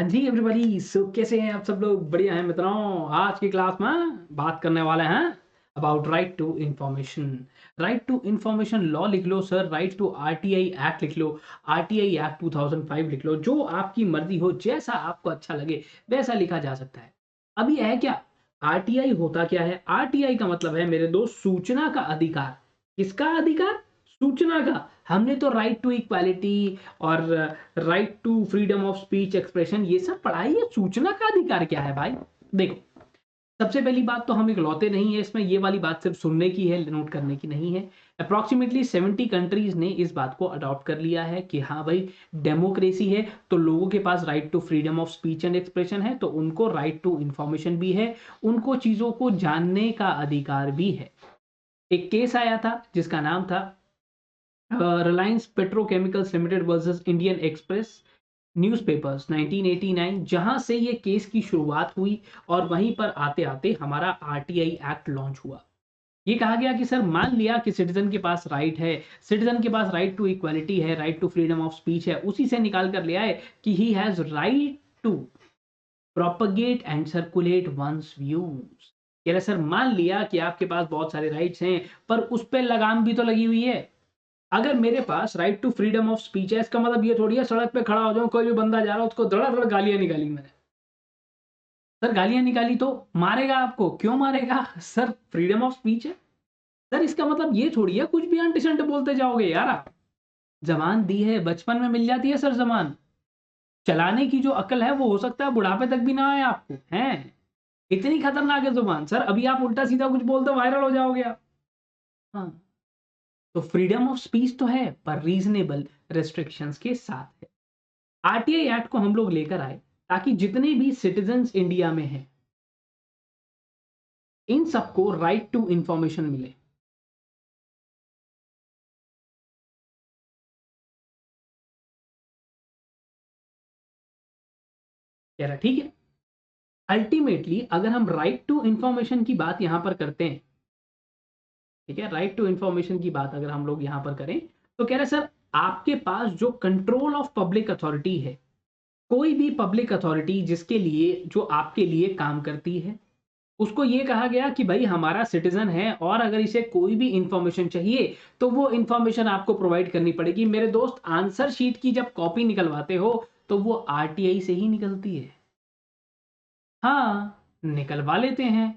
हाँ जी एवरीबॉडी, सो कैसे हैं आप सब लोग? बढ़िया हैं मित्रों। आज की क्लास में बात करने वाले हैं about right to information. Right to information law लिख लो sir, right to RTI act लिख लो, आरटीआई एक्ट 2005 लिख लो, जो आपकी मर्जी हो, जैसा आपको अच्छा लगे वैसा लिखा जा सकता है। अभी है क्या आरटीआई? होता क्या है? आरटीआई का मतलब है मेरे दोस्त सूचना का अधिकार। किसका अधिकार? सूचना का। हमने तो राइट टू इक्वालिटी और right to freedom of speech expression ये सब पढ़ाई है। सूचना का अधिकार क्या है भाई? देखो, सबसे पहली बात तो हम इकलौते नहीं है इसमें, ये वाली बात सिर्फ सुनने की है, नोट करने की नहीं है। अप्रोक्सीमेटली 70 कंट्रीज ने इस बात को अडॉप्ट कर लिया है कि हाँ भाई, डेमोक्रेसी है तो लोगों के पास right to freedom of speech and expression है, तो उनको राइट टू इंफॉर्मेशन भी है, उनको चीजों को जानने का अधिकार भी है। एक केस आया था जिसका नाम था Reliance petrochemicals limited versus Indian express newspapers 1989, जहां से ये केस की शुरुआत हुई और वहीं पर आते आते हमारा आरटीआई एक्ट लॉन्च हुआ। ये कहा गया कि सर, मान लिया कि सिटीजन के पास राइट है, सिटीजन के पास राइट टू इक्वालिटी है, right to freedom of speech है, उसी से निकाल कर ले आए कि he has right to propagate and circulate one's views. कह रहे सर, मान लिया कि आपके पास बहुत सारे राइट्स हैं, पर उस पर लगाम भी तो लगी हुई है। अगर मेरे पास right to freedom of speech है, इसका मतलब ये थोड़ी है सड़क पे खड़ा हो जाऊं, कोई भी बंदा जा रहा हो उसको धड़ाधड़ गालियां निकाली मैंने। सर, गालियां निकाली तो मारेगा आपको। क्यों मारेगा? सर, फ्रीडम ऑफ स्पीच है। सर, इसका मतलब ये थोड़ी है कुछ भी अंट शंट बोलते जाओगे यार आप। जबान दी है, बचपन में मिल जाती है सर जबान। चलाने की जो अकल है वो हो सकता है बुढ़ापे तक भी ना आए आपको, हैं? इतनी खतरनाक है जुबान सर, अभी आप उल्टा सीधा कुछ बोलते वायरल हो जाओगे आप। हाँ, तो फ्रीडम ऑफ स्पीच तो है, पर रीजनेबल रेस्ट्रिक्शंस के साथ है। आरटीआई एक्ट को हम लोग लेकर आए ताकि जितने भी सिटीजन्स इंडिया में हैं, इन सबको राइट टू इंफॉर्मेशन मिले। कह रहा ठीक है। अल्टीमेटली अगर हम राइट टू इंफॉर्मेशन की बात यहां पर करते हैं, ठीक है, राइट टू इंफॉर्मेशन की बात अगर हम लोग यहां पर करें, तो कह रहे सर, आपके पास जो कंट्रोल ऑफ पब्लिक अथॉरिटी है, कोई भी पब्लिक अथॉरिटी जिसके लिए जो आपके लिए काम करती है, उसको ये कहा गया कि भाई हमारा सिटीजन है और अगर इसे कोई भी इंफॉर्मेशन चाहिए तो वो इंफॉर्मेशन आपको प्रोवाइड करनी पड़ेगी। मेरे दोस्त, आंसर शीट की जब कॉपी निकलवाते हो तो वो आरटीआई से ही निकलती है। हाँ, निकलवा लेते हैं,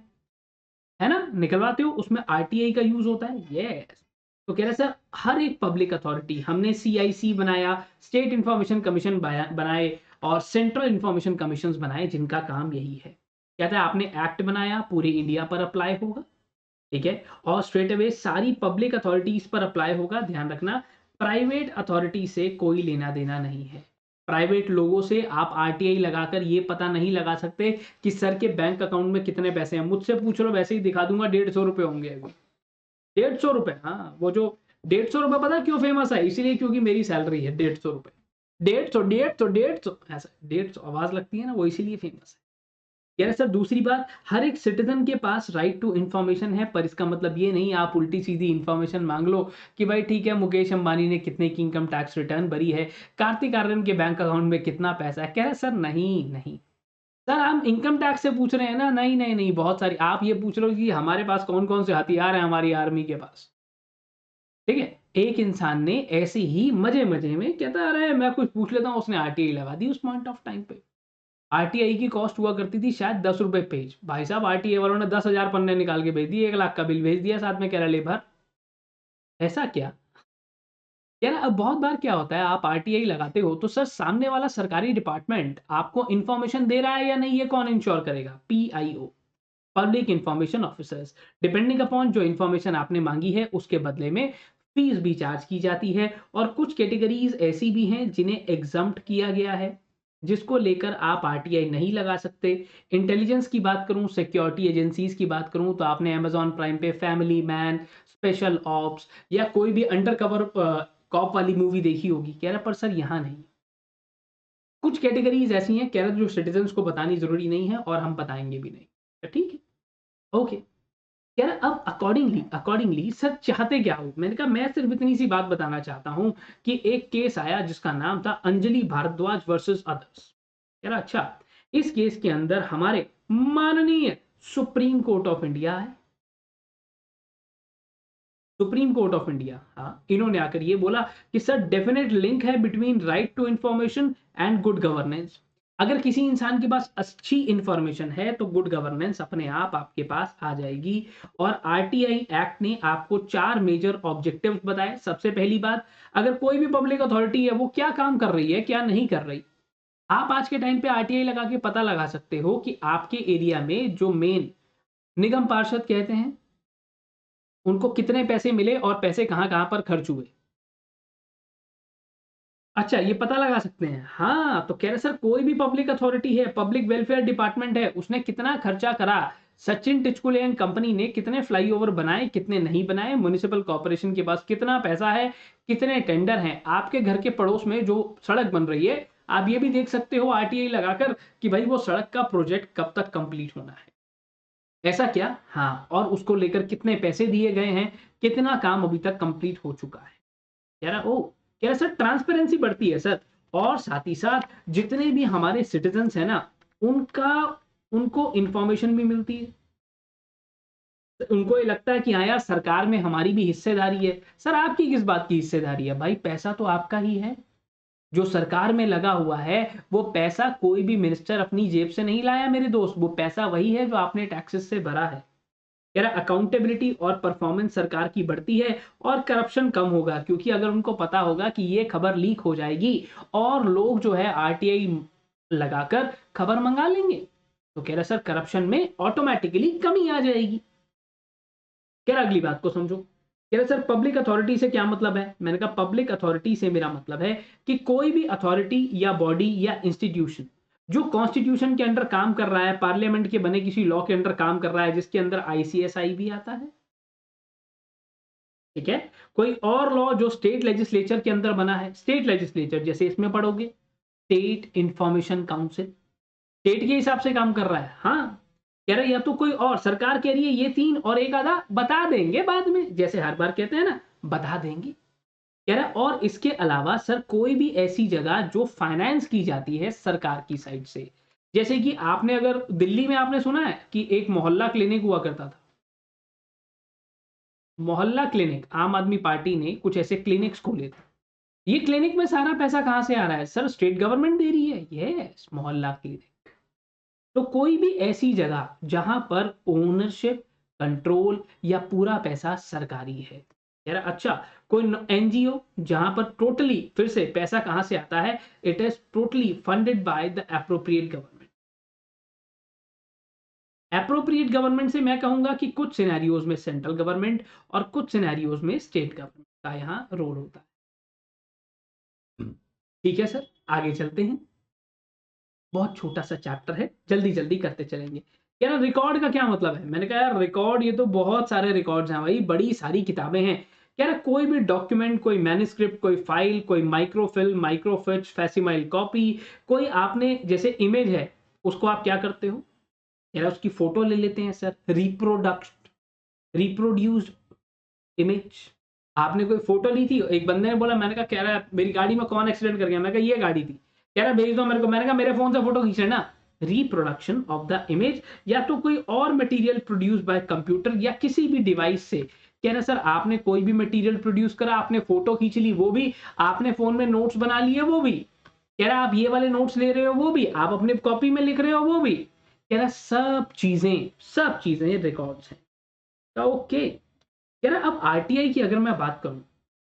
है ना? निकलवाते हो, उसमें आरटीआई का यूज होता है। यस। तो कह रहे सर, हर एक पब्लिक अथॉरिटी, हमने सीआईसी बनाया, स्टेट इंफॉर्मेशन कमीशन बनाए और सेंट्रल इंफॉर्मेशन कमीशन बनाए, जिनका काम यही है। कहता है आपने एक्ट बनाया, पूरे इंडिया पर अप्लाई होगा, ठीक है, और स्ट्रेट अवे सारी पब्लिक अथॉरिटीज पर अप्लाई होगा। ध्यान रखना, प्राइवेट अथॉरिटी से कोई लेना देना नहीं है। प्राइवेट लोगों से आप आरटीआई लगाकर ये पता नहीं लगा सकते कि सर के बैंक अकाउंट में कितने पैसे हैं। मुझसे पूछ लो, वैसे ही दिखा दूंगा, 150 रुपए होंगे अभी। 150 रुपए, हाँ, वो जो 150 रुपए, पता है क्यों फेमस है? इसीलिए क्योंकि मेरी सैलरी है 150 रुपए। 150, 150, 150, ऐसा 150 आवाज लगती है ना, वो इसीलिए फेमस है। कह रहे सर, दूसरी बात, हर एक सिटीजन के पास राइट टू इंफॉर्मेशन है, पर इसका मतलब ये नहीं आप उल्टी सीधी इंफॉर्मेशन मांग लो कि भाई ठीक है, मुकेश अंबानी ने कितने की इनकम टैक्स रिटर्न भरी है, कार्तिक आर्यन के बैंक अकाउंट में कितना पैसा है। कह रहे सर, नहीं नहीं सर, हम इनकम टैक्स से पूछ रहे हैं ना। नहीं नहीं नहीं, बहुत सारी आप ये पूछ लो कि हमारे पास कौन कौन से हथियार हैं हमारी आर्मी के पास, ठीक है। एक इंसान ने ऐसे ही मजे मजे में कहता, अरे मैं कुछ पूछ लेता हूँ, उसने आरटीआई लगा दी उस पॉइंट ऑफ टाइम पे। आरटीआई की कॉस्ट हुआ करती थी शायद 10 रुपए पेज। भाई साहब, आरटीआई वालों ने 10,000 पन्ने निकाल के भेज दिए, 1 लाख का बिल भेज दिया साथ में, कह रहा ले भर। ऐसा क्या? यार, अब बहुत बार क्या होता है, आप आरटीआई लगाते हो तो सर, सामने वाला सरकारी डिपार्टमेंट आपको इंफॉर्मेशन दे रहा है या नहीं, ये कौन इंश्योर करेगा? PIO, public information officers. Depending upon जो इंफॉर्मेशन आपने मांगी है उसके बदले में फीस भी चार्ज की जाती है। और कुछ कैटेगरीज ऐसी भी हैं जिन्हें एग्जम्प्ट किया गया है, जिसको लेकर आप आरटीआई नहीं लगा सकते। इंटेलिजेंस की बात करूं, सिक्योरिटी एजेंसीज की बात करूं, तो आपने अमेजॉन प्राइम पे फैमिली मैन, स्पेशल ऑप्स या कोई भी अंडर कवर कॉप वाली मूवी देखी होगी। कह रहा पर सर, यहाँ नहीं। कुछ कैटेगरीज ऐसी हैं कह रहा जो सिटीजन को बतानी जरूरी नहीं है और हम बताएंगे भी नहीं। तो ठीक है, ओके। यार, अब अकॉर्डिंगली अकॉर्डिंगली सर चाहते क्या हो? मैंने कहा मैं सिर्फ इतनी सी बात बताना चाहता हूं कि एक केस आया जिसका नाम था अंजलि भारद्वाज वर्सेस अदर्स। कह रहा अच्छा, इस केस के अंदर हमारे माननीय सुप्रीम कोर्ट ऑफ इंडिया है, सुप्रीम कोर्ट ऑफ इंडिया, हाँ, इन्होंने आकर ये बोला कि सर डेफिनेट लिंक है between right to information and good governance. अगर किसी इंसान के पास अच्छी इंफॉर्मेशन है तो गुड गवर्नेंस अपने आप आपके पास आ जाएगी। और आरटीआई एक्ट ने आपको 4 मेजर ऑब्जेक्टिव्स बताए। सबसे पहली बात, अगर कोई भी पब्लिक अथॉरिटी है वो क्या काम कर रही है, क्या नहीं कर रही, आप आज के टाइम पे आरटीआई लगा के पता लगा सकते हो कि आपके एरिया में जो मेन निगम पार्षद कहते हैं उनको कितने पैसे मिले और पैसे कहां कहां पर खर्च हुए। अच्छा, ये पता लगा सकते हैं। हाँ, तो कह रहे सर कोई भी पब्लिक अथॉरिटी है, पब्लिक वेलफेयर डिपार्टमेंट है, उसने कितना खर्चा करा, सचिन टिचकुले एंड कंपनी ने कितने फ्लाईओवर बनाए, कितने नहीं बनाए, म्युनिसिपल कॉर्पोरेशन के पास कितना पैसा है, कितने टेंडर हैं, आपके घर के पड़ोस में जो सड़क बन रही है, आप ये भी देख सकते हो आरटीआई लगाकर कि भाई वो सड़क का प्रोजेक्ट कब तक कंप्लीट होना है। ऐसा क्या? हाँ, और उसको लेकर कितने पैसे दिए गए हैं, कितना काम अभी तक कंप्लीट हो चुका है। कह रहा ओ, कह रहा सर ट्रांसपेरेंसी बढ़ती है सर, और साथ ही साथ जितने भी हमारे सिटीजन्स है ना, उनका उनको इंफॉर्मेशन भी मिलती है। उनको ये लगता है कि हाँ यार सरकार में हमारी भी हिस्सेदारी है। सर आपकी किस बात की हिस्सेदारी है भाई, पैसा तो आपका ही है जो सरकार में लगा हुआ है। वो पैसा कोई भी मिनिस्टर अपनी जेब से नहीं लाया मेरे दोस्त, वो पैसा वही है जो आपने टैक्सेस से भरा है। कह रहा अकाउंटेबिलिटी और परफॉर्मेंस सरकार की बढ़ती है और करप्शन कम होगा, क्योंकि अगर उनको पता होगा कि ये खबर लीक हो जाएगी और लोग जो है आरटीआई लगाकर खबर मंगा लेंगे, तो कह रहा सर करप्शन में ऑटोमेटिकली कमी आ जाएगी। कह रहा अगली बात को समझो। कह रहा सर पब्लिक अथॉरिटी से क्या मतलब है। मैंने कहा पब्लिक अथॉरिटी से मेरा मतलब है कि कोई भी अथॉरिटी या बॉडी या इंस्टीट्यूशन जो कॉन्स्टिट्यूशन के अंडर काम कर रहा है, पार्लियामेंट के बने किसी लॉ के अंडर काम कर रहा है, जिसके अंदर आईसीएसआई भी आता है, ठीक है। कोई और लॉ जो स्टेट लेजिस्लेचर के अंदर बना है, स्टेट लेजिस्लेचर जैसे इसमें पढ़ोगे स्टेट इंफॉर्मेशन काउंसिल, स्टेट के हिसाब से काम कर रहा है। हाँ, कह रहा है या तो कोई और सरकार कह रही है ये 3 और एक आधा बता देंगे बाद में, जैसे हर बार कहते हैं ना बता देंगे। कह रहा है और इसके अलावा सर कोई भी ऐसी जगह जो फाइनेंस की जाती है सरकार की साइड से, जैसे कि आपने अगर दिल्ली में आपने सुना है कि एक मोहल्ला क्लिनिक हुआ करता था, मोहल्ला क्लिनिक, आम आदमी पार्टी ने कुछ ऐसे क्लिनिक्स खोले थे। ये क्लिनिक में सारा पैसा कहां से आ रहा है सर, स्टेट गवर्नमेंट दे रही है। यस, मोहल्ला क्लिनिक। तो कोई भी ऐसी जगह जहां पर ओनरशिप, कंट्रोल या पूरा पैसा सरकारी है। यार अच्छा, कोई एनजीओ जहां पर टोटली, फिर से पैसा कहां से आता है, it is totally funded by the appropriate government. Appropriate government से मैं कहूंगा कि कुछ सिनेरियोज में सेंट्रल गवर्नमेंट और कुछ सिनेरियोज में स्टेट गवर्नमेंट का यहां रोल होता है। ठीक है सर, आगे चलते हैं। बहुत छोटा सा चैप्टर है, जल्दी जल्दी करते चलेंगे। यार रिकॉर्ड का क्या मतलब है। मैंने कहा यार रिकॉर्ड, ये तो बहुत सारे रिकॉर्ड्स हैं भाई, बड़ी सारी किताबें हैं। यार कोई भी डॉक्यूमेंट, कोई मैन्युस्क्रिप्ट, कोई फाइल, कोई माइक्रोफिल्म, माइक्रोफिच, फैसिमाइल कॉपी, कोई आपने जैसे इमेज है उसको आप क्या करते हो यार, उसकी फोटो ले लेते हैं सर, रिप्रोड्यूस्ड इमेज। आपने कोई फोटो ली थी, एक बंदे ने बोला, मैंने कहा कह रहा है मेरी गाड़ी में कौन एक्सीडेंट कर गया, मैं कहा ये गाड़ी थी, कह रहा भेज दो मेरे को, मैंने कहा मेरे फोन से फोटो खींच लेना। रिप्रोडक्शन ऑफ द इमेज, या तो कोई और मटेरियल प्रोड्यूस बाय कंप्यूटर या किसी भी डिवाइस से। कह रहा सर आपने कोई भी मटेरियल प्रोड्यूस करा, आपने फोटो खींच ली वो भी, आपने फोन में नोट्स बना लिए वो भी, कह रहा आप ये वाले नोट्स ले रहे हो वो भी, आप अपने कॉपी में लिख रहे हो वो भी, कह रहा सब चीजें रिकॉर्ड्स हैं। तो ओके, कह रहा अब आरटीआई की अगर मैं बात करूं,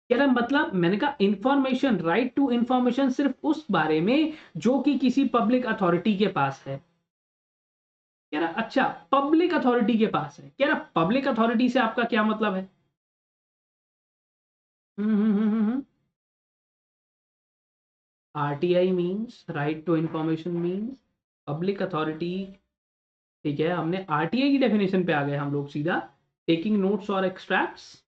कह रहा मतलब मैंने कहा इंफॉर्मेशन, राइट टू इंफॉर्मेशन सिर्फ उस बारे में जो कि किसी पब्लिक अथॉरिटी के पास है। कह रहा अच्छा पब्लिक अथॉरिटी के पास है, कह रहा पब्लिक अथॉरिटी से आपका क्या मतलब है। RTI means right to information means public authority. ठीक है, हमने आरटीआई की डेफिनेशन पे आ गए हम लोग सीधा, टेकिंग नोट्स और एक्सट्रैक्ट्स।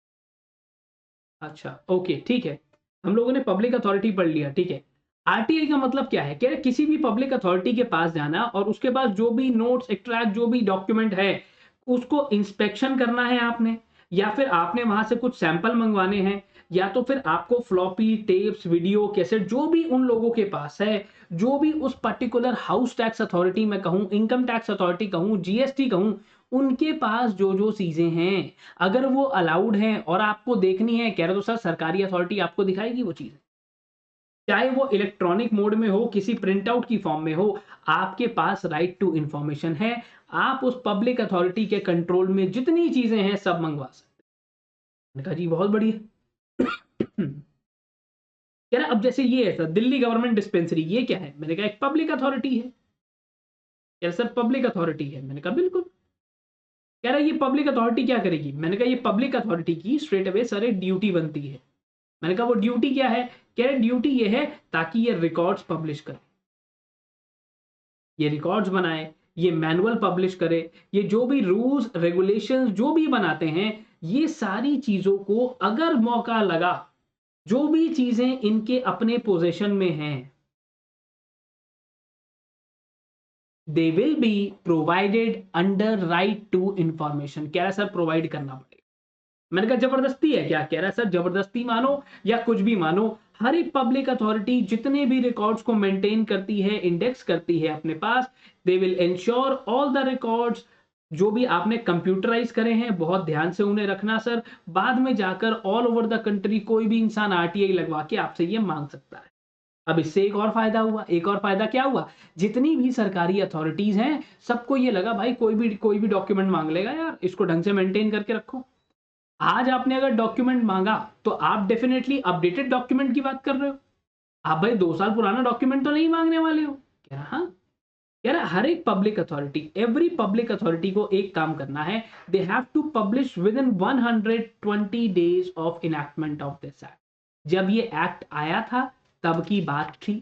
अच्छा ओके ठीक है, हम लोगों ने पब्लिक अथॉरिटी पढ़ लिया, ठीक है। आरटीआई का मतलब क्या है, कह रहे किसी भी पब्लिक अथॉरिटी के पास जाना और उसके पास जो भी नोट्स, एक्सट्रैक्ट, जो भी डॉक्यूमेंट है उसको इंस्पेक्शन करना है आपने, या फिर आपने वहां से कुछ सैंपल मंगवाने हैं, या तो फिर आपको फ्लॉपी, टेप्स, वीडियो, कैसेट जो भी उन लोगों के पास है, जो भी उस पर्टिकुलर हाउस टैक्स अथॉरिटी मैं कहूँ, इनकम टैक्स अथॉरिटी कहूँ, जीएसटी कहूँ, उनके पास जो चीजें हैं, अगर वो अलाउड हैं और आपको देखनी है, कह रहे तो सर सरकारी अथॉरिटी आपको दिखाएगी वो चीजें, चाहे वो इलेक्ट्रॉनिक मोड में हो, किसी प्रिंट आउट की फॉर्म में हो, आपके पास राइट टू इंफॉर्मेशन है। आप उस पब्लिक अथॉरिटी के कंट्रोल में जितनी चीजें हैं सब मंगवा सकते हैं। मैंने कहा जी बहुत बढ़िया। कह रहा अब जैसे ये है सर दिल्ली गवर्नमेंट डिस्पेंसरी, ये क्या है? मैंने कहा एक पब्लिक अथॉरिटी है। कह रहा सर पब्लिक अथॉरिटी है। मैंने कहा बिल्कुल। कह रहा ये पब्लिक अथॉरिटी क्या करेगी? मैंने कहा ये पब्लिक अथॉरिटी की स्ट्रेट अवे सर एक ड्यूटी बनती है। मैंने कहा वो ड्यूटी क्या है? कह रहे ड्यूटी ये है ताकि ये रिकॉर्ड्स पब्लिश करे, ये रिकॉर्ड्स बनाए, ये मैनुअल पब्लिश करे, ये जो भी रूल्स रेगुलेशंस जो भी बनाते हैं, ये सारी चीजों को अगर मौका लगा, जो भी चीजें इनके अपने पोजीशन में हैं, they will be provided under right to information. कह रहा सर प्रोवाइड करना पड़ेगा। मैंने कहा जबरदस्ती है क्या? कह रहा सर जबरदस्ती मानो या कुछ भी मानो, हर एक पब्लिक अथॉरिटी जितने भी रिकॉर्ड्स को मेंटेन करती है, इंडेक्स करती है अपने पास, they will ensure all the records जो भी आपने कंप्यूटराइज करे हैं, बहुत ध्यान से उन्हें रखना सर। बाद में जाकर ऑल ओवर द कंट्री कोई भी इंसान आरटीआई लगवा के आपसे ये मांग सकता है। अब इससे एक और फायदा हुआ, एक और फायदा क्या हुआ? जितनी भी सरकारी अथॉरिटीज हैं सबको ये लगा भाई कोई भी डॉक्यूमेंट मांग लेगा यार, इसको ढंग से मेंटेन करके रखो। आज आपने अगर डॉक्यूमेंट मांगा तो आप डेफिनेटली अपडेटेड डॉक्यूमेंट की बात कर रहे हो। आप भाई 2 साल पुराना डॉक्यूमेंट तो नहीं मांगने वाले हो। कह रहा हाँ। कह रहा हर एक public authority, every public authority को एक काम करना है, they have to publish within 120 days of enactment of this act. जब ये एक्ट आया था तब की बात थी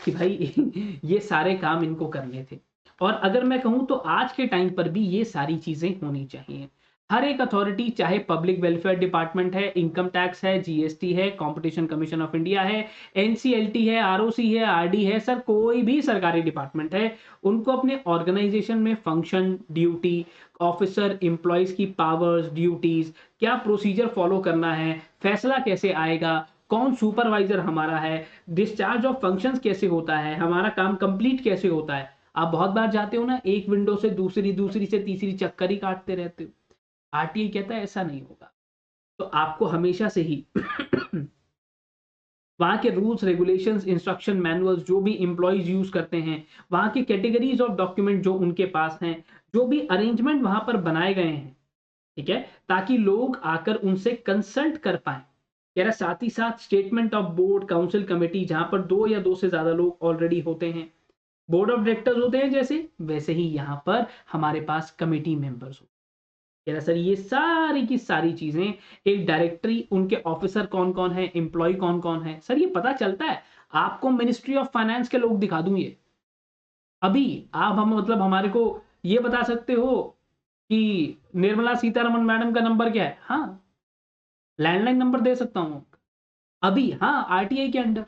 कि भाई ये सारे काम इनको करने थे, और अगर मैं कहूं तो आज के टाइम पर भी ये सारी चीजें होनी चाहिए। हर एक अथॉरिटी, चाहे पब्लिक वेलफेयर डिपार्टमेंट है, इनकम टैक्स है, जीएसटी है, कंपटीशन कमीशन ऑफ इंडिया है, एनसीएलटी है, आरओसी है, आरडी है, सर कोई भी सरकारी डिपार्टमेंट है, उनको अपने ऑर्गेनाइजेशन में फंक्शन, ड्यूटी, ऑफिसर एम्प्लॉयज की पावर्स, ड्यूटीज, क्या प्रोसीजर फॉलो करना है, फैसला कैसे आएगा, कौन सुपरवाइजर हमारा है, डिस्चार्ज ऑफ फंक्शंस कैसे होता है, हमारा काम कंप्लीट कैसे होता है। आप बहुत बार जाते हो ना, एक विंडो से दूसरी, दूसरी से तीसरी चक्कर ही काटते रहते हो। आरटीआई कहता है ऐसा नहीं होगा। तो आपको हमेशा से ही वहां के रूल्स, रेगुलेशंस, इंस्ट्रक्शन मैनुअल्स जो भी एम्प्लॉयज यूज करते हैं, वहां की कैटेगरीज ऑफ डॉक्यूमेंट जो उनके पास हैं, जो भी अरेंजमेंट वहां पर बनाए गए हैं, ठीक है, ताकि लोग आकर उनसे कंसल्ट कर पाए। कह रहा साथ ही साथ statement of board, council, committee, जहां पर 2 या 2 से ज्यादा लोग ऑलरेडी होते हैं, बोर्ड ऑफ डायरेक्टर्स होते हैं जैसे, वैसे ही यहां पर हमारे पास कमेटी मेंबर्स होते हैं। कह रहा सर ये सारी की सारी चीजें, एक डायरेक्टरी, उनके ऑफिसर कौन कौन है, एम्प्लॉय कौन कौन है, सर ये पता चलता है। आपको मिनिस्ट्री ऑफ फाइनेंस के लोग दिखा दूं ये अभी, आप हम मतलब हमारे को ये बता सकते हो कि निर्मला सीतारमण मैडम का नंबर क्या है? हाँ, लैंडलाइन नंबर दे सकता हूं अभी, हाँ, आरटीआई के अंडर।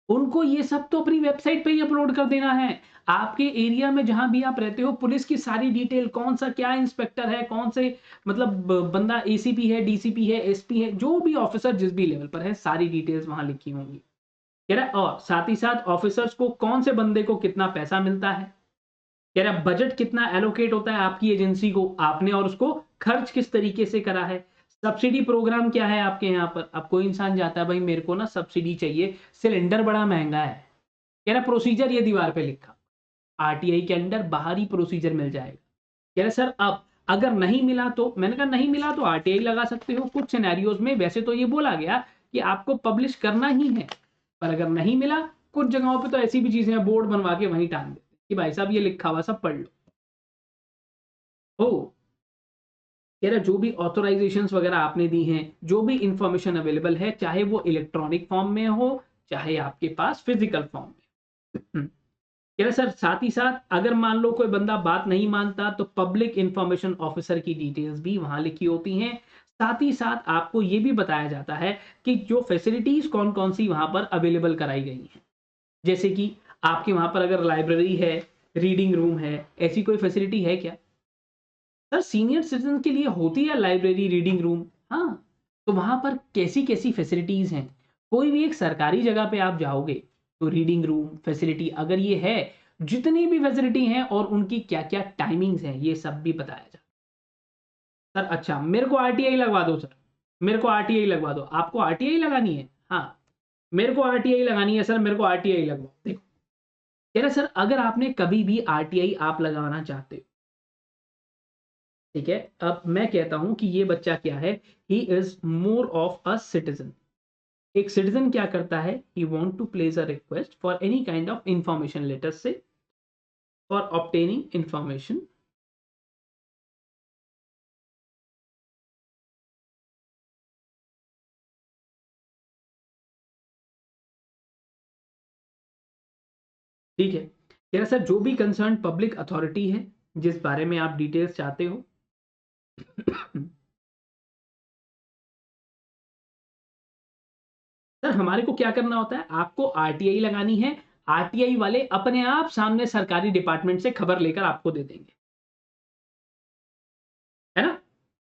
उनको ये सब तो अपनी वेबसाइट पे ही अपलोड कर देना है। आपके एरिया में जहां भी आप रहते हो, पुलिस की सारी डिटेल, कौन सा क्या इंस्पेक्टर है, कौन से मतलब बंदा एसीपी है, डीसीपी है, एसपी है, जो भी ऑफिसर जिस भी लेवल पर है, सारी डिटेल्स वहां लिखी होंगी। कह रहा और साथ ही साथ ऑफिसर्स को कौन से बंदे को कितना पैसा मिलता है, कह रहा बजट कितना एलोकेट होता है आपकी एजेंसी को, आपने और उसको खर्च किस तरीके से करा है, सब्सिडी प्रोग्राम क्या है आपके यहाँ पर। अब कोई इंसान जाता है भाई मेरे को ना सब्सिडी चाहिए, सिलेंडर बड़ा महंगा है, कह रहा प्रोसीजर ये दीवार पे लिखा, आरटीआई के अंडर बाहरी प्रोसीजर मिल जाएगा। कह रहा सर अब अगर नहीं मिला तो, मैंने कहा नहीं मिला तो आरटीआई लगा सकते हो कुछ सिनेरियोज में। वैसे तो ये बोला गया कि आपको पब्लिश करना ही है, पर अगर नहीं मिला, कुछ जगहों पे तो ऐसी भी चीजें बोर्ड बनवा के वहीं टांग देते कि भाई साहब ये लिखा हुआ सब पढ़ लो। ओ, कह रहा जो भी ऑथोराइजेशंस वगैरह आपने दी हैं, जो भी इंफॉर्मेशन अवेलेबल है, चाहे वो इलेक्ट्रॉनिक फॉर्म में हो, चाहे आपके पास फिजिकल फॉर्म में। कह रहा सर साथ ही साथ अगर मान लो कोई बंदा बात नहीं मानता तो पब्लिक इंफॉर्मेशन ऑफिसर की डिटेल्स भी वहां लिखी होती हैं। साथ ही साथ आपको ये भी बताया जाता है कि जो फैसिलिटीज कौन कौन सी वहां पर अवेलेबल कराई गई हैं, जैसे कि आपके वहां पर अगर लाइब्रेरी है, रीडिंग रूम है, ऐसी कोई फैसिलिटी है क्या? सर सीनियर सिटीजन के लिए होती है लाइब्रेरी, रीडिंग रूम, हाँ, तो वहाँ पर कैसी-कैसी फैसिलिटीज़ हैं। कोई भी एक सरकारी जगह पे आप जाओगे, तो रीडिंग रूम, फैसिलिटी अगर ये है, जितनी भी फैसिलिटी हैं और उनकी क्या-क्या टाइमिंग्स हैं, ये सब भी बताया जाता है। सर अच्छा, मेरे को आरटीआई लगवा दो सर, मेरे को आरटीआई लगवा दो। आपको आरटीआई लगानी है? हाँ, मेरे को आरटीआई लगानी है सर, मेरे को आरटीआई लगवाओ। देखो, कह रहा है सर अगर आपने कभी भी आरटीआई आप लगाना चाहते हो, ठीक है? अब मैं कहता हूँ कि ये बच्चा क्या है, he is more of a citizen. एक सिटीजन क्या करता है, he want to place a request for any kind of information, letter से फॉर ऑब्टेनिंग इंफॉर्मेशन। ठीक है, कह रहा सर जो भी कंसर्न पब्लिक अथॉरिटी है, जिस बारे में आप डिटेल्स चाहते हो, सर हमारे को क्या करना होता है, आपको आरटीआई लगानी है, आरटीआई वाले अपने आप सामने सरकारी डिपार्टमेंट से खबर लेकर आपको दे देंगे, है ना?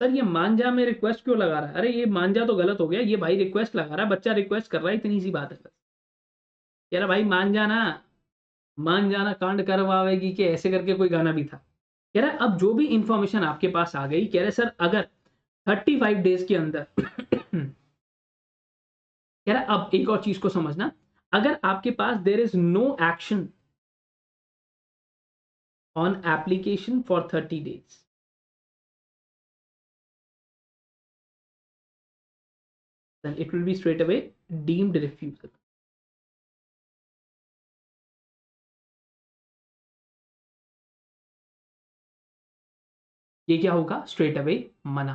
सर ये मांझा में रिक्वेस्ट क्यों लगा रहा है? अरे ये मांझा तो गलत हो गया, ये भाई रिक्वेस्ट लगा रहा है, बच्चा रिक्वेस्ट कर रहा है, इतनी सी बात है बस। कह रहा भाई मान जाना, मान जाना कांड करवावेगी, कि ऐसे करके कोई गाना भी था। कह रहा है अब जो भी इंफॉर्मेशन आपके पास आ गई, कह रहे सर अगर 35 डेज के अंदर कह रहा अब एक और चीज को समझना, अगर आपके पास there is no action on application for 30 days, then it will be straight away deemed refusal। ये क्या होगा, स्ट्रेट अवे मना।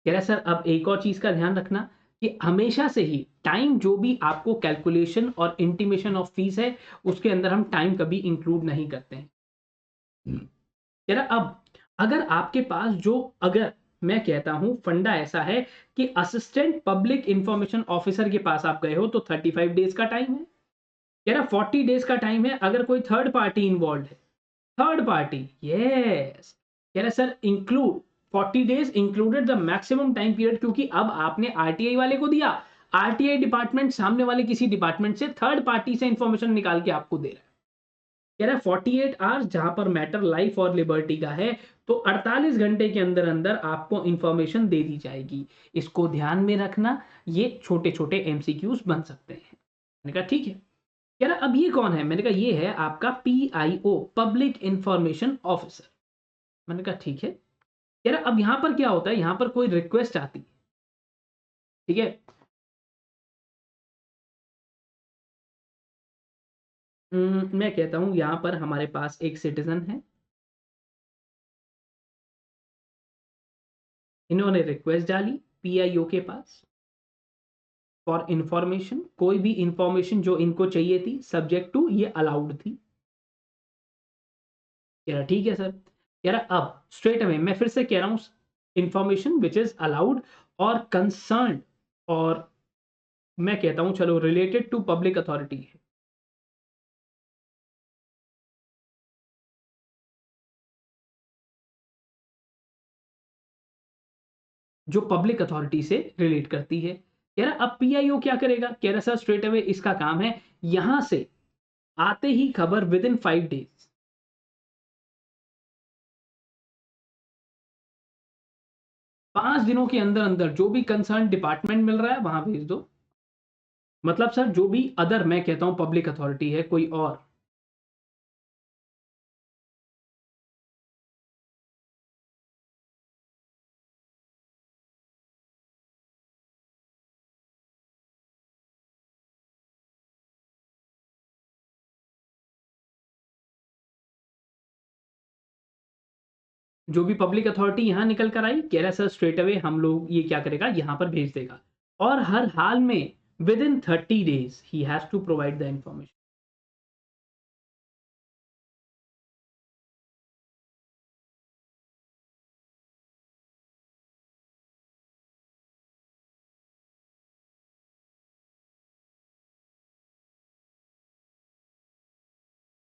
कह रहा है सर अब एक और चीज का ध्यान रखना, कि हमेशा से ही टाइम जो भी आपको कैलकुलेशन और इंटीमेशन ऑफ फीस है, उसके अंदर हम टाइम कभी इंक्लूड नहीं करते हैं। कह रहा अब अगर आपके पास जो, अगर मैं कहता हूं फंडा ऐसा है कि असिस्टेंट पब्लिक इंफॉर्मेशन ऑफिसर के पास आप गए हो, तो 35 डेज का टाइम है। कह रहा 40 डेज का टाइम है अगर कोई थर्ड पार्टी इन्वॉल्व है। Third party, yes. कह रहा sir include 40 days included the maximum time period, क्योंकि अब आपने आरटीआई वाले को दिया, आरटीआई डिपार्टमेंट सामने वाले किसी डिपार्टमेंट से थर्ड पार्टी से इंफॉर्मेशन निकाल के आपको दे रहा है। कह रहा है 48 आवर्स, जहां पर मैटर लाइफ और लिबर्टी का है, तो 48 घंटे के अंदर अंदर आपको इंफॉर्मेशन दे दी जाएगी। इसको ध्यान में रखना, ये छोटे छोटे एमसीक्यूज बन सकते हैं। मैंने कहा ठीक है। कह रहा अब ये कौन है, मैंने कहा ये है आपका पीआईओ, पब्लिक इंफॉर्मेशन ऑफिसर। मैंने कहा ठीक है। कह रहा अब यहां पर क्या होता है, यहां पर कोई रिक्वेस्ट आती है, ठीक है? मैं कहता हूं यहां पर हमारे पास एक सिटीजन है, इन्होंने रिक्वेस्ट डाली पीआईओ के पास फॉर इंफॉर्मेशन, कोई भी इंफॉर्मेशन जो इनको चाहिए थी, सब्जेक्ट टू ये अलाउड थी। कह रहा ठीक है सर। कह रहा अब स्ट्रेट अवे मैं फिर से कह रहा हूं, इंफॉर्मेशन विच इज अलाउड और कंसर्न, और मैं कहता हूं चलो रिलेटेड टू पब्लिक अथॉरिटी है, जो पब्लिक अथॉरिटी से रिलेट करती है। कह रहा अब पीआईओ क्या करेगा, कह रहा सर स्ट्रेट अवे इसका काम है, यहां से आते ही खबर विद इन 5 डेज, 5 दिनों के अंदर अंदर जो भी कंसर्न डिपार्टमेंट मिल रहा है वहां भेज दो। मतलब सर जो भी अदर मैं कहता हूं पब्लिक अथॉरिटी है कोई और, जो भी पब्लिक अथॉरिटी यहां निकल कर आई, कह रहा सर स्ट्रेट अवे हम लोग ये क्या करेगा, यहां पर भेज देगा, और हर हाल में within 30 days he has to provide the information.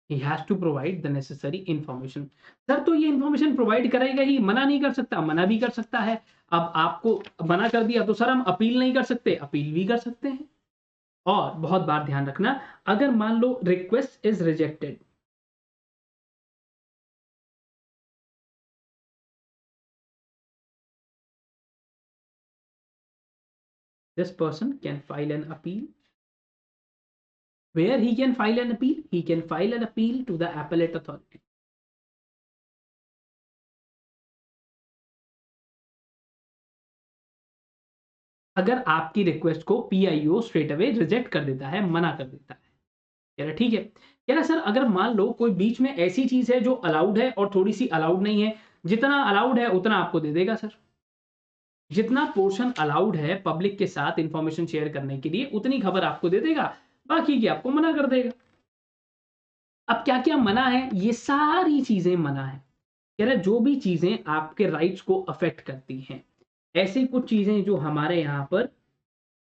He has to provide the necessary information. Sir तो ये इन्फॉर्मेशन प्रोवाइड करेगा ही, मना नहीं कर सकता, मना भी कर सकता है। अब आपको मना कर दिया तो सर हम अपील नहीं कर सकते, अपील भी कर सकते हैं। और बहुत बार ध्यान रखना, अगर मान लो request is rejected, this person can file an appeal. Where he can file an appeal? He can file an appeal to the appellate authority. अगर आपकी रिक्वेस्ट को पीआईओ स्ट्रेट अवे रिजेक्ट कर देता है, मना कर देता है, कह रहा ठीक है, कह रहा सर अगर मान लो कोई बीच में ऐसी चीज है जो अलाउड है और थोड़ी सी अलाउड नहीं है, जितना अलाउड है उतना आपको दे देगा सर, जितना पोर्शन अलाउड है पब्लिक के साथ इंफॉर्मेशन शेयर करने के लिए उतनी खबर आपको दे देगा, बाकी की आपको मना कर देगा। अब क्या क्या मना है, ये सारी चीजें मना है। कह रहा जो भी चीजें आपके राइट्स को अफेक्ट करती हैं, ऐसी कुछ चीजें जो हमारे यहाँ पर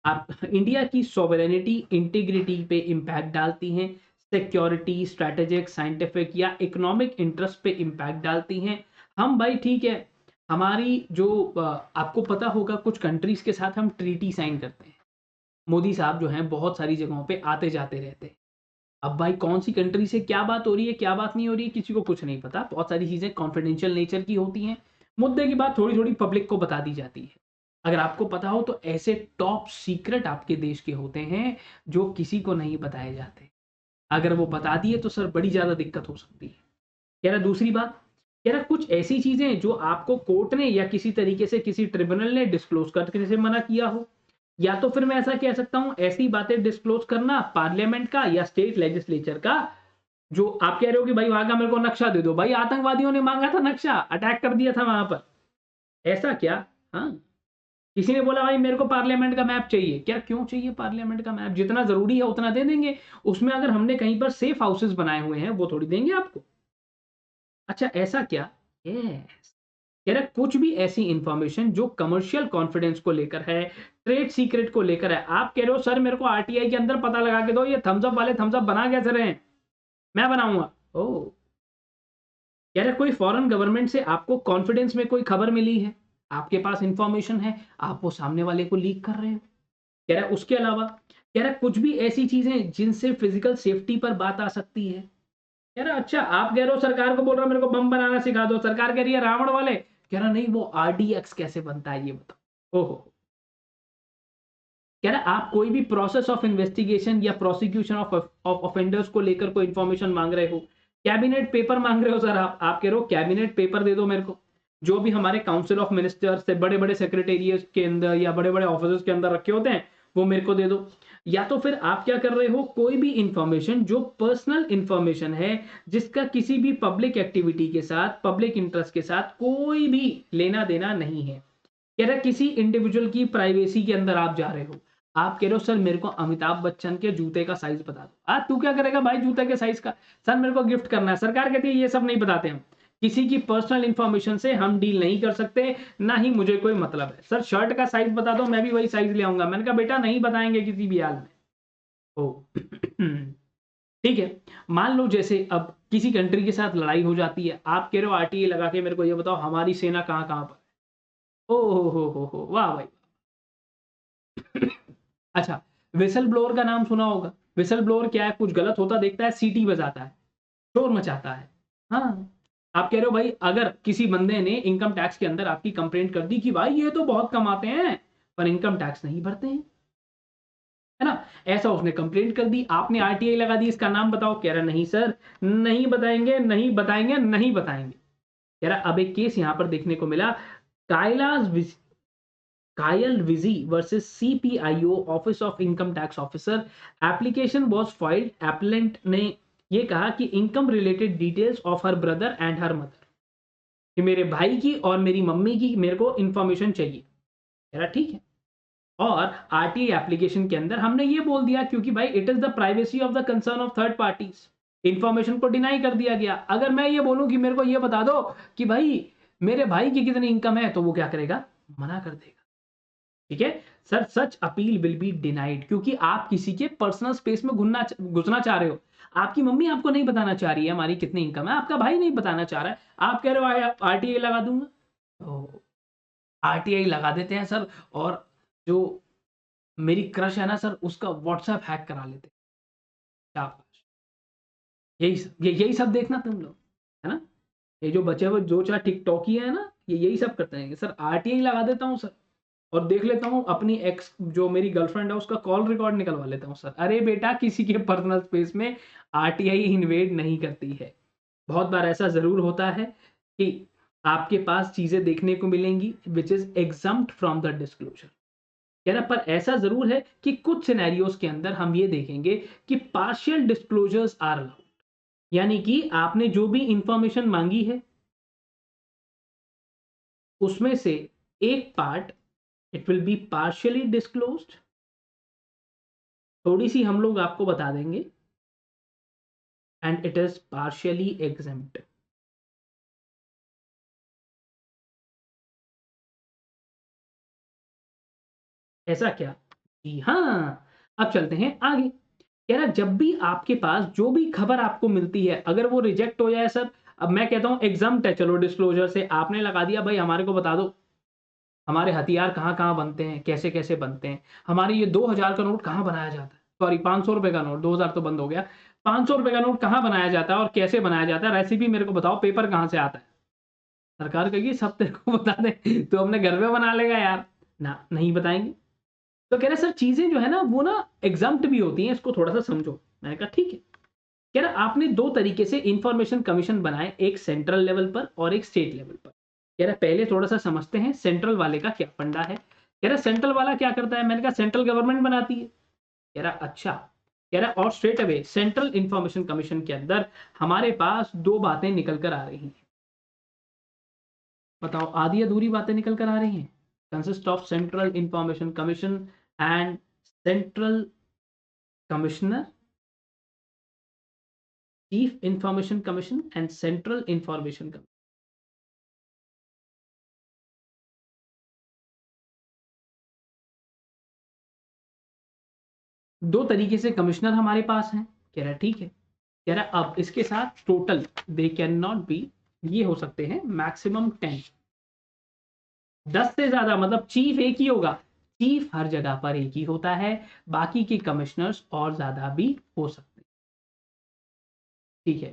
आप इंडिया की सॉवरेनिटी इंटीग्रिटी पे इम्पैक्ट डालती हैं, सिक्योरिटी, स्ट्रैटेजिक, साइंटिफिक या इकोनॉमिक इंटरेस्ट पे इम्पैक्ट डालती हैं, हम भाई ठीक है, हमारी जो आपको पता होगा कुछ कंट्रीज के साथ हम ट्रीटी साइन करते हैं। मोदी साहब जो हैं बहुत सारी जगहों पे आते जाते रहते हैं। अब भाई कौन सी कंट्री से क्या बात हो रही है, क्या बात नहीं हो रही है, किसी को कुछ नहीं पता। बहुत सारी चीज़ें कॉन्फिडेंशियल नेचर की होती हैं, मुद्दे की बात थोड़ी थोड़ी पब्लिक को बता दी जाती है। अगर आपको पता हो तो ऐसे टॉप सीक्रेट आपके देश के होते हैं जो किसी को नहीं बताए जाते। अगर वो बता दिए तो सर बड़ी ज़्यादा दिक्कत हो सकती है। कह रहा दूसरी बात, कह रहा कुछ ऐसी चीज़ें जो आपको कोर्ट ने या किसी तरीके से किसी ट्रिब्यूनल ने डिस्क्लोज करने से मना किया हो, या तो फिर मैं ऐसा कह सकता हूं ऐसी बातें डिस्क्लोज करना पार्लियामेंट का या स्टेट लेजिस्लेचर का, जो आप कह रहे हो कि भाई वहां का मेरे को नक्शा दे दो, भाई आतंकवादियों ने मांगा था नक्शा, अटैक कर दिया था वहां पर, ऐसा क्या? हाँ, किसी ने बोला भाई मेरे को पार्लियामेंट का मैप चाहिए, क्या क्यों चाहिए पार्लियामेंट का मैप? जितना जरूरी है उतना दे देंगे, उसमें अगर हमने कहीं पर सेफ हाउसेस बनाए हुए हैं वो थोड़ी देंगे आपको। अच्छा ऐसा क्या? यस, कह रहा कुछ भी ऐसी इंफॉर्मेशन जो कमर्शियल कॉन्फिडेंस को लेकर है, ट्रेड सीक्रेट को लेकर है, आप कह रहे हो सर मेरे को आरटीआई के अंदर पता लगा के दो ये थम्स अप वाले थम्स अप बना कैसे रहे हैं, मैं बनाऊंगा। ओ, कह रहे कोई फॉरेन गवर्नमेंट से आपको कॉन्फिडेंस में कोई खबर मिली है, आपके पास इंफॉर्मेशन है, आप वो सामने वाले को लीक कर रहे हो। कह रहा उसके अलावा, कह रहा कुछ भी ऐसी चीजें जिनसे फिजिकल सेफ्टी पर बात आ सकती है। कह रहा अच्छा आप कह रहे हो सरकार को बोल रहा मेरे को बम बनाना सिखा दो, सरकार कह रही है रावण वाले, कह रहा नहीं वो आरडीएक्स कैसे बनता है ये बताओ। ओहो, कह रहा आप कोई भी प्रोसेस ऑफ इन्वेस्टिगेशन या प्रोसिक्यूशन ऑफ ऑफेंडर्स को लेकर कोई इंफॉर्मेशन मांग रहे हो, कैबिनेट पेपर मांग रहे हो सर, आप कह रहे हो कैबिनेट पेपर दे दो मेरे को, जो भी हमारे काउंसिल ऑफ मिनिस्टर्स से बड़े बड़े सेक्रेटेरिएट के अंदर या बड़े बड़े ऑफिस के अंदर रखे होते हैं वो मेरे को दे दो। या तो फिर आप क्या कर रहे हो, कोई भी इंफॉर्मेशन जो पर्सनल इंफॉर्मेशन है, जिसका किसी भी पब्लिक एक्टिविटी के साथ, पब्लिक इंटरेस्ट के साथ कोई भी लेना देना नहीं है। कह रहा किसी इंडिविजुअल की प्राइवेसी के अंदर आप जा रहे हो, आप कह रहे हो सर मेरे को अमिताभ बच्चन के जूते का साइज बता दो। तू क्या करेगा भाई जूते के साइज का, सर मेरे को गिफ्ट करना है। सरकार कहती है ये सब नहीं बताते हम, किसी की पर्सनल इंफॉर्मेशन से हम डील नहीं कर सकते, ना ही मुझे कोई मतलब है। सर शर्ट का साइज बता दो, मैं भी वही साइज ले आऊंगा। मैंने कहा बेटा नहीं बताएंगे किसी भी हाल में। ओ ठीक है, मान लो जैसे अब किसी कंट्री के साथ लड़ाई हो जाती है, आप कह रहे हो आरटीए लगा के मेरे को ये बताओ हमारी सेना कहाँ कहाँ पर। ओ हो वाह भाई। अच्छा, विसल ब्लोअर का नाम सुना होगा। विसल ब्लोअर क्या है, कुछ गलत होता देखता है सीटी बजाता है, शोर मचाता है। हाँ, आप कह रहे हो भाई अगर किसी बंदे ने इनकम टैक्स के अंदर आपकी कंप्लेंट कर दी कि भाई ये तो बहुत कमाते हैं पर इनकम टैक्स नहीं भरते हैं, है ना, ऐसा उसने कंप्लेंट कर दी, आपने आरटीआई लगा दी, इसका नाम बताओ, कह रहा नहीं सर नहीं बताएंगे नहीं बताएंगे नहीं बताएंगे। कह रहा अब एक केस यहां पर देखने को मिला, कायलास कायल विजी versus CPIO office of income tax officer, application was filed, appellant ने ये कहा कि income related details of her brother and her mother, कि मेरे भाई की और मेरी मम्मी की मेरे को इंफॉर्मेशन चाहिए। कह रहा ठीक है, और आरटीआई एप्लीकेशन के अंदर हमने ये बोल दिया क्योंकि भाई it is the privacy of the concern of third parties, information को डिनाई कर दिया गया। अगर मैं ये बोलूं कि मेरे को ये बता दो कि भाई मेरे भाई की कितनी इनकम है, तो वो क्या करेगा, मना कर देगा। ठीक है sir, such appeal will be denied, क्योंकि आप किसी के पर्सनल स्पेस में घुसना चाह रहे हो। आपकी मम्मी आपको नहीं बताना चाह रही है हमारी कितनी इनकम है, आपका भाई नहीं बताना चाह रहा है, आप कह रहे हो आरटीआई लगा दूंगा। तो आरटीआई लगा देते हैं सर, और जो मेरी क्रश है ना सर, उसका व्हाट्सएप हैक करा लेते हैं। शाबाश। यही सब देखना तुम लोग, है ना? ये जो बचे हुए 2-4 टिकटॉकी है ना, ये यही सब करते हैं सर। आरटीआई लगा देता हूँ सर, और देख लेता हूँ अपनी एक्स जो मेरी गर्लफ्रेंड है उसका कॉल रिकॉर्ड निकलवा लेता हूँ सर। अरे बेटा, किसी के पर्सनल स्पेस में आरटीआई इन्वेड नहीं करती है। बहुत बार ऐसा जरूर होता है कि आपके पास चीजें देखने को मिलेंगी which is exempt from the disclosure, कह रहा, पर ऐसा जरूर है कि कुछ सिनेरियोज के अंदर हम ये देखेंगे कि पार्शियल डिस्क्लोजर्स आर अलाउड, यानी कि आपने जो भी इंफॉर्मेशन मांगी है उसमें से एक part it will B partially disclosed, थोड़ी सी हम लोग आपको बता देंगे, and it is partially exempt. ऐसा क्या? जी हाँ, अब चलते हैं आगे। कह रहा, जब भी आपके पास जो भी खबर आपको मिलती है अगर वो रिजेक्ट हो जाए सर, अब मैं कहता हूं एग्जाम्प्ट है, चलो डिस्क्लोजर से आपने लगा दिया, भाई हमारे को बता दो हमारे हथियार कहाँ कहाँ बनते हैं, कैसे कैसे बनते हैं, हमारे ये 2000 का नोट कहाँ बनाया जाता है, सॉरी 500 रुपए का नोट, 2000 तो बंद हो गया, 500 रुपए का नोट कहाँ बनाया जाता है और कैसे बनाया जाता है, रेसिपी मेरे को बताओ, पेपर कहाँ से आता है। सरकार कहेगी सब तेरे को बता दे, तो अपने घर में बना लेगा यार ना, नहीं बताएंगे। तो कह रहे सर चीजें जो है ना वो ना एग्जाम्प्ट भी होती हैं, इसको थोड़ा सा समझो। मैंने कहा ठीक है। कह रहा आपने दो तरीके से इंफॉर्मेशन कमीशन बनाए, एक सेंट्रल लेवल पर और एक स्टेट लेवल पर। कह रहा पहले थोड़ा सा समझते हैं सेंट्रल वाले का क्या फंडा है। कह रहा सेंट्रल वाला क्या करता है, मैंने कहा सेंट्रल गवर्नमेंट बनाती है। कह रहा अच्छा। कह रहा और straight away central information commission के अंदर हमारे पास दो बातें निकल कर आ रही हैं। बताओ, आधी अधूरी बातें निकल कर आ रही हैं। Consist of central information commission and central commissioner, chief information commission and central information commission. दो तरीके से कमिश्नर हमारे पास हैं। कह रहा ठीक है। कह रहा अब इसके साथ total they can not be, ये हो सकते हैं मैक्सिमम 10, 10 से ज्यादा, मतलब चीफ एक ही होगा। चीफ हर जगह पर एक ही होता है, बाकी के कमिश्नर्स और ज्यादा भी हो सकते हैं। ठीक है।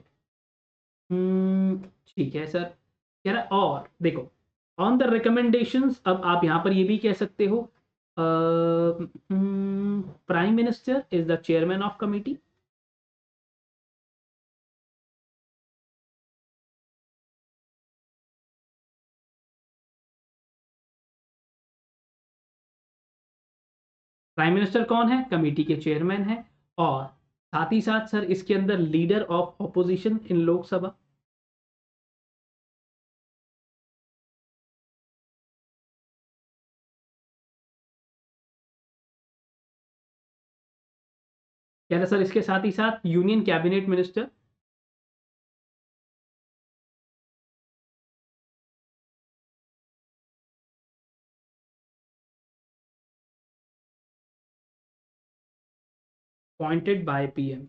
ठीक है सर। कह रहा और देखो, ऑन द रिकमेंडेशंस, अब आप यहां पर ये भी कह सकते हो prime minister is the chairman of committee. Prime minister कौन है, कमेटी के चेयरमैन है, और साथ ही साथ सर इसके अंदर लीडर ऑफ ऑपोजिशन इन लोकसभा। क्या सर इसके साथ ही साथ union cabinet minister. Appointed by PM,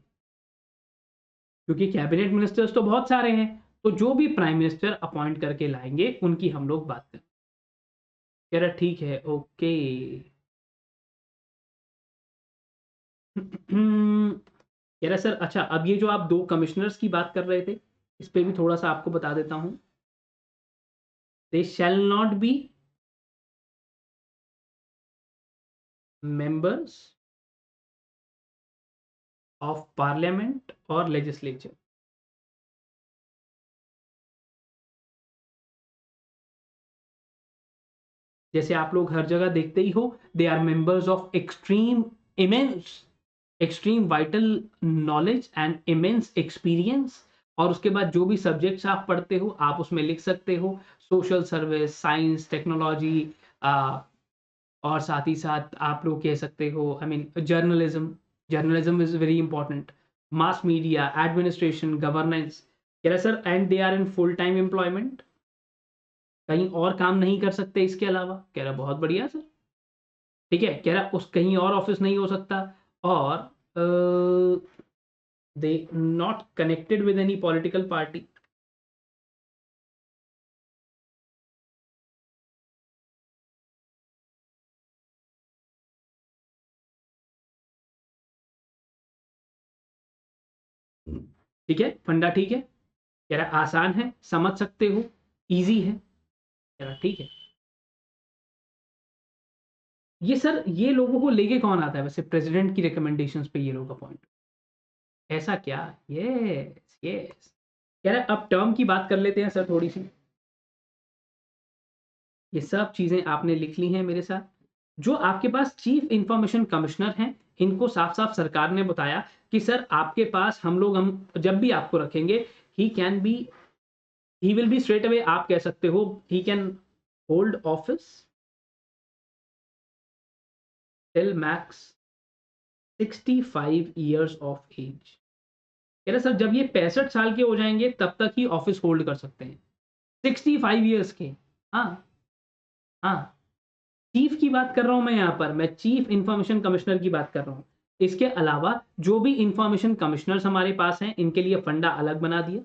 क्योंकि कैबिनेट मिनिस्टर्स तो बहुत सारे हैं, तो जो भी प्राइम मिनिस्टर अपॉइंट करके लाएंगे उनकी हम लोग बात करें। कह रहा ठीक है, ओके। कह रहा सर अच्छा, अब ये जो आप दो कमिश्नर्स की बात कर रहे थे, इस पे भी थोड़ा सा आपको बता देता हूं। They shall not be members of parliament और लेजिस्लेचर। जैसे आप लोग हर जगह देखते ही हो, they are members of extreme eminence, extreme vital knowledge and immense experience, और उसके बाद जो भी सब्जेक्ट्स आप पढ़ते हो आप उसमें लिख सकते हो, सोशल सर्विस, साइंस, टेक्नोलॉजी, और साथ ही साथ आप लोग कह सकते हो I mean journalism, journalism is very important, mass media, administration, governance. कह रहा sir and they are in full time employment, कहीं और काम नहीं कर सकते इसके अलावा। कह रहा बहुत बढ़िया सर। ठीक है, कह रहा उस कहीं और ऑफिस नहीं हो सकता, और they not connected with any political party. ठीक है, फंडा ठीक है, कह रहा आसान है, समझ सकते हो, इजी है, कह रहा ठीक है। ये सर, ये लोगों को लेके कौन आता है वैसे प्रेसिडेंट की रिकमेंडेशंस पे ये लोगों का पॉइंट? ऐसा क्या? Yes yes. कह रहा अब टर्म की बात कर लेते हैं सर थोड़ी सी। ये सब चीजें आपने लिख ली हैं मेरे साथ। जो आपके पास चीफ इंफॉर्मेशन कमिश्नर हैं, इनको साफ साफ सरकार ने बताया कि सर आपके पास हम जब भी आपको रखेंगे, he can be, he will be straight away, आप कह सकते हो he can hold office till max 65 years of age. कह रहे सर जब ये 65 साल के हो जाएंगे तब तक ही ऑफिस होल्ड कर सकते हैं, 65 ईयर्स के। हाँ हाँ, चीफ की बात कर रहा हूं मैं, यहां पर मैं चीफ इंफॉर्मेशन कमिश्नर की बात कर रहा हूं। इसके अलावा जो भी इंफॉर्मेशन कमिश्नर्स हमारे पास हैं, इनके लिए फंडा अलग बना दिया।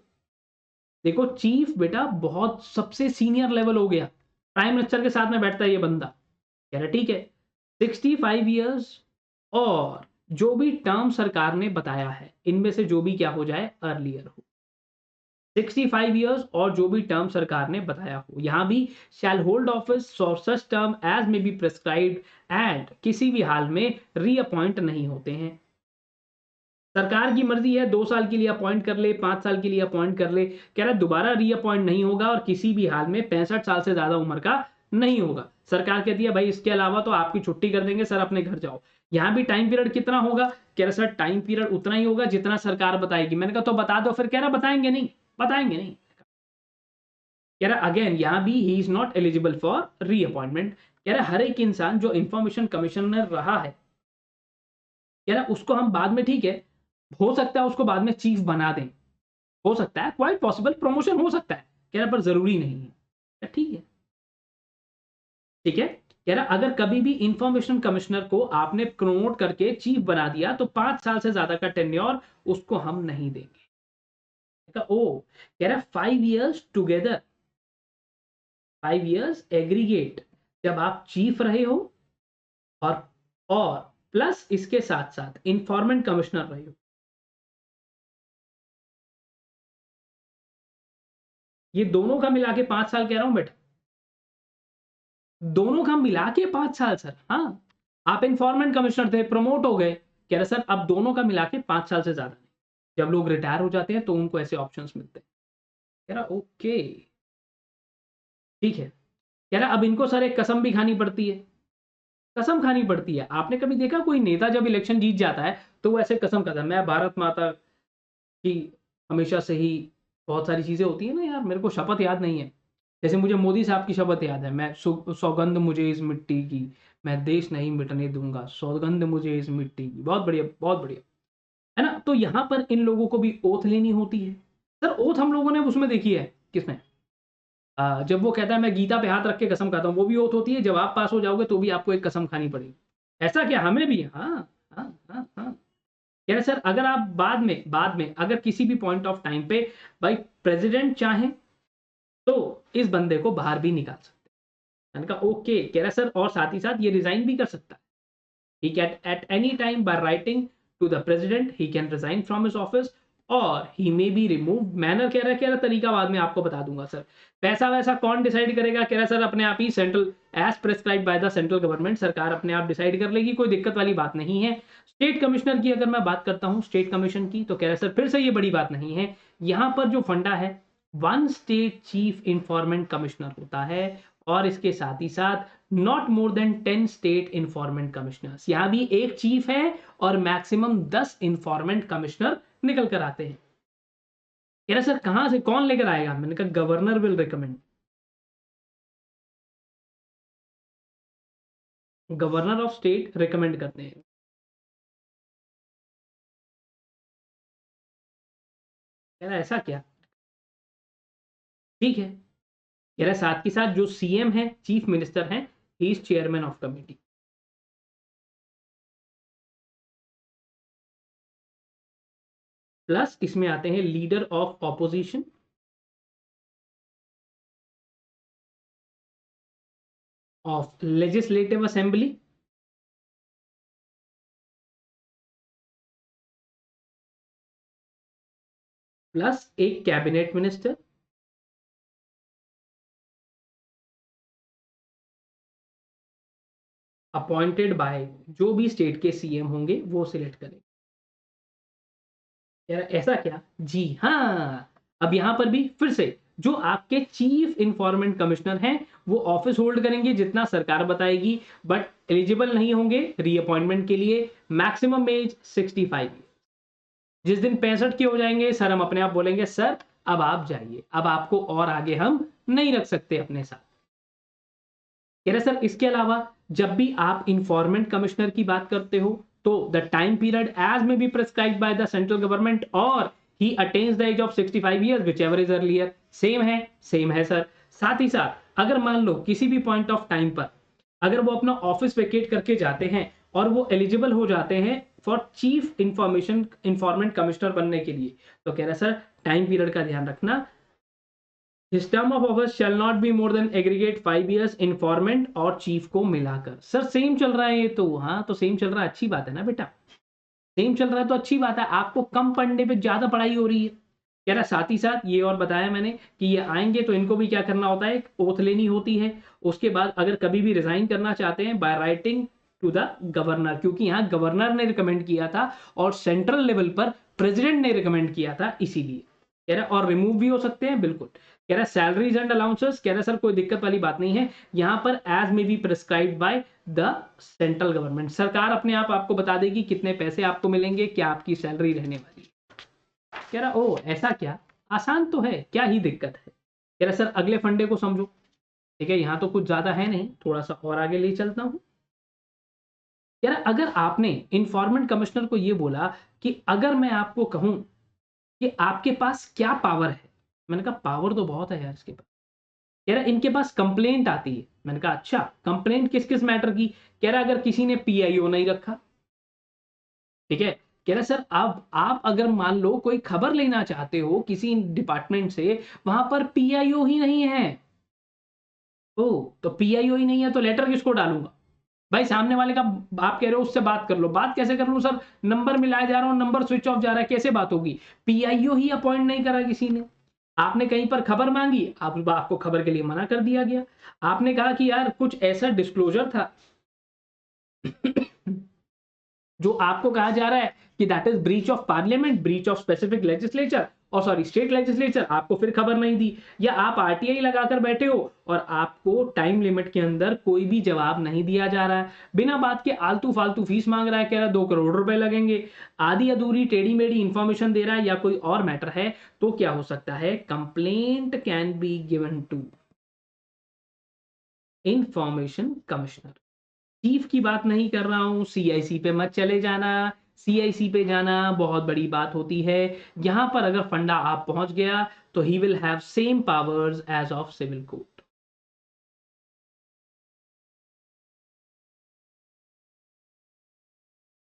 देखो चीफ बेटा बहुत सबसे सीनियर लेवल हो गया, प्राइम मिनिस्टर के साथ में बैठता है ये बंदा। कह रहा ठीक है, 65 ईयर्स, और जो भी टर्म सरकार ने बताया है इनमें से जो भी क्या हो जाए अर्लियर हो, 65 ईयर्स, और जो भी टर्म सरकार ने बताया हो, यहां भी shall hold office for such term as may be prescribed, and किसी भी हाल में रीअपॉइंट नहीं होते हैं। सरकार की मर्जी है, 2 साल के लिए अपॉइंट कर ले, 5 साल के लिए अपॉइंट कर ले, कह रहा दोबारा रीअपॉइंट नहीं होगा, और किसी भी हाल में 65 साल से ज्यादा उम्र का नहीं होगा। सरकार कहती है भाई इसके अलावा तो आपकी छुट्टी कर देंगे सर, अपने घर जाओ। यहां भी टाइम पीरियड कितना होगा? कह रहा सर टाइम पीरियड उतना ही होगा जितना सरकार बताएगी। मैंने कहा तो बता दो फिर। कह रहा बताएंगे नहीं, बताएंगे नहीं। कह रहा अगेन यहां भी he is not eligible for reappointment. कह रहा हर एक इंसान जो इंफॉर्मेशन कमिश्नर रहा है, कह रहा उसको हम बाद में, ठीक है, हो सकता है उसको बाद में चीफ बना दें, हो सकता है, क्वाइट पॉसिबल, प्रमोशन हो सकता है, कह रहा पर जरूरी नहीं है। ठीक है, ठीक है। कह रहा अगर कभी भी इंफॉर्मेशन कमिश्नर को आपने प्रमोट करके चीफ बना दिया तो 5 साल से ज्यादा का टेन्योर उसको हम नहीं देंगे। ओ, कह रहा 5 ईयर्स टुगेदर, 5 ईयर्स एग्रीगेट, जब आप चीफ रहे हो, और और प्लस इसके साथ साथ इंफॉर्मेंट कमिश्नर रहे हो, ये दोनों का मिला के 5 साल कह रहा हूं बेटा, दोनों का मिला के 5 साल सर। हाँ, आप इंफॉर्मेंट कमिश्नर थे, प्रमोट हो गए, कह रहे सर अब दोनों का मिला के 5 साल से ज्यादा नहीं। जब लोग रिटायर हो जाते हैं तो उनको ऐसे ऑप्शंस मिलते हैं। कह रहा ओके, ठीक है। कह रहा अब इनको सर एक कसम भी खानी पड़ती है, कसम खानी पड़ती है। आपने कभी देखा कोई नेता जब इलेक्शन जीत जाता है तो वो ऐसे कसम खाता है, मैं भारत माता की हमेशा से ही, बहुत सारी चीजें होती है ना यार, मेरे को शपथ याद नहीं है। जैसे मुझे मोदी साहब की शपथ याद है, मैं सौगंध मुझे इस मिट्टी की, मैं देश नहीं मिटने दूंगा, सौगंध मुझे इस मिट्टी की। बहुत बढ़िया, बहुत बढ़िया, है ना। तो यहाँ पर इन लोगों को भी ओथ लेनी होती है। सर ओथ हम लोगों ने उसमें देखी है, किसमें? जब वो कहता है मैं गीता पे हाथ रख के कसम खाता हूँ, वो भी ओथ होती है। जब आप पास हो जाओगे तो भी आपको एक कसम खानी पड़ेगी। ऐसा क्या? हमें भी, हाँ हाँ हाँ हाँ। कह रहे सर अगर आप बाद में अगर किसी भी पॉइंट ऑफ टाइम पे भाई प्रेसिडेंट चाहे तो इस बंदे को बाहर भी निकाल सकते हैं। मैंने कहा ओके। कह रहा सर और साथ ही साथ ये रिजाइन भी कर सकता है। He can at any time by writing to the president he can resign from his office, और he may be removed। Manner कह रहा तरीका बाद में आपको बता दूंगा सर। पैसा वैसा कौन डिसाइड करेगा? कह रहा सर अपने आप ही, central, as prescribed by the central government, सरकार अपने आप डिसाइड कर लेगी, कोई दिक्कत वाली बात नहीं है। स्टेट कमिश्नर की अगर मैं बात करता हूं, स्टेट कमीशन की, तो कह रहा सर फिर से ये बड़ी बात नहीं है। यहां पर जो फंडा है, वन स्टेट चीफ इंफॉर्मेंट कमिश्नर होता है, और इसके साथ ही साथ not more than 10 state इंफॉर्मेंट commissioners. यहां भी एक चीफ है और मैक्सिमम 10 इंफॉर्मेंट कमिश्नर निकल कर आते हैं। कह रहा सर कहां से कौन लेकर आएगा? मैंने कहा governor will recommend, governor of state recommend करते हैं। कह रहा ऐसा क्या? ठीक है। कह रहा साथ के साथ जो सीएम है, चीफ मिनिस्टर हैं, he is chairman of committee. Plus इसमें आते हैं leader of opposition, of legislative assembly, plus एक कैबिनेट मिनिस्टर, अपॉइंटेड बाय जो भी स्टेट के सीएम होंगे वो सिलेक्ट करें। यार ऐसा क्या? जी हाँ, अब यहां पर भी फिर से जो आपके चीफ इंफॉर्मेंट कमिश्नर हैं वो ऑफिस होल्ड करेंगे जितना सरकार बताएगी, बट एलिजिबल नहीं होंगे रीअपॉइंटमेंट के लिए। Maximum age 65। जिस दिन 65 के हो जाएंगे सर, हम अपने आप बोलेंगे सर अब आप जाइए, अब आपको और आगे हम नहीं रख सकते अपने साथ। कह रहे सर इसके अलावा जब भी आप इंफॉर्मेंट कमिश्नर की बात करते हो तो द टाइम पीरियड एज में be prescribed by the central government और he attains the age of 65 years whichever is earlier. Same है सर। साथ ही साथ अगर मान लो किसी भी पॉइंट ऑफ टाइम पर अगर वो अपना ऑफिस वेकेट करके जाते हैं और वो एलिजिबल हो जाते हैं फॉर चीफ इंफॉर्मेंट कमिश्नर बनने के लिए, तो कह रहा है सर टाइम पीरियड का ध्यान रखना। His term of office shall not be more than aggregate 5 years informant और चीफ को मिलाकर। सर सेम चल रहा है ये तो, हाँ तो सेम चल रहा है, अच्छी बात है ना बेटा, सेम चल रहा है तो अच्छी बात है, आपको कम पढ़ने पे ज्यादा पढ़ाई हो रही है। कह रहा साथ ही साथ ये और बताया मैंने कि ये आएंगे तो इनको भी क्या करना होता है, एक ओथ लेनी होती है। उसके बाद अगर कभी भी रिजाइन करना चाहते हैं by writing to the governor, क्योंकि यहाँ गवर्नर ने रिकमेंड किया था और सेंट्रल लेवल पर प्रेसिडेंट ने रिकमेंड किया था, इसीलिए कह रहा और रिमूव भी हो सकते हैं बिल्कुल। कह रहा सैलरीज एंड अलाउंसेस, कह रहा सर कोई दिक्कत वाली बात नहीं है, यहाँ पर एज में be prescribed by the central government, सरकार अपने आप आपको बता देगी कितने पैसे आपको मिलेंगे, क्या आपकी सैलरी रहने वाली। कह रहा ओ ऐसा क्या, आसान तो है, क्या ही दिक्कत है। कह रहा सर अगले फंडे को समझो। ठीक है, यहाँ तो कुछ ज्यादा है नहीं, थोड़ा सा और आगे ले चलता हूं। कह रहा अगर आपने इंफॉर्मेंट कमिश्नर को ये बोला कि अगर मैं आपको कहूं कि आपके पास क्या पावर है, मैंने कहा पावर तो बहुत है यार इसके पास। कह रहा इनके पास कंप्लेंट आती है, मैंने कहा अच्छा कंप्लेंट किस किस मैटर की। कह रहा अगर किसी ने पीआईओ नहीं रखा, ठीक है, कह रहा सर अब आप अगर मान लो कोई खबर लेना चाहते हो किसी डिपार्टमेंट से, वहां पर पीआईओ ही नहीं है, ओ तो पीआईओ ही नहीं है तो लेटर किसको डालूंगा भाई, सामने वाले का आप कह रहे हो उससे बात कर लो, बात कैसे कर लूं सर, नंबर मिलाया जा रहा हूं, नंबर स्विच ऑफ जा रहा है, कैसे बात होगी, पीआईओ ही अपॉइंट नहीं करा किसी ने। आपने कहीं पर खबर मांगी, आपको खबर के लिए मना कर दिया गया। आपने कहा कि यार कुछ ऐसा डिस्क्लोजर था जो आपको कहा जा रहा है कि that is breach of parliament, breach of specific legislature और सॉरी स्टेट लेजिस्लेचर, आपको फिर खबर नहीं दी, या आप आरटीआई लगाकर बैठे हो और आपको टाइम लिमिट के अंदर कोई भी जवाब नहीं दिया जा रहा है, बिना बात के आलतू फालतू फीस मांग रहा है, कह रहा है 2 करोड़ रुपए लगेंगे, आधी अधूरी टेढ़ी मेढ़ी इंफॉर्मेशन दे रहा है या कोई और मैटर है, तो क्या हो सकता है, complaint can be given to information commissioner. Chief की बात नहीं कर रहा हूं, सीआईसी पे मत चले जाना, सीआईसी पे जाना बहुत बड़ी बात होती है। यहां पर अगर फंडा आप पहुंच गया तो he will have same powers as of civil court.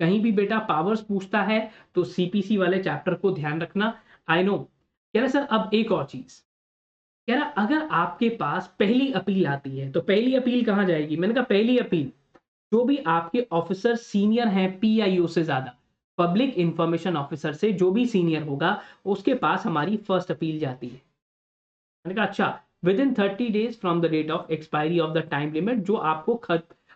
कहीं भी बेटा पावर्स पूछता है तो सीपीसी वाले चैप्टर को ध्यान रखना। I know. कह रहा सर अब एक और चीज, कह रहा अगर आपके पास पहली अपील आती है तो पहली अपील कहां जाएगी, मैंने कहा पहली अपील जो भी आपके ऑफिसर सीनियर हैं पीआईओ से ज्यादा, पब्लिक इंफॉर्मेशन ऑफिसर से जो भी सीनियर होगा उसके पास हमारी फर्स्ट अपील जाती है। मैंने कहा अच्छा, within 30 days from the date of expiry of the time limit, जो आपको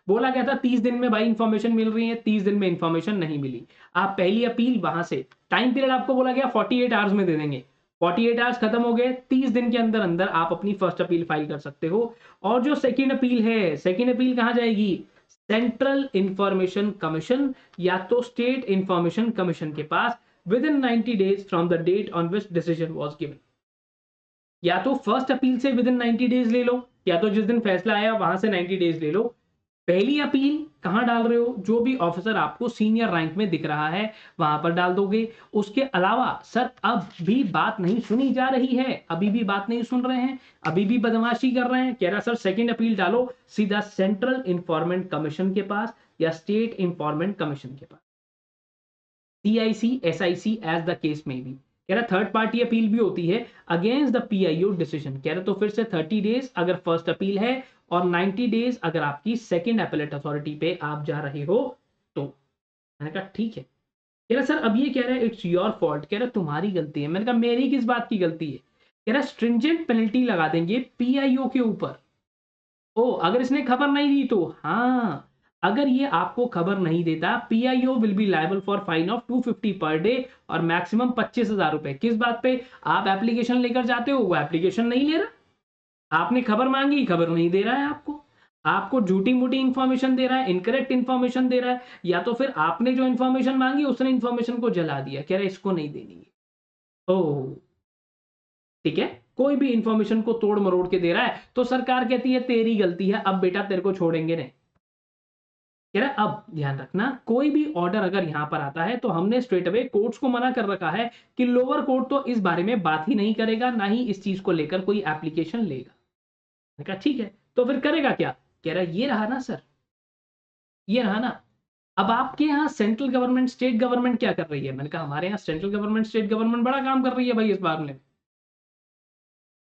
बोला गया था 30 दिन में भाई इंफॉर्मेशन मिल रही है, 30 दिन में इंफॉर्मेशन नहीं मिली, आप पहली अपील वहां से, टाइम पीरियड आपको बोला गया 48 आवर्स में दे देंगे, 48 आवर्स खत्म हो गए, 30 दिन के अंदर अंदर आप अपनी फर्स्ट अपील फाइल कर सकते हो। और जो सेकेंड अपील है, सेकेंड अपील कहां जाएगी, सेंट्रल इंफॉर्मेशन कमीशन या तो स्टेट इंफॉर्मेशन कमीशन के पास within 90 days from the date on which decision was given. या तो फर्स्ट अपील से विद इन 90 days ले लो, या तो जिस दिन फैसला आया वहां से 90 days ले लो। पहली अपील कहां डाल रहे हो, जो भी ऑफिसर आपको सीनियर रैंक में दिख रहा है वहां पर डाल दोगे। उसके अलावा सर अब भी बात नहीं सुनी जा रही है, अभी भी बात नहीं सुन रहे हैं, अभी भी बदमाशी कर रहे हैं, कह रहा सर सेकंड अपील डालो सीधा सेंट्रल इंफॉर्मेंट कमीशन के पास या स्टेट इंफॉर्मेंट कमीशन के पास। CIC, SIC as the case में भी। कह रहा थर्ड पार्टी अपील भी होती है अगेंस्ट द PIO डिसीजन। कह रहा तो फिर से 30 डेज अगर फर्स्ट अपील है और 90 डेज अगर आपकी सेकंड अपीलेट अथॉरिटी पे आप जा रहे हो तो। मैंने कहा ठीक है। कह रहा सर अब ये कह रहा है इट्स योर फॉल्ट, कह रहा तुम्हारी गलती है। मैंने कहा मेरी किस बात की गलती है? कह रहा स्ट्रिंजेंट पेनल्टी लगा देंगे PIO के ऊपर। ओ अगर इसने खबर नहीं दी तो हाँ, अगर ये आपको खबर नहीं देता PIO will be liable for fine of 250 per day और मैक्सिमम 25,000 रुपए। किस बात पे? आप एप्लीकेशन लेकर जाते हो, वो एप्लीकेशन नहीं ले रहा, आपने खबर मांगी, खबर नहीं दे रहा है आपको, आपको झूठी मूठी इंफॉर्मेशन दे रहा है, इनकरेक्ट इंफॉर्मेशन दे रहा है, या तो फिर आपने जो इंफॉर्मेशन मांगी उसने इंफॉर्मेशन को जला दिया, कह रहा है इसको नहीं देनी है। ओह ठीक है, कोई भी इंफॉर्मेशन को तोड़ मरोड़ के दे रहा है तो सरकार कहती है तेरी गलती है, अब बेटा तेरे को छोड़ेंगे नहीं। कह रहा अब ध्यान रखना कोई भी ऑर्डर अगर यहां पर आता है तो हमने स्ट्रेट अवे कोर्ट्स को मना कर रखा है कि लोअर कोर्ट तो इस बारे में बात ही नहीं करेगा, ना ही इस चीज को लेकर कोई एप्लीकेशन लेगा। मैंने कहा ठीक है, तो फिर करेगा क्या? कह रहा ये रहा ना सर, ये रहा ना। अब आपके यहाँ सेंट्रल गवर्नमेंट स्टेट गवर्नमेंट क्या कर रही है? मैंने कहा हमारे यहाँ सेंट्रल गवर्नमेंट स्टेट गवर्नमेंट बड़ा काम कर रही है भाई इस मामले में।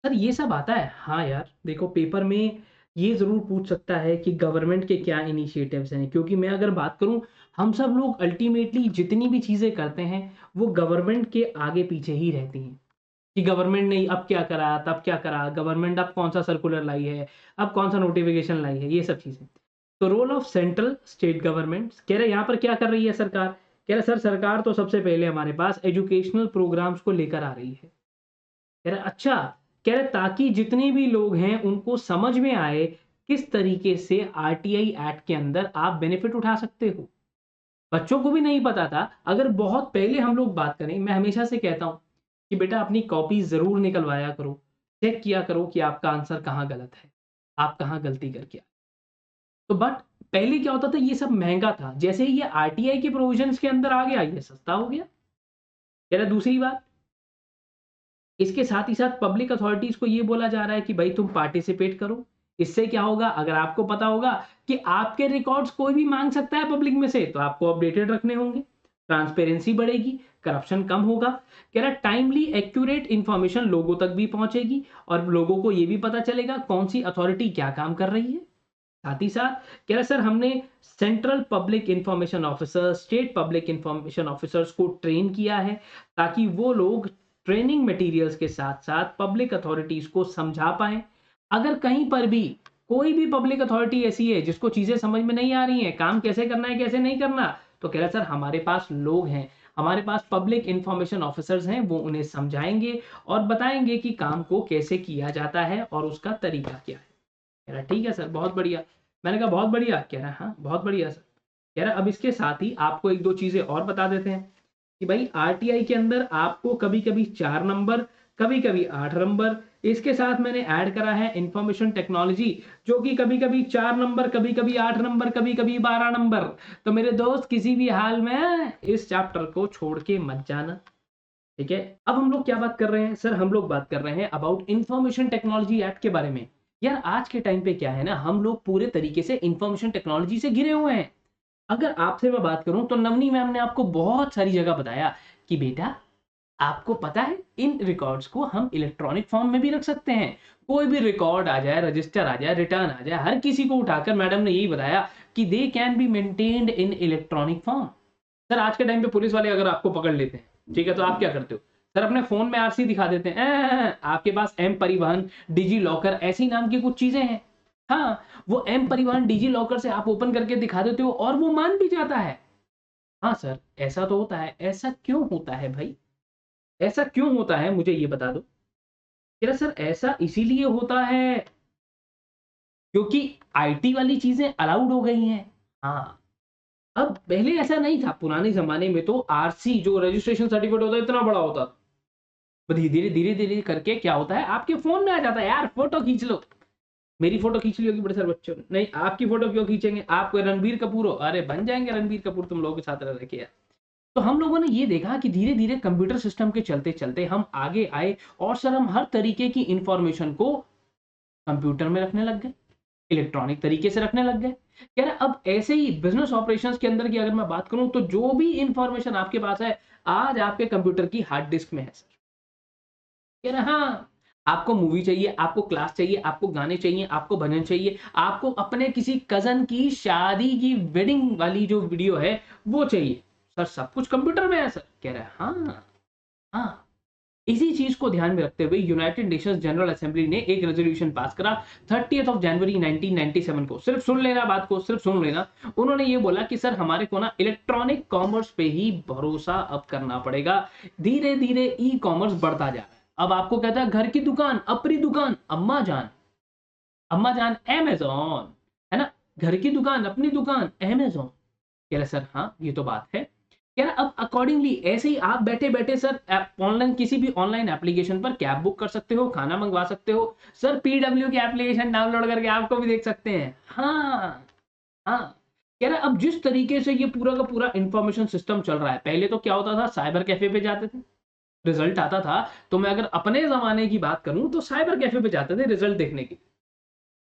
सर ये सब आता है, हाँ यार देखो पेपर में ये जरूर पूछ सकता है कि गवर्नमेंट के क्या इनिशिएटिव्स हैं, क्योंकि मैं अगर बात करूं हम सब लोग अल्टीमेटली जितनी भी चीजें करते हैं वो गवर्नमेंट के आगे पीछे ही रहती हैं कि गवर्नमेंट ने अब क्या करा, तब क्या करा, गवर्नमेंट अब कौन सा सर्कुलर लाई है, अब कौन सा नोटिफिकेशन लाई है, ये सब चीजें। तो role of central state government, कह रहे यहाँ पर क्या कर रही है सरकार? कह रहे सर सरकार तो सबसे पहले हमारे पास एजुकेशनल प्रोग्राम्स को लेकर आ रही है। कह रहे अच्छा, कह रहे ताकि जितने भी लोग हैं उनको समझ में आए किस तरीके से RTI एक्ट के अंदर आप बेनिफिट उठा सकते हो। बच्चों को भी नहीं पता था। अगर बहुत पहले हम लोग बात करें, मैं हमेशा से कहता हूं कि बेटा अपनी कॉपी जरूर निकलवाया करो, चेक किया करो कि आपका आंसर कहाँ गलत है, आप कहाँ गलती करके आए। तो बट पहले क्या होता था, ये सब महंगा था, जैसे ही ये RTI के प्रोविजंस के अंदर आ गया ये सस्ता हो गया। कह रहा दूसरी बात, इसके साथ ही साथ पब्लिक अथॉरिटीज को ये बोला जा रहा है कि भाई तुम पार्टिसिपेट करो। इससे क्या होगा, अगर आपको पता होगा कि आपके रिकॉर्ड्स कोई भी मांग सकता है पब्लिक में से, तो आपको अपडेटेड रखने होंगे, ट्रांसपेरेंसी बढ़ेगी, करप्शन कम होगा। कह रहा टाइमली एक्यूरेट इंफॉर्मेशन लोगों तक भी पहुंचेगी और लोगों को ये भी पता चलेगा कौन सी अथॉरिटी क्या काम कर रही है। साथ ही साथ कह रहा सर हमने central public information officer, state public information officers को ट्रेन किया है ताकि वो लोग ट्रेनिंग मटेरियल्स के साथ साथ पब्लिक अथॉरिटीज को समझा पाए। अगर कहीं पर भी कोई भी पब्लिक अथॉरिटी ऐसी है जिसको चीजें समझ में नहीं आ रही हैं, काम कैसे करना है कैसे नहीं करना, तो कह रहा सर हमारे पास लोग हैं, हमारे पास पब्लिक इंफॉर्मेशन ऑफिसर्स हैं, वो उन्हें समझाएंगे और बताएंगे कि काम को कैसे किया जाता है और उसका तरीका क्या है। कह रहा ठीक है सर बहुत बढ़िया। मैंने कहा बहुत बढ़िया। कह रहा हाँ बहुत बढ़िया सर। कह रहा अब इसके साथ ही आपको एक दो चीजें और बता देते हैं कि भाई RTI के अंदर आपको कभी कभी 4 नंबर, कभी कभी 8 नंबर, इसके साथ मैंने ऐड करा है इंफॉर्मेशन टेक्नोलॉजी जो कि कभी कभी 4 नंबर, कभी कभी 8 नंबर, कभी कभी 12 नंबर। तो मेरे दोस्त किसी भी हाल में इस चैप्टर को छोड़ के मत जाना, ठीक है। अब हम लोग क्या बात कर रहे हैं सर? हम लोग बात कर रहे हैं अबाउट इंफॉर्मेशन टेक्नोलॉजी एक्ट के बारे में। यार आज के टाइम पे क्या है ना, हम लोग पूरे तरीके से इंफॉर्मेशन टेक्नोलॉजी से घिरे हुए हैं। अगर आपसे मैं बात करूं तो नवनी मैम ने आपको बहुत सारी जगह बताया कि बेटा आपको पता है इन रिकॉर्ड्स को हम इलेक्ट्रॉनिक फॉर्म में भी रख सकते हैं। कोई भी रिकॉर्ड आ जाए, रजिस्टर आ जाए, रिटर्न आ जाए, हर किसी को उठाकर मैडम ने यही बताया कि they can be maintained in electronic form. Sir आज के टाइम पे पुलिस वाले अगर आपको पकड़ लेते हैं, ठीक है, तो आप क्या करते हो? सर अपने फोन में RC दिखा देते हैं, आपके पास M परिवहन, डिजी लॉकर ऐसी नाम की कुछ चीजें हैं। हाँ, वो M परिवहन, डिजी लॉकर से आप ओपन करके दिखा देते हो और वो मान भी जाता है। हाँ सर ऐसा तो होता है। ऐसा क्यों होता है भाई? ऐसा क्यों होता है मुझे ये बता दो। कह रहा सर ऐसा इसीलिए होता है क्योंकि IT वाली चीजें अलाउड हो गई हैं। हाँ, अब पहले ऐसा नहीं था। पुराने जमाने में तो RC जो रजिस्ट्रेशन सर्टिफिकेट होता है इतना बड़ा होता था। धीरे धीरे धीरे धीरे करके क्या होता है, आपके फोन में आ जाता है। यार फोटो खींच लो, मेरी फोटो खींच ली होगी बड़े सारे बच्चों ने, नहीं आपकी फोटो क्यों खींचेंगे? आप कोई रणबीर कपूर हो? अरे बन जाएंगे रणबीर कपूर तुम लोगों के साथ रह के यार। तो हम लोगों ने ये देखा कि धीरे धीरे कंप्यूटर सिस्टम के चलते चलते हम आगे आए और सर हम हर तरीके की इंफॉर्मेशन को कंप्यूटर में रखने लग गए, इलेक्ट्रॉनिक तरीके से रखने लग गए। कह रहा अब ऐसे ही बिजनेस ऑपरेशंस के अंदर की अगर मैं बात करूं तो जो भी इंफॉर्मेशन आपके पास है आज आपके कंप्यूटर की हार्ड डिस्क में है सर। कह रहा हाँ, आपको मूवी चाहिए, आपको क्लास चाहिए, आपको गाने चाहिए, आपको भजन चाहिए, आपको अपने किसी कजन की शादी की वेडिंग वाली जो वीडियो है वो चाहिए सर, सब कुछ कंप्यूटर में है सर। कह रहा है हाँ हाँ। इसी चीज को ध्यान में रखते हुए यूनाइटेड नेशंस जनरल असेंबली ने एक रेजोल्यूशन पास करा 30 जनवरी 1997 को। सिर्फ सुन लेना बात को, सिर्फ सुन लेना। उन्होंने ये बोला कि सर हमारे को ना इलेक्ट्रॉनिक कॉमर्स पे ही भरोसा अब करना पड़ेगा। धीरे धीरे ई कॉमर्स बढ़ता जा रहा है। अब आपको कहता है घर की दुकान, अपनी दुकान, अम्मा जान अमेजोन, है ना, घर की दुकान, अपनी दुकान, अमेजोन। कह रहे सर हाँ ये तो बात है। कह रहा अब अकॉर्डिंगली ऐसे ही आप बैठे बैठे सर ऑनलाइन किसी भी ऑनलाइन एप्लीकेशन पर कैब बुक कर सकते हो, खाना मंगवा सकते हो सर, पीडब्ल्यू की एप्लीकेशन डाउनलोड करके आपको भी देख सकते हैं। हाँ हाँ। कह रहा अब जिस तरीके से ये पूरा का पूरा इंफॉर्मेशन सिस्टम चल रहा है, पहले तो क्या होता था, साइबर कैफे पे जाते थे, रिजल्ट आता था। तो मैं अगर अपने जमाने की बात करूं तो साइबर कैफे पे जाते थे रिजल्ट देखने की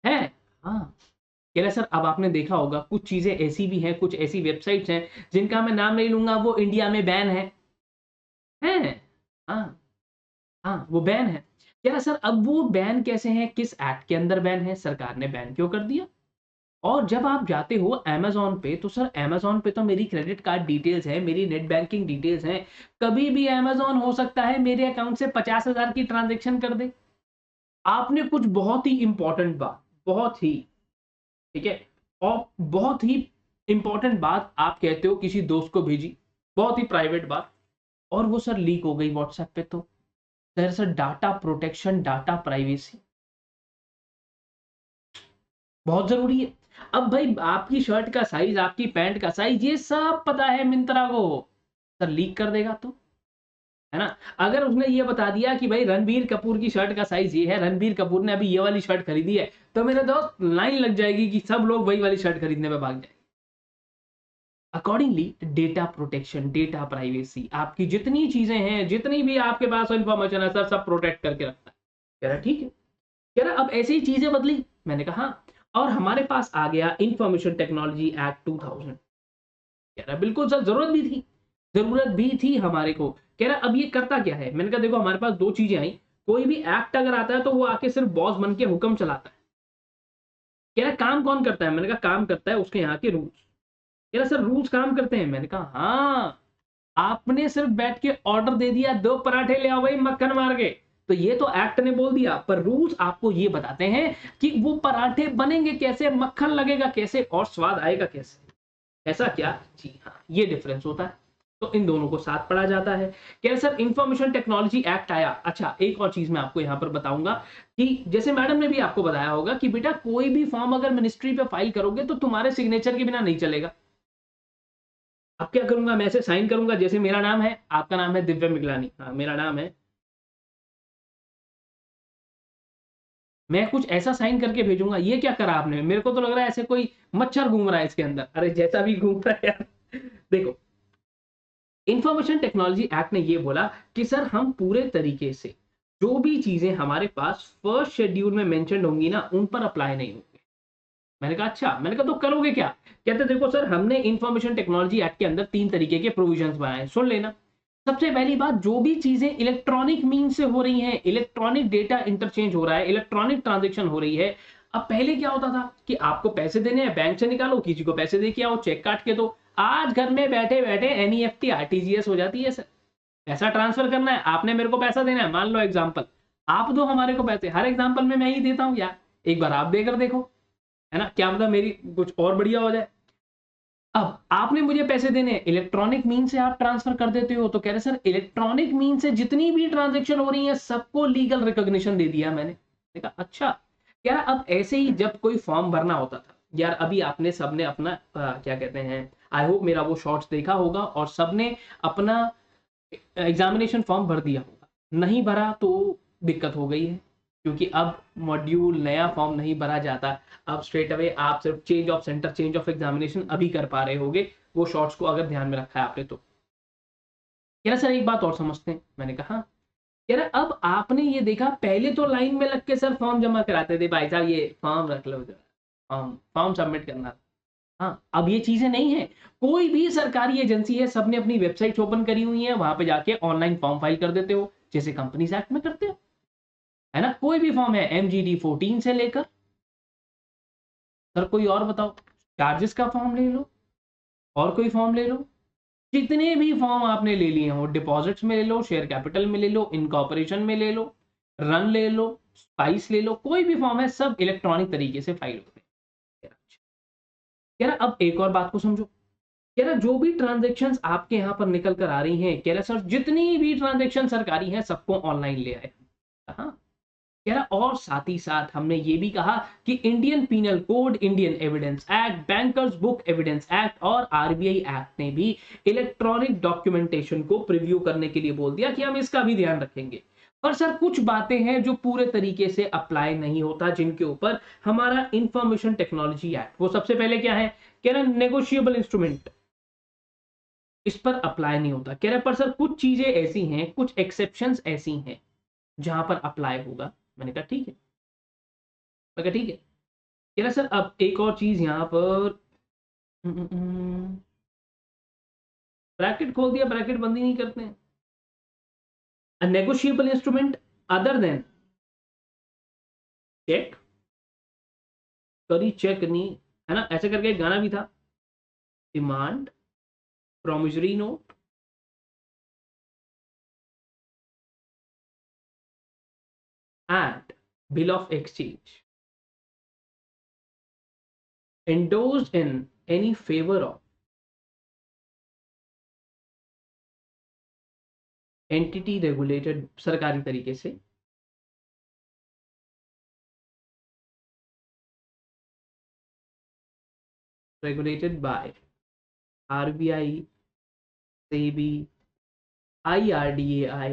है। हाँ। कह रहा सर अब आपने देखा होगा कुछ चीजें ऐसी भी हैं, कुछ ऐसी वेबसाइट्स हैं जिनका मैं नाम नहीं लूंगा, वो इंडिया में बैन है। हाँ हाँ वो बैन है। कह रहा सर अब वो बैन कैसे हैं, किस एक्ट के अंदर बैन है, सरकार ने बैन क्यों कर दिया। और जब आप जाते हो अमेजोन पे तो सर अमेजोन पे तो मेरी क्रेडिट कार्ड डिटेल्स है, मेरी नेट बैंकिंग डिटेल्स हैं, कभी भी अमेजोन हो सकता है मेरे अकाउंट से 50,000 की ट्रांजेक्शन कर दे। आपने कुछ बहुत ही इंपॉर्टेंट बात, बहुत ही, ठीक है, और बहुत ही इंपॉर्टेंट बात आप कहते हो किसी दोस्त को भेजी, बहुत ही प्राइवेट बात, और वो सर लीक हो गई व्हाट्सएप पे, तो sir data protection, data privacy बहुत जरूरी है। अब भाई आपकी शर्ट का साइज, आपकी पैंट का साइज, ये सब पता है मिंत्रा को, सर लीक कर देगा तो, है ना। अगर उसने ये बता दिया कि भाई रणबीर कपूर की शर्ट का साइज ये है, रणबीर कपूर ने अभी ये वाली शर्ट खरीदी है, तो मेरे दोस्त लाइन लग जाएगी कि सब लोग वही वाली शर्ट खरीदने में भाग जाएंगे। Accordingly data protection, data privacy, आपकी जितनी चीजें हैं, जितनी भी आपके पास इंफॉर्मेशन है सर, सब प्रोटेक्ट करके रखता है। कह रहा ठीक है। कह रहा अब ऐसे ही चीजें बदली। मैंने कहा हाँ। और हमारे पास आ गया इंफॉर्मेशन टेक्नोलॉजी एक्ट 2000। कह रहा बिल्कुल सर जरूरत भी थी, जरूरत भी थी हमारे को। कह रहा अब ये करता क्या है। मैंने कहा देखो हमारे पास दो चीजें आई, कोई भी एक्ट अगर आता है तो वो आके सिर्फ बॉस बन के हुक्म चलाता है। कह रहा काम कौन करता है। मैंने कहा काम करता है उसके यहाँ के रूल्स। कह रहा सर रूल्स काम करते हैं। मैंने कहा हाँ, आपने सिर्फ बैठ के ऑर्डर दे दिया, दो पराठे ले आओ भाई मक्खन मार के, तो ये तो एक्ट ने बोल दिया, पर रूल्स आपको ये बताते हैं कि वो पराठे बनेंगे कैसे, मक्खन लगेगा कैसे, और स्वाद आएगा कैसे। ऐसा क्या, जी हाँ ये डिफरेंस होता है। तो इन दोनों को साथ पढ़ा जाता है। क्या सर इंफॉर्मेशन टेक्नोलॉजी एक्ट आया। अच्छा एक और चीज मैं आपको यहां पर बताऊंगा कि जैसे मैडम ने भी आपको बताया होगा कि बेटा कोई भी फॉर्म अगर मिनिस्ट्री पे फाइल करोगे तो तुम्हारे सिग्नेचर के बिना नहीं चलेगा। अब क्या करूंगा, मैं ऐसे साइन करूंगा जैसे मेरा नाम है, आपका नाम है दिव्य मिगलानी, हाँ मेरा नाम है, मैं कुछ ऐसा साइन करके भेजूंगा। ये क्या करा आपने, मेरे को तो लग रहा है ऐसे कोई मच्छर घूम रहा है इसके अंदर। अरे जैसा भी घूम रहा है यार। देखो इंफॉर्मेशन टेक्नोलॉजी एक्ट ने ये बोला कि सर हम पूरे तरीके से जो भी चीजें हमारे पास फर्स्ट शेड्यूल में मेंशन होंगी ना उन पर अप्लाई नहीं होंगे। मैंने कहा अच्छा। मैंने कहा तो करोगे क्या। कहते देखो सर हमने इंफॉर्मेशन टेक्नोलॉजी एक्ट के अंदर 3 तरीके के प्रोविजंस बनाए, सुन लेना। सबसे पहली बात, जो भी चीजें इलेक्ट्रॉनिक मीन से हो रही हैं, इलेक्ट्रॉनिक डेटा इंटरचेंज हो रहा है, इलेक्ट्रॉनिक ट्रांजेक्शन हो रही है। अब पहले क्या होता था कि आपको पैसे देने हैं, बैंक से निकालो, किसी को पैसे दे के आओ, चेक काट के दो। आज घर में बैठे बैठे एनईएफटी आरटीजीएस हो जाती है सर। पैसा ट्रांसफर करना है, आपने मेरे को पैसा देना है, मान लो एग्जाम्पल, आप दो हमारे को पैसे, हर एग्जाम्पल में मैं ही देता हूँ यार, एक बार आप देकर देखो, है ना, क्या मतलब मेरी कुछ और बढ़िया हो जाए। अब आपने मुझे पैसे देने, इलेक्ट्रॉनिक मीन से आप ट्रांसफर कर देते हो, तो कह रहे सर इलेक्ट्रॉनिक मीन से जितनी भी ट्रांजेक्शन हो रही है सबको लीगल रिकॉग्निशन दे दिया मैंने। देखा अच्छा। क्या अब ऐसे ही जब कोई फॉर्म भरना होता था यार, अभी आपने सबने अपना क्या कहते हैं, आई होप मेरा वो शॉर्ट्स देखा होगा और सबने अपना एग्जामिनेशन फॉर्म भर दिया होगा। नहीं भरा तो दिक्कत हो गई है, क्योंकि अब मॉड्यूल नया फॉर्म नहीं भरा जाता। अब स्ट्रेट अवे आप सिर्फ change of centre, change of examination अभी कर पा रहे होगे, वो शॉर्ट्स को अगर ध्यान में रखा है आपने तो। कह रहा सर एक बात और समझते हैं। मैंने कहा कह रहा अब आपने ये देखा, पहले तो लाइन में लग के सर फॉर्म जमा कराते थे, भाई साहब ये फॉर्म रख लो, फॉर्म फॉर्म सबमिट करना। हाँ, अब ये चीजें नहीं है, कोई भी सरकारी एजेंसी है, सबने अपनी वेबसाइट ओपन करी हुई है, वहां पे जाके ऑनलाइन फॉर्म फाइल कर देते हो, जैसे कंपनीज एक्ट में करते हो, है ना? कोई भी फॉर्म है, MGD 14 से लेकर, सर कोई और बताओ, चार्जेस का फॉर्म ले लो, और कोई फॉर्म ले लो, जितने भी फॉर्म आपने ले लिए हो, डिपॉजिट्स में ले लो, शेयर कैपिटल में ले लो, इनकॉर्पोरेशन में ले लो, रन ले लो, स्पाइस ले लो, कोई भी फॉर्म है, सब इलेक्ट्रॉनिक तरीके से फाइल होते हैं। कह रहा अब एक और बात को समझो, कह रहा जो भी ट्रांजेक्शन आपके यहाँ पर निकल कर आ रही हैं, कह रहा सर जितनी भी ट्रांजेक्शन सरकारी हैं सबको ऑनलाइन ले आए। हाँ, कह रहा और साथ ही साथ हमने ये भी कहा कि Indian penal code, Indian evidence act, bankers book evidence act और आरबीआई एक्ट ने भी इलेक्ट्रॉनिक डॉक्यूमेंटेशन को प्रीव्यू करने के लिए बोल दिया कि हम इसका भी ध्यान रखेंगे। पर सर कुछ बातें हैं जो पूरे तरीके से अप्लाई नहीं होता, जिनके ऊपर हमारा इंफॉर्मेशन टेक्नोलॉजी एक्ट, वो सबसे पहले क्या है, कह रहा नेगोशिएबल इंस्ट्रूमेंट, इस पर अप्लाई नहीं होता। कह रहा पर सर कुछ चीजें ऐसी हैं, कुछ एक्सेप्शंस ऐसी हैं जहां पर अप्लाई होगा। मैंने कहा ठीक है, मैं कहा ठीक है। कह रहा सर अब एक और चीज यहां पर, ब्रैकेट खोल दिया, ब्रैकेट बंद ही नहीं करते हैं। A negotiable instrument other than check, करी चेक नहीं, है ना? ऐसे करके एक गाना भी था, demand, promissory note and bill of exchange endorsed in any favor of entity regulated, सरकारी तरीके से regulated by RBI, SEBI, IRDAI,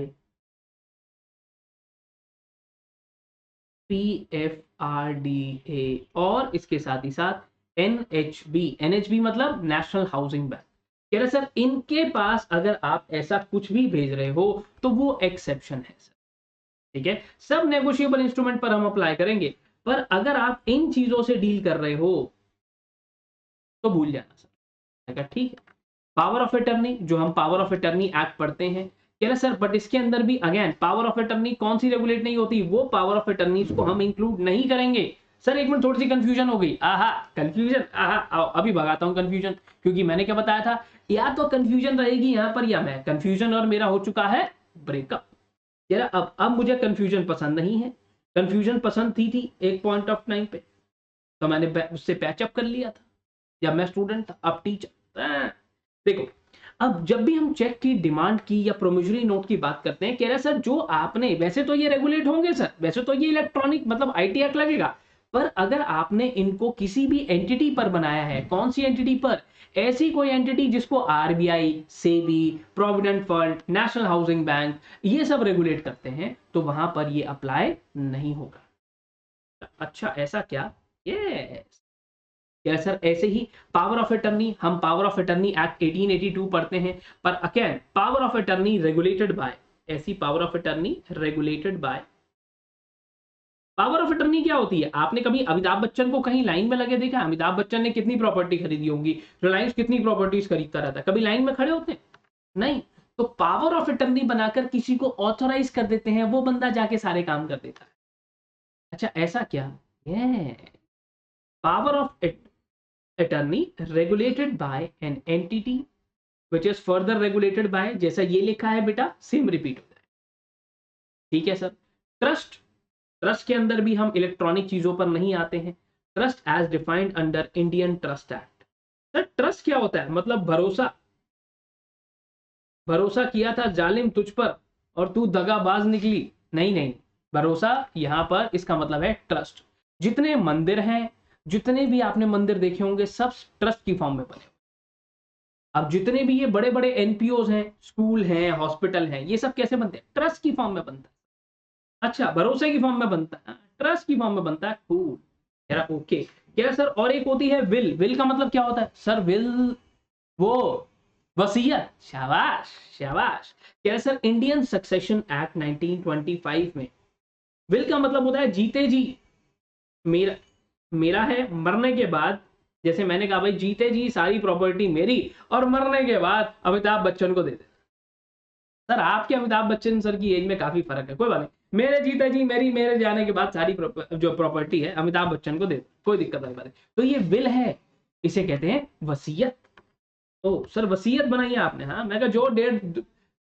PFRDA और इसके साथ ही साथ NHB मतलब नेशनल हाउसिंग बैंक। कह रहे सर इनके पास अगर आप ऐसा कुछ भी भेज रहे हो तो वो एक्सेप्शन है सर, ठीक है? सब नेगोशिएबल इंस्ट्रूमेंट पर हम अप्लाई करेंगे, पर अगर आप इन चीजों से डील कर रहे हो तो भूल जाना सर। मैं कहा ठीक है। पावर ऑफ अटर्नी, जो हम पावर ऑफ अटर्नी एक्ट पढ़ते हैं, कह रहे सर बट इसके अंदर भी अगेन पावर ऑफ अटर्नी कौन सी रेगुलेट नहीं होती, वो पावर ऑफ अटर्नी को हम इंक्लूड नहीं करेंगे। सर एक मिनट, थोड़ी सी कंफ्यूजन हो गई, आहा कंफ्यूजन, आहा आओ अभी भगाता हूं कंफ्यूजन, क्योंकि मैंने क्या बताया था, या तो कंफ्यूजन रहेगी यहां पर या मैं, कंफ्यूजन और मेरा हो चुका है ब्रेकअप। यार अब मुझे कंफ्यूजन पसंद नहीं है, कंफ्यूजन पसंद थी एक पॉइंट ऑफ टाइम पे, तो मैंने उससे पैचअप कर लिया था, जब मैं स्टूडेंट था, अब टीचर। देखो अब जब भी हम चेक की, डिमांड की या प्रोमिसरी नोट की बात करते हैं, कह रहे सर जो आपने, वैसे तो ये रेगुलेट होंगे सर, वैसे तो ये इलेक्ट्रॉनिक मतलब आईटी एक्ट लगेगा, पर अगर आपने इनको किसी भी एंटिटी पर बनाया है, कौन सी एंटिटी पर, ऐसी कोई एंटिटी जिसको RBI, SEBI, provident fund, national housing bank ये सब रेगुलेट करते हैं, तो वहां पर ये अप्लाई नहीं होगा। अच्छा ऐसा क्या? यस, या सर ऐसे ही पावर ऑफ अटर्नी, हम पावर ऑफ अटर्नी एक्ट 1882 पढ़ते हैं, पर again power of attorney regulated by, ऐसी power of attorney regulated by. Power of attorney क्या होती है? आपने कभी अमिताभ बच्चन को कहीं लाइन में लगे देखा? अमिताभ बच्चन ने कितनी प्रॉपर्टी खरीदी होंगी, रिलायंस कितनी प्रॉपर्टीज खरीदता रहता है, कभी लाइन में खड़े होते हैं? नहीं। तो पावर ऑफ अटर्नी बनाकर किसी को ऑथोराइज कर देते हैं, वो बंदा जाके सारे काम कर देता है। अच्छा ऐसा क्या? ये power of attorney regulated by an entity which is further regulated by, जैसा ये लिखा है बेटा सेम रिपीट होता है, ठीक है सर? ट्रस्ट, ट्रस्ट के अंदर भी हम इलेक्ट्रॉनिक चीजों पर नहीं आते हैं। Trust as defined under Indian trust act. Sir trust क्या होता है? मतलब भरोसा, भरोसा किया था जालिम तुझ पर और तू दगाबाज निकली, नहीं नहीं, भरोसा यहां पर इसका मतलब है ट्रस्ट। जितने मंदिर हैं, जितने भी आपने मंदिर देखे होंगे, सब ट्रस्ट की फॉर्म में बने। अब जितने भी ये बड़े बड़े एनपीओज हैं, स्कूल हैं, हॉस्पिटल हैं, ये सब कैसे बनते हैं? ट्रस्ट की फॉर्म में बनता है। अच्छा भरोसे की फॉर्म में बनता है, ट्रस्ट की फॉर्म में बनता है, कूल। यार ओके, क्या सर? और एक होती है विल, विल का मतलब क्या होता है सर? विल वो वसीयत, शाबाश शाबाश। क्या सर? इंडियन सक्सेशन एक्ट 1925 में विल का मतलब होता है जीते जी मेरा, मेरा है, मरने के बाद जैसे मैंने कहा भाई जीते जी सारी प्रॉपर्टी मेरी और मरने के बाद अमिताभ बच्चन को दे दे। सर आपके अमिताभ बच्चन सर की एज में काफी फर्क है, कोई बात नहीं, मेरे जीते जी मेरे जाने के बाद सारी जो प्रॉपर्टी है अमिताभ बच्चन को दे दे, कोई दिक्कत नहीं बात है। तो ये विल है, इसे कहते हैं वसीयत। तो सर वसीयत बनाई है आपने, हाँ मैं कहा जो डेढ़,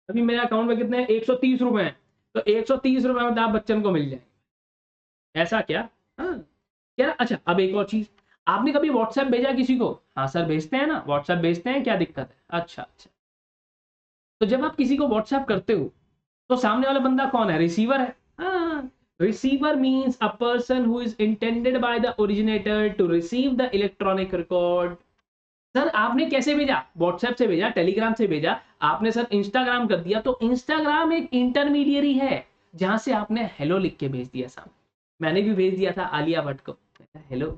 अभी मेरे अकाउंट में कितने 130 रुपए हैं, तो 130 रुपए अमिताभ बच्चन को मिल जाए, ऐसा क्या? हाँ क्या? अच्छा अब एक और चीज, आपने कभी व्हाट्सएप भेजा किसी को? हाँ सर भेजते हैं ना, व्हाट्सएप भेजते हैं, क्या दिक्कत है? अच्छा अच्छा, तो जब आप किसी को व्हाट्सएप करते हो तो सामने वाला बंदा कौन है? रिसीवर है। हाँ, receiver means a person who is intended by the originator to receive the electronic record. Sir आपने कैसे भेजा? व्हाट्सएप से भेजा, टेलीग्राम से भेजा, आपने सर इंस्टाग्राम कर दिया, तो इंस्टाग्राम एक इंटरमीडियरी है जहां से आपने हेलो लिख के भेज दिया सामने। मैंने भी भेज दिया था आलिया भट्ट को हेलो,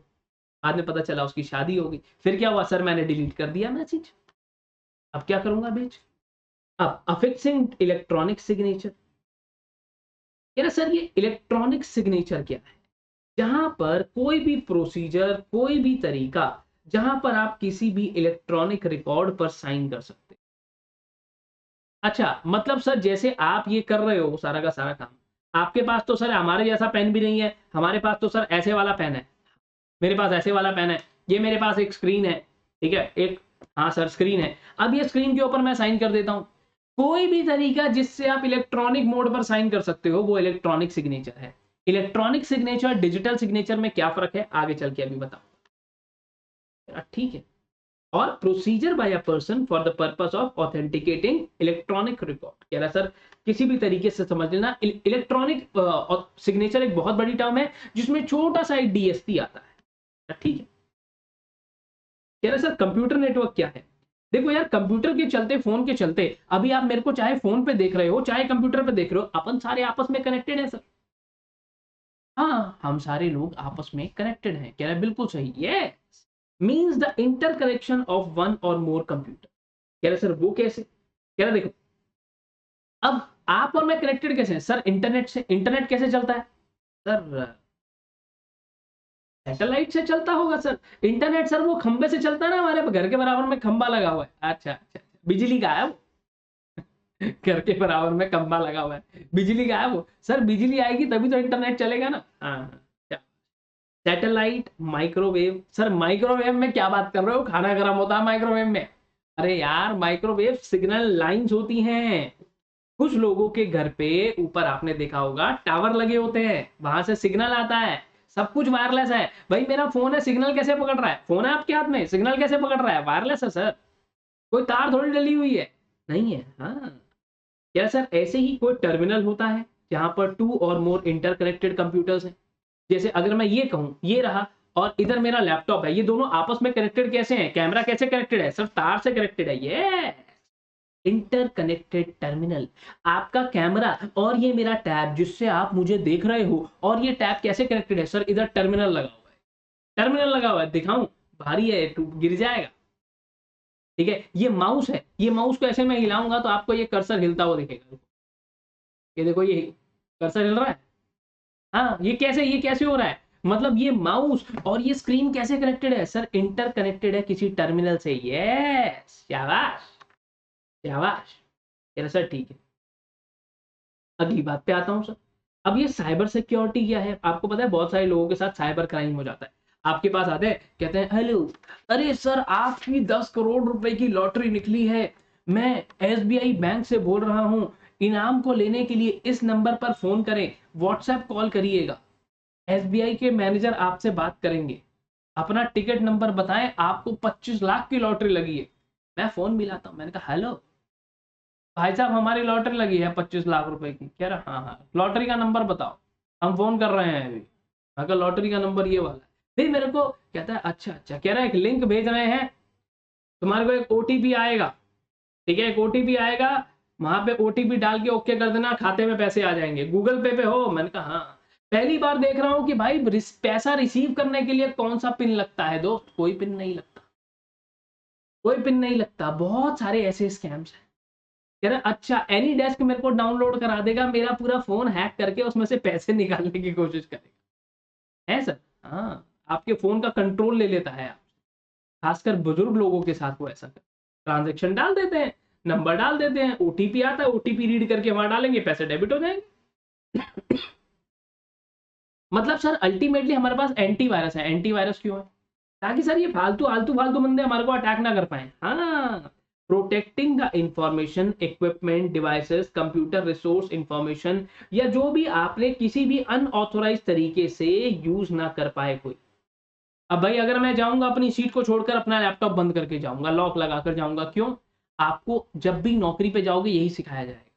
बाद में पता चला उसकी शादी हो गई, फिर क्या हुआ सर? मैंने डिलीट कर दिया मैसेज, अब क्या करूंगा भेज? अब अफिक्सिंग इलेक्ट्रॉनिक सिग्नेचर, कह रहा सर ये इलेक्ट्रॉनिक सिग्नेचर क्या है? जहां पर कोई भी प्रोसीजर, कोई भी तरीका जहां पर आप किसी भी इलेक्ट्रॉनिक रिकॉर्ड पर साइन कर सकते हैं। अच्छा मतलब सर जैसे आप ये कर रहे हो सारा का सारा काम, आपके पास तो सर हमारे जैसा पेन भी नहीं है, हमारे पास तो सर ऐसे वाला पेन है, मेरे पास ऐसे वाला पेन है, ये मेरे पास एक स्क्रीन है, ठीक है एक, हाँ सर स्क्रीन है, अब ये स्क्रीन के ऊपर मैं साइन कर देता हूं। कोई भी तरीका जिससे आप इलेक्ट्रॉनिक मोड पर साइन कर सकते हो वो इलेक्ट्रॉनिक सिग्नेचर है। इलेक्ट्रॉनिक सिग्नेचर डिजिटल सिग्नेचर में क्या फर्क है आगे चल के अभी बताओ, ठीक है। और procedure bye a person for the purpose of authenticating electronic record, कह रहा सर किसी भी तरीके से समझ लेना, इलेक्ट्रॉनिक सिग्नेचर एक बहुत बड़ी टर्म है जिसमें छोटा सा एक डीएसपी आता है, ठीक है। कह रहा सर कंप्यूटर नेटवर्क क्या है? देखो यार कंप्यूटर के चलते, फोन के चलते, अभी आप मेरे को चाहे फोन पे देख रहे हो चाहे कंप्यूटर पे देख रहे हो, अपन सारे आपस में कनेक्टेड है सर। हाँ हम सारे लोग आपस में कनेक्टेड हैं, कह रहा है बिल्कुल सही, yes means the interconnection of one और मोर कंप्यूटर। कह रहा सर वो कैसे? कह रहा देखो अब आप और मैं कनेक्टेड कैसे हैं सर? इंटरनेट से। इंटरनेट कैसे चलता है सर? सैटेलाइट से चलता होगा सर। इंटरनेट सर वो खंबे से चलता है ना, हमारे घर के बराबर में खंबा लगा हुआ है। अच्छा अच्छा, बिजली का है वो। घर के बराबर में खंबा लगा हुआ है, बिजली का है वो सर। बिजली आएगी तभी तो इंटरनेट चलेगा ना। हाँ सैटेलाइट, माइक्रोवेव, सर माइक्रोवेव में क्या बात कर रहे हो? खाना गर्म होता है माइक्रोवेव में? अरे यार माइक्रोवेव सिग्नल लाइंस होती हैं, कुछ लोगों के घर पे ऊपर आपने देखा होगा टावर लगे होते हैं, वहां से सिग्नल आता है, सब कुछ वायरलेस है। भाई मेरा फोन है, सिग्नल कैसे पकड़ रहा है? फोन है आपके हाथ में, सिग्नल कैसे पकड़ रहा है? वायरलेस है सर, कोई तार थोड़ी डली हुई है, नहीं है। हाँ क्या सर ऐसे ही कोई टर्मिनल होता है जहां पर टू और मोर इंटरकनेक्टेड कंप्यूटर्स हैं। जैसे अगर मैं ये कहूं ये रहा और इधर मेरा लैपटॉप है, ये दोनों आपस में कनेक्टेड कैसे हैं? कैमरा कैसे कनेक्टेड है सर? तार से कनेक्टेड है, ये इंटरकनेक्टेड टर्मिनल। आपका कैमरा और ये मेरा टैब जिससे आप मुझे देख रहे हो, और ये टैब कैसे कनेक्टेड है सर? इधर टर्मिनल लगा हुआ है, टर्मिनल लगा हुआ है, दिखाऊं? भारी है, गिर जाएगा, ठीक है। ये माउस है, ये माउस को ऐसे मैं हिलाऊंगा तो आपको ये कर्सर हिलता हुआ दिखेगा, ये देखो ये कर्सर हिल रहा है। हाँ ये कैसे हो रहा है? मतलब ये माउस और ये स्क्रीन कैसे कनेक्टेड है सर? इंटर कनेक्टेड है किसी टर्मिनल से। यस शाबाश शाबाश, सर ठीक है। अगली बात पे आता हूं सर। अब ये साइबर सिक्योरिटी क्या है? आपको पता है बहुत सारे लोगों के साथ साइबर क्राइम हो जाता है। आपके पास आते हैं, कहते हैं हेलो, अरे सर आपकी 10 करोड़ रुपए की लॉटरी निकली है, मैं एसबीआई बैंक से बोल रहा हूं, इनाम को लेने के लिए इस नंबर पर फोन करें, व्हाट्सएप कॉल करिएगा, एसबीआई के मैनेजर आपसे बात करेंगे, अपना टिकट नंबर बताएं, आपको 25 लाख की लॉटरी लगी है। मैं फोन मिलाता हूं, मैंने कहा हेलो भाई साहब हमारी लॉटरी लगी है 25 लाख रुपए की। कह रहा हाँ हाँ लॉटरी का नंबर बताओ, हम फोन कर रहे हैं अभी। अगर लॉटरी का नंबर ये वाला है, फिर मेरे को कहता है अच्छा अच्छा, कह रहा है एक लिंक भेज रहे हैं, तुम्हारे को एक ओटीपी आएगा, ठीक है एक ओटीपी आएगा, वहां पे ओटीपी डाल के ओके कर देना, खाते में पैसे आ जाएंगे, गूगल पे पे हो? मैंने कहा हाँ। पहली बार देख रहा हूँ कि भाई पैसा रिसीव करने के लिए कौन सा पिन लगता है दोस्त? कोई पिन नहीं लगता, कोई पिन नहीं लगता। बहुत सारे ऐसे स्कैम्स हैं। कह रहा अच्छा एनी डेस्क मेरे को डाउनलोड करा देगा, मेरा पूरा फोन हैक करके उसमें से पैसे निकालने की कोशिश करेगा, है सर। हाँ आपके फोन का कंट्रोल ले लेता है। खासकर बुजुर्ग लोगों के साथ वो ऐसा कर, ट्रांजेक्शन डाल देते हैं, नंबर डाल देते हैं, ओटीपी आता है, ओटीपी रीड करके वहां डालेंगे, पैसे डेबिट हो जाएंगे। मतलब सर अल्टीमेटली हमारे पास एंटीवायरस है। एंटीवायरस क्यों है? ताकि सर ये फालतू आलतू फालतू बंदे हमारे को अटैक ना कर पाए। हाँ, protecting the information, equipment, devices, computer resource, information, या जो भी आपने किसी भी अनऑथोराइज तरीके से यूज ना कर पाए कोई। अब भाई अगर मैं जाऊंगा अपनी सीट को छोड़कर अपना लैपटॉप बंद करके जाऊंगा, लॉक लगाकर जाऊंगा, क्यों? आपको जब भी नौकरी पे जाओगे यही सिखाया जाएगा,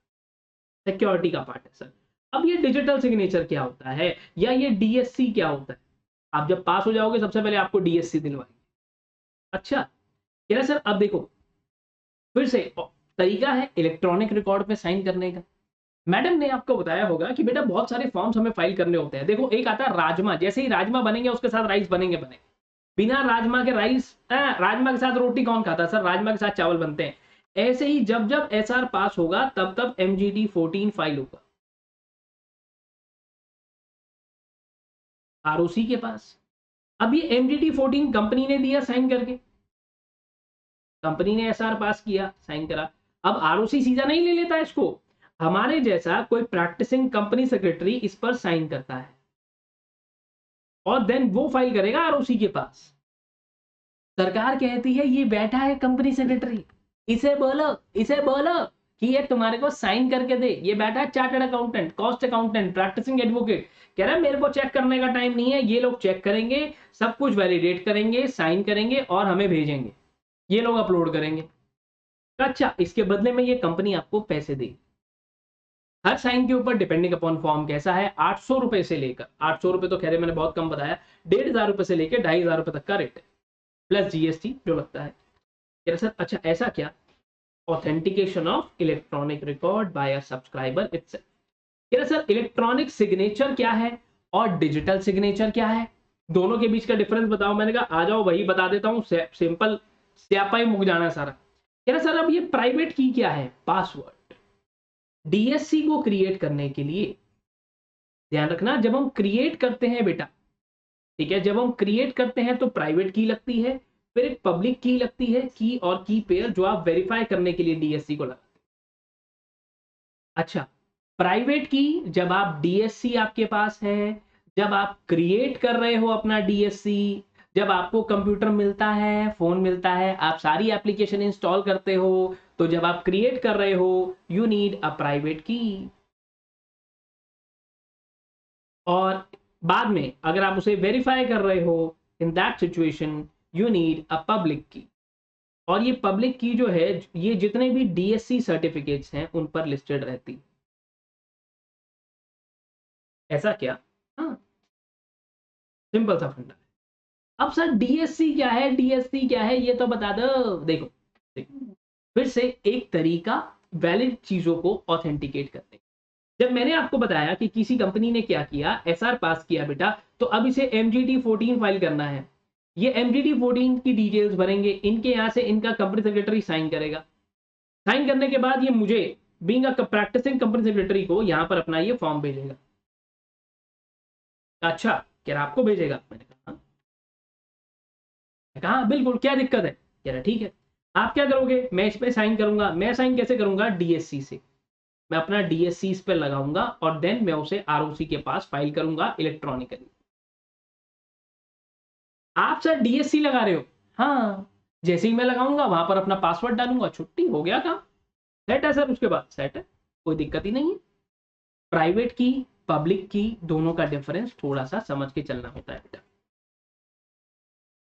सिक्योरिटी का पार्ट है सर। अब ये डिजिटल सिग्नेचर क्या होता है, या ये डीएससी क्या होता है? आप जब पास हो जाओगे सबसे पहले आपको डीएससी दिलवाएंगे। अच्छा, कह रहे सर अब देखो फिर से तरीका है इलेक्ट्रॉनिक रिकॉर्ड पे साइन करने का। मैडम ने आपको बताया होगा कि बेटा बहुत सारे फॉर्म्स हमें फाइल करने होते हैं। देखो एक आता है राजमा, जैसे ही राजमा बनेंगे उसके साथ राइस बनेंगे। बिना राजमा के राइस, राजमा के साथ रोटी कौन खाता है सर? राजमा के साथ चावल बनते हैं। ऐसे ही जब जब एसआर पास होगा तब तब एमजीडी 14 फाइल होगा आरओसी के पास। अब ये एमजीडी 14 कंपनी ने दिया साइन करके, कंपनी ने एसआर पास किया, साइन करा। अब आरओसी सीधा नहीं ले लेता इसको, हमारे जैसा कोई प्रैक्टिसिंग कंपनी सेक्रेटरी इस पर साइन करता है और देन वो फाइल करेगा आरओसी के पास। सरकार कहती है ये बैठा है कंपनी सेक्रेटरी, इसे बोलो, इसे बोलो कि ये तुम्हारे को साइन करके दे। ये बैठा है chartered accountant, cost accountant, practising advocate, कह रहा है मेरे को चेक करने का टाइम नहीं है, ये लोग चेक करेंगे, सब कुछ वैलिडेट करेंगे, साइन करेंगे और हमें भेजेंगे, ये लोग अपलोड करेंगे। अच्छा, इसके बदले में ये कंपनी आपको पैसे देगी। हर साइन के ऊपर डिपेंडिंग अपॉन फॉर्म कैसा है, 800 रुपए से लेकर, 800 रुपए तो खैर मैंने बहुत कम बताया, 1500 रुपए से लेकर 2500 रुपए तक का रेट है, प्लस जीएसटी जो लगता है। सर अच्छा ऐसा क्या? Authentication of electronic record by a subscriber itself. Sir electronic signature क्या है और डिजिटल सिग्नेचर क्या है, दोनों के बीच का डिफरेंस बताओ। मैंने कहा आ जाओ वही बता देता हूँ, सिंपल स्यापा ही मुक जाना है सारा। कह रहा सर अब ये प्राइवेट की क्या है? पासवर्ड। डीएससी को क्रिएट करने के लिए ध्यान रखना, जब हम क्रिएट करते हैं बेटा, ठीक है, जब हम क्रिएट करते हैं तो प्राइवेट की लगती है, फिर एक पब्लिक की लगती है, की और की पेयर, जो आप वेरीफाई करने के लिए डीएससी को लगाते हैं। अच्छा, प्राइवेट की जब आप डीएससी आपके पास है, जब आप क्रिएट कर रहे हो अपना डीएससी, जब आपको कंप्यूटर मिलता है, फोन मिलता है, आप सारी एप्लीकेशन इंस्टॉल करते हो, तो जब आप क्रिएट कर रहे हो यू नीड अ प्राइवेट की। और बाद में अगर आप उसे वेरीफाई कर रहे हो, in that situation you need a public की। और ये पब्लिक की जो है, ये जितने भी डीएससी सर्टिफिकेट्स हैं उन पर लिस्टेड रहती है। ऐसा क्या? हाँ, सिंपल सा फंडा है। अब सर डीएससी क्या है, डीएससी क्या है ये तो बता दो। देखो, देखो फिर से एक तरीका वैलिड चीजों को ऑथेंटिकेट करने। जब मैंने आपको बताया कि किसी कंपनी ने क्या किया, एसआर पास किया बेटा, तो अब इसे एमजीटी 14 फाइल करना है। ये एमजीटी 14 की डिटेल्स भरेंगे, इनके यहाँ से इनका कंपनी सेक्रेटरी साइन करेगा। साइन करने के बाद ये मुझे being a practising company secretary को यहाँ पर अपना ये फॉर्म भेजेगा। अच्छा, क्या आपको भेजेगा? मैंने कहा हाँ। कहा बिल्कुल, क्या दिक्कत है? कह रहा ठीक है। आप क्या करोगे? मैं इस पे साइन करूंगा। मैं साइन कैसे करूंगा? डीएससी से। मैं अपना डीएससी इस पे लगाऊंगा और देन मैं उसे आरओसी के पास फाइल करूंगा इलेक्ट्रॉनिकली। आप सर डीएससी लगा रहे हो? हाँ, जैसे ही मैं लगाऊंगा वहां पर अपना पासवर्ड डालूंगा, छुट्टी हो गया काम। सेट है सर, उसके बाद सेट है, कोई दिक्कत ही नहीं है। प्राइवेट की, पब्लिक की, दोनों का डिफरेंस थोड़ा सा समझ के चलना होता है बेटा,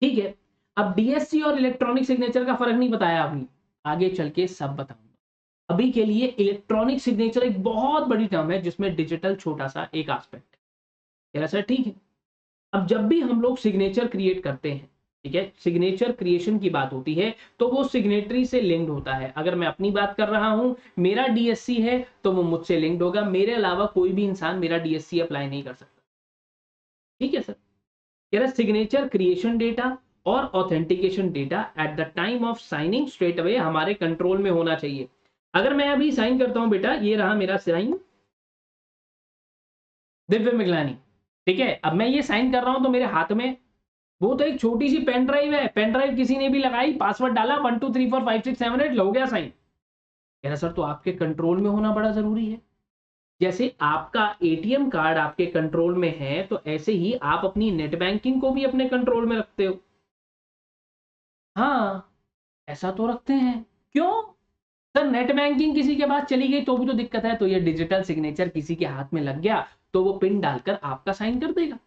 ठीक है। अब डीएससी और इलेक्ट्रॉनिक सिग्नेचर का फर्क नहीं बताया आपने, आगे चल के सब बताऊंगा। अभी के लिए इलेक्ट्रॉनिक सिग्नेचर एक बहुत बड़ी टर्म है जिसमें डिजिटल छोटा सा एक एस्पेक्ट है। सर ठीक है। अब जब भी हम लोग सिग्नेचर क्रिएट करते हैं, ठीक है, सिग्नेचर क्रिएशन की बात होती है तो वो सिग्नेटरी से लिंक्ड होता है। अगर मैं अपनी बात कर रहा हूं, मेरा डीएससी है तो वो मुझसे लिंक्ड होगा, मेरे अलावा कोई भी इंसान मेरा डीएससी अप्लाई नहीं कर सकता, ठीक है सर। कह रहा सिग्नेचर क्रिएशन डेटा और authentication data eight the time of signing straight away हमारे कंट्रोल में होना चाहिए। अगर मैं अभी साइन करता हूं बेटा, ये रहा मेरा साइन, दिव्य मिगलानी, ठीक है। अब मैं ये साइन कर रहा हूं तो मेरे हाथ में वो तो एक छोटी सी पेन ड्राइव है, पेन ड्राइव किसी ने भी लगाई, पासवर्ड डाला 1 2 3 4 5 6 7 8 हो गया साइन। कह रहा सर तो आपके कंट्रोल में होना बड़ा जरूरी है। जैसे आपका एटीएम कार्ड आपके कंट्रोल में है, तो ऐसे ही आप अपनी नेट बैंकिंग को भी अपने कंट्रोल में रखते हो। हाँ, ऐसा तो रखते हैं। क्यों? सर नेट बैंकिंग किसी के पास चली गई तो भी तो दिक्कत है, तो ये डिजिटल सिग्नेचर किसी के हाथ में लग गया तो वो पिन डालकर आपका साइन कर देगा।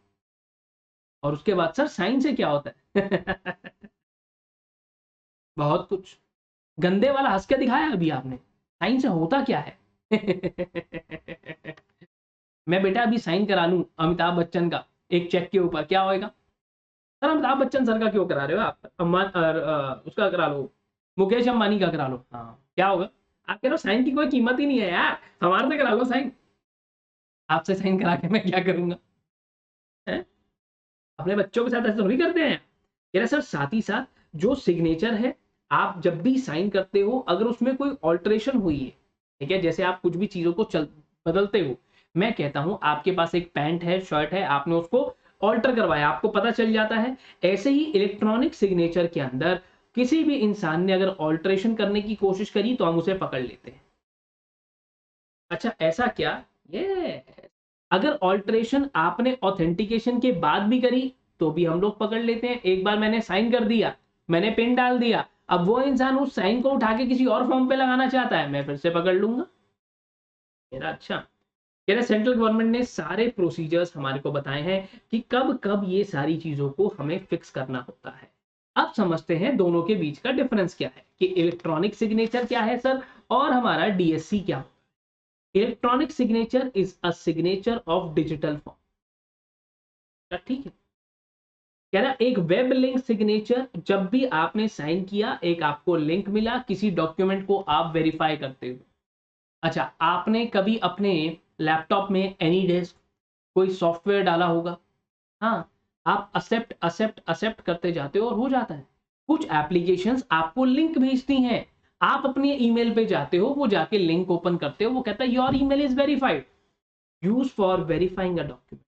और उसके बाद सर साइन से क्या होता है? बहुत कुछ। गंदे वाला हंस के दिखाया अभी आपने, साइन से होता क्या है? मैं बेटा अभी साइन करा लूं अमिताभ बच्चन का एक चेक के ऊपर, क्या होएगा? सर अमिताभ बच्चन सर का क्यों करा रहे हो आप? उसका करा लो, मुकेश अंबानी का करा लो। हाँ, क्या होगा? आप कह रहे हो साइन की कोई कीमत ही नहीं है यार, हमारे से करा लो साइन। आपसे साइन करा के मैं क्या करूंगा? है? अपने बच्चों के साथ ऐसा थोड़ी करते हैं। कह रहे सर साथ ही साथ जो सिग्नेचर है, आप जब भी साइन करते हो अगर उसमें कोई ऑल्टरेशन हुई है, ठीक है, जैसे आप कुछ भी चीजों को बदलते हो, मैं कहता हूं आपके पास एक पैंट है, शर्ट है, आपने उसको ऑल्टर करवाया, आपको पता चल जाता है। ऐसे ही इलेक्ट्रॉनिक सिग्नेचर के अंदर किसी भी इंसान ने अगर ऑल्टरेशन करने की कोशिश करी तो हम उसे पकड़ लेते हैं। अच्छा ऐसा क्या? ये अगर ऑल्टरेशन आपने ऑथेंटिकेशन के बाद भी करी तो भी हम लोग पकड़ लेते हैं। एक बार मैंने साइन कर दिया, मैंने पिन डाल दिया, अब वो इंसान उस साइन को उठा के किसी और फॉर्म पे लगाना चाहता है, मैं फिर से पकड़ लूंगा। मेरा अच्छा, कह रहे सेंट्रल गवर्नमेंट ने सारे प्रोसीजर्स हमारे को बताए हैं कि कब कब ये सारी चीजों को हमें फिक्स करना होता है। अब समझते हैं दोनों के बीच का डिफरेंस क्या है, कि इलेक्ट्रॉनिक सिग्नेचर क्या है सर, और हमारा डीएससी क्या होता है। Electronic signature is a signature of digital form. ठीक है। कह रहा एक वेब लिंक सिग्नेचर, जब भी आपने साइन किया एक आपको लिंक मिला, किसी डॉक्यूमेंट को आप वेरीफाई करते हो। अच्छा, आपने कभी अपने लैपटॉप में एनी डेस्क कोई सॉफ्टवेयर डाला होगा, हाँ, आप असेप्ट असेप्ट असेप्ट करते जाते हो और हो जाता है। कुछ एप्लीकेशंस आपको लिंक भेजती हैं, आप अपने ईमेल पे जाते हो, वो जाके लिंक ओपन करते हो, वो कहता है your email is verified, use for verifying a document.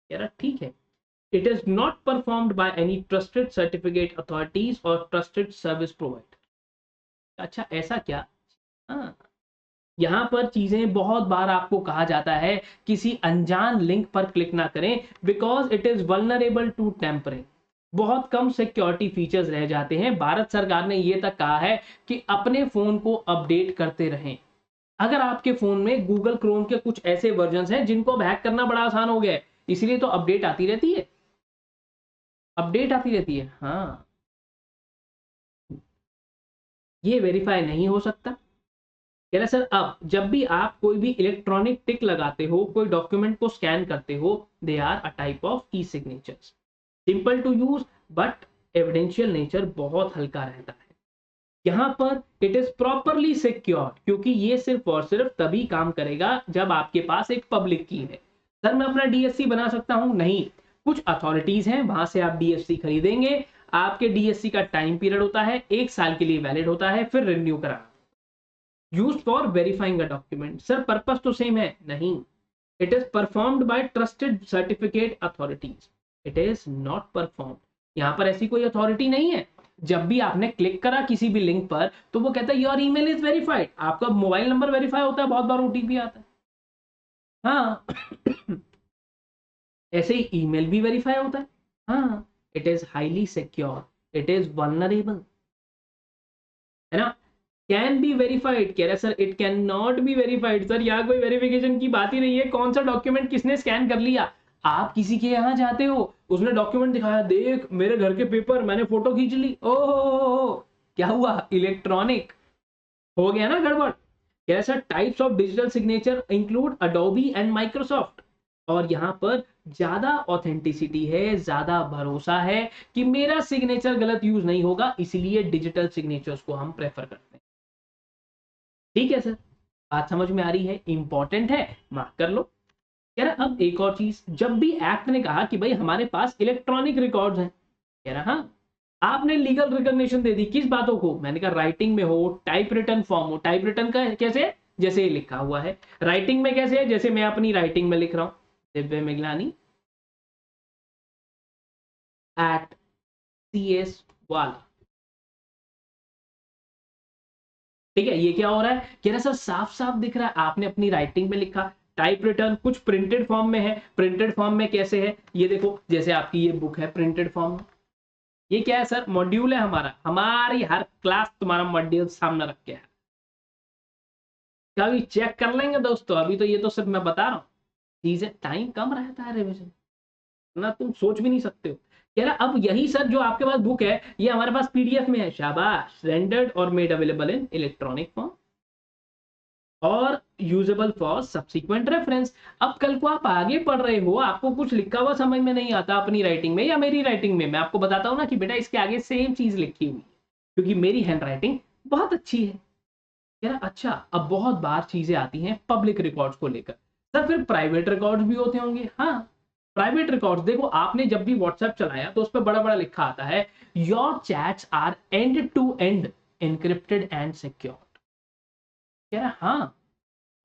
यार ठीक है, it is not performed by any trusted certificate authorities or trusted service provider। अच्छा ऐसा क्या? हाँ, यहाँ पर चीजें बहुत बार आपको कहा जाता है किसी अनजान लिंक पर क्लिक ना करें, because it is vulnerable to tampering. बहुत कम सिक्योरिटी फीचर्स रह जाते हैं। भारत सरकार ने यह तक कहा है कि अपने फोन को अपडेट करते रहें। अगर आपके फोन में गूगल क्रोम के कुछ ऐसे वर्जन हैं जिनको अब हैक करना बड़ा आसान हो गया है, इसीलिए तो अपडेट आती रहती है, अपडेट आती रहती है। हाँ, ये वेरीफाई नहीं हो सकता। कह रहा सर अब जब भी आप कोई भी इलेक्ट्रॉनिक टिक लगाते हो, कोई डॉक्यूमेंट को स्कैन करते हो, they are a type of e signatures, simple to use but evidential nature बहुत हल्का रहता है। यहाँ पर इट इज प्रॉपरली सिक्योर, क्योंकि ये सिर्फ और सिर्फ तभी काम करेगा जब आपके पास एक पब्लिक की है। सर मैं अपना डीएससी बना सकता हूं? नहीं, कुछ अथॉरिटीज हैं वहां से आप डीएससी खरीदेंगे, आपके डीएससी का टाइम पीरियड होता है, 1 साल के लिए वैलिड होता है, फिर रिन्यू कराना। Use for verifying a document, sir purpose तो सेम है? नहीं, it is performed by trusted certificate authorities, it is not performed. यहां पर ऐसी कोई अथॉरिटी नहीं है। जब भी आपने क्लिक करा किसी भी लिंक पर तो वो कहता है योर ईमेल इज वेरीफाइड, आपका मोबाइल नंबर वेरीफाई होता है, बहुत बार ओटीपी आता है। हाँ। ऐसे ही ईमेल भी वेरीफाई होता है। हाँ, it is highly secure, it is vulnerable, है ना। कैन बी वेरीफाइड, कह रहा है sir it can not be verified. Sir यहाँ कोई वेरिफिकेशन की बात ही नहीं है, कौन सा डॉक्यूमेंट किसने स्कैन कर लिया। आप किसी के यहाँ जाते हो, उसने डॉक्यूमेंट दिखाया, देख मेरे घर के पेपर, मैंने फोटो खींच ली, ओहो क्या हुआ, इलेक्ट्रॉनिक हो गया ना गड़बड़। कह रहा sir types of digital signature include Adobe and Microsoft, और यहाँ पर ज्यादा ऑथेंटिसिटी है, ज्यादा भरोसा है कि मेरा सिग्नेचर गलत यूज नहीं होगा, इसलिए डिजिटल सिग्नेचर्स को हम प्रेफर करते हैं। ठीक है सर, बात समझ में आ रही है, इंपॉर्टेंट है, मार्क कर लो। कह रहा अब एक और चीज, जब भी एक्ट ने कहा कि भाई हमारे पास इलेक्ट्रॉनिक रिकॉर्ड्स हैं, कह रहा हाँ, आपने लीगल रिकॉग्निशन दे दी किस बातों को, मैंने कहा राइटिंग में हो, टाइप रिटन फॉर्म हो। टाइप रिटन का कैसे है? जैसे लिखा हुआ है। राइटिंग में कैसे है? जैसे मैं अपनी राइटिंग में लिख रहा हूं, दिव्य मिगलानी एट CS वाला। ठीक है, ये क्या हो रहा है, कह रहा सर साफ साफ दिख रहा है आपने अपनी राइटिंग में लिखा टाइप रिटर्न, कुछ प्रिंटेड फॉर्म में है। प्रिंटेड फॉर्म में कैसे है, ये देखो, जैसे आपकी ये बुक है प्रिंटेड फॉर्म में। ये क्या है सर, मॉड्यूल है हमारा, हमारी हर क्लास तुम्हारा मॉड्यूल सामने रख के है। कभी चेक कर लेंगे दोस्तों, अभी तो ये तो सिर्फ मैं बता रहा हूँ, चीजें टाइम कम रहता है रिविजन ना, तुम सोच भी नहीं सकते हो। कह रहा अब यही सर जो आपके पास बुक है ये हमारे पास PDF में है, शाबाश, रेंडर्ड और made available in electronic form और यूजेबल फॉर सब्सिक्वेंट रेफरेंस। अब कल को आप आगे पढ़ रहे हो, आपको कुछ लिखा हुआ समझ में नहीं आता अपनी राइटिंग में या मेरी राइटिंग में, मैं आपको बताता हूं ना कि बेटा इसके आगे सेम चीज लिखी हुई है, क्योंकि मेरी हैंड राइटिंग बहुत अच्छी है। यार अच्छा, अब बहुत बार चीजें आती हैं पब्लिक रिकॉर्ड्स को लेकर, सर फिर प्राइवेट रिकॉर्ड्स भी होते होंगे। हाँ, प्राइवेट रिकॉर्ड्स देखो, आपने जब भी व्हाट्सएप चलाया तो उस पर बड़ा बड़ा लिखा आता है your chats are end to end encrypted and secured. कह रहा हाँ,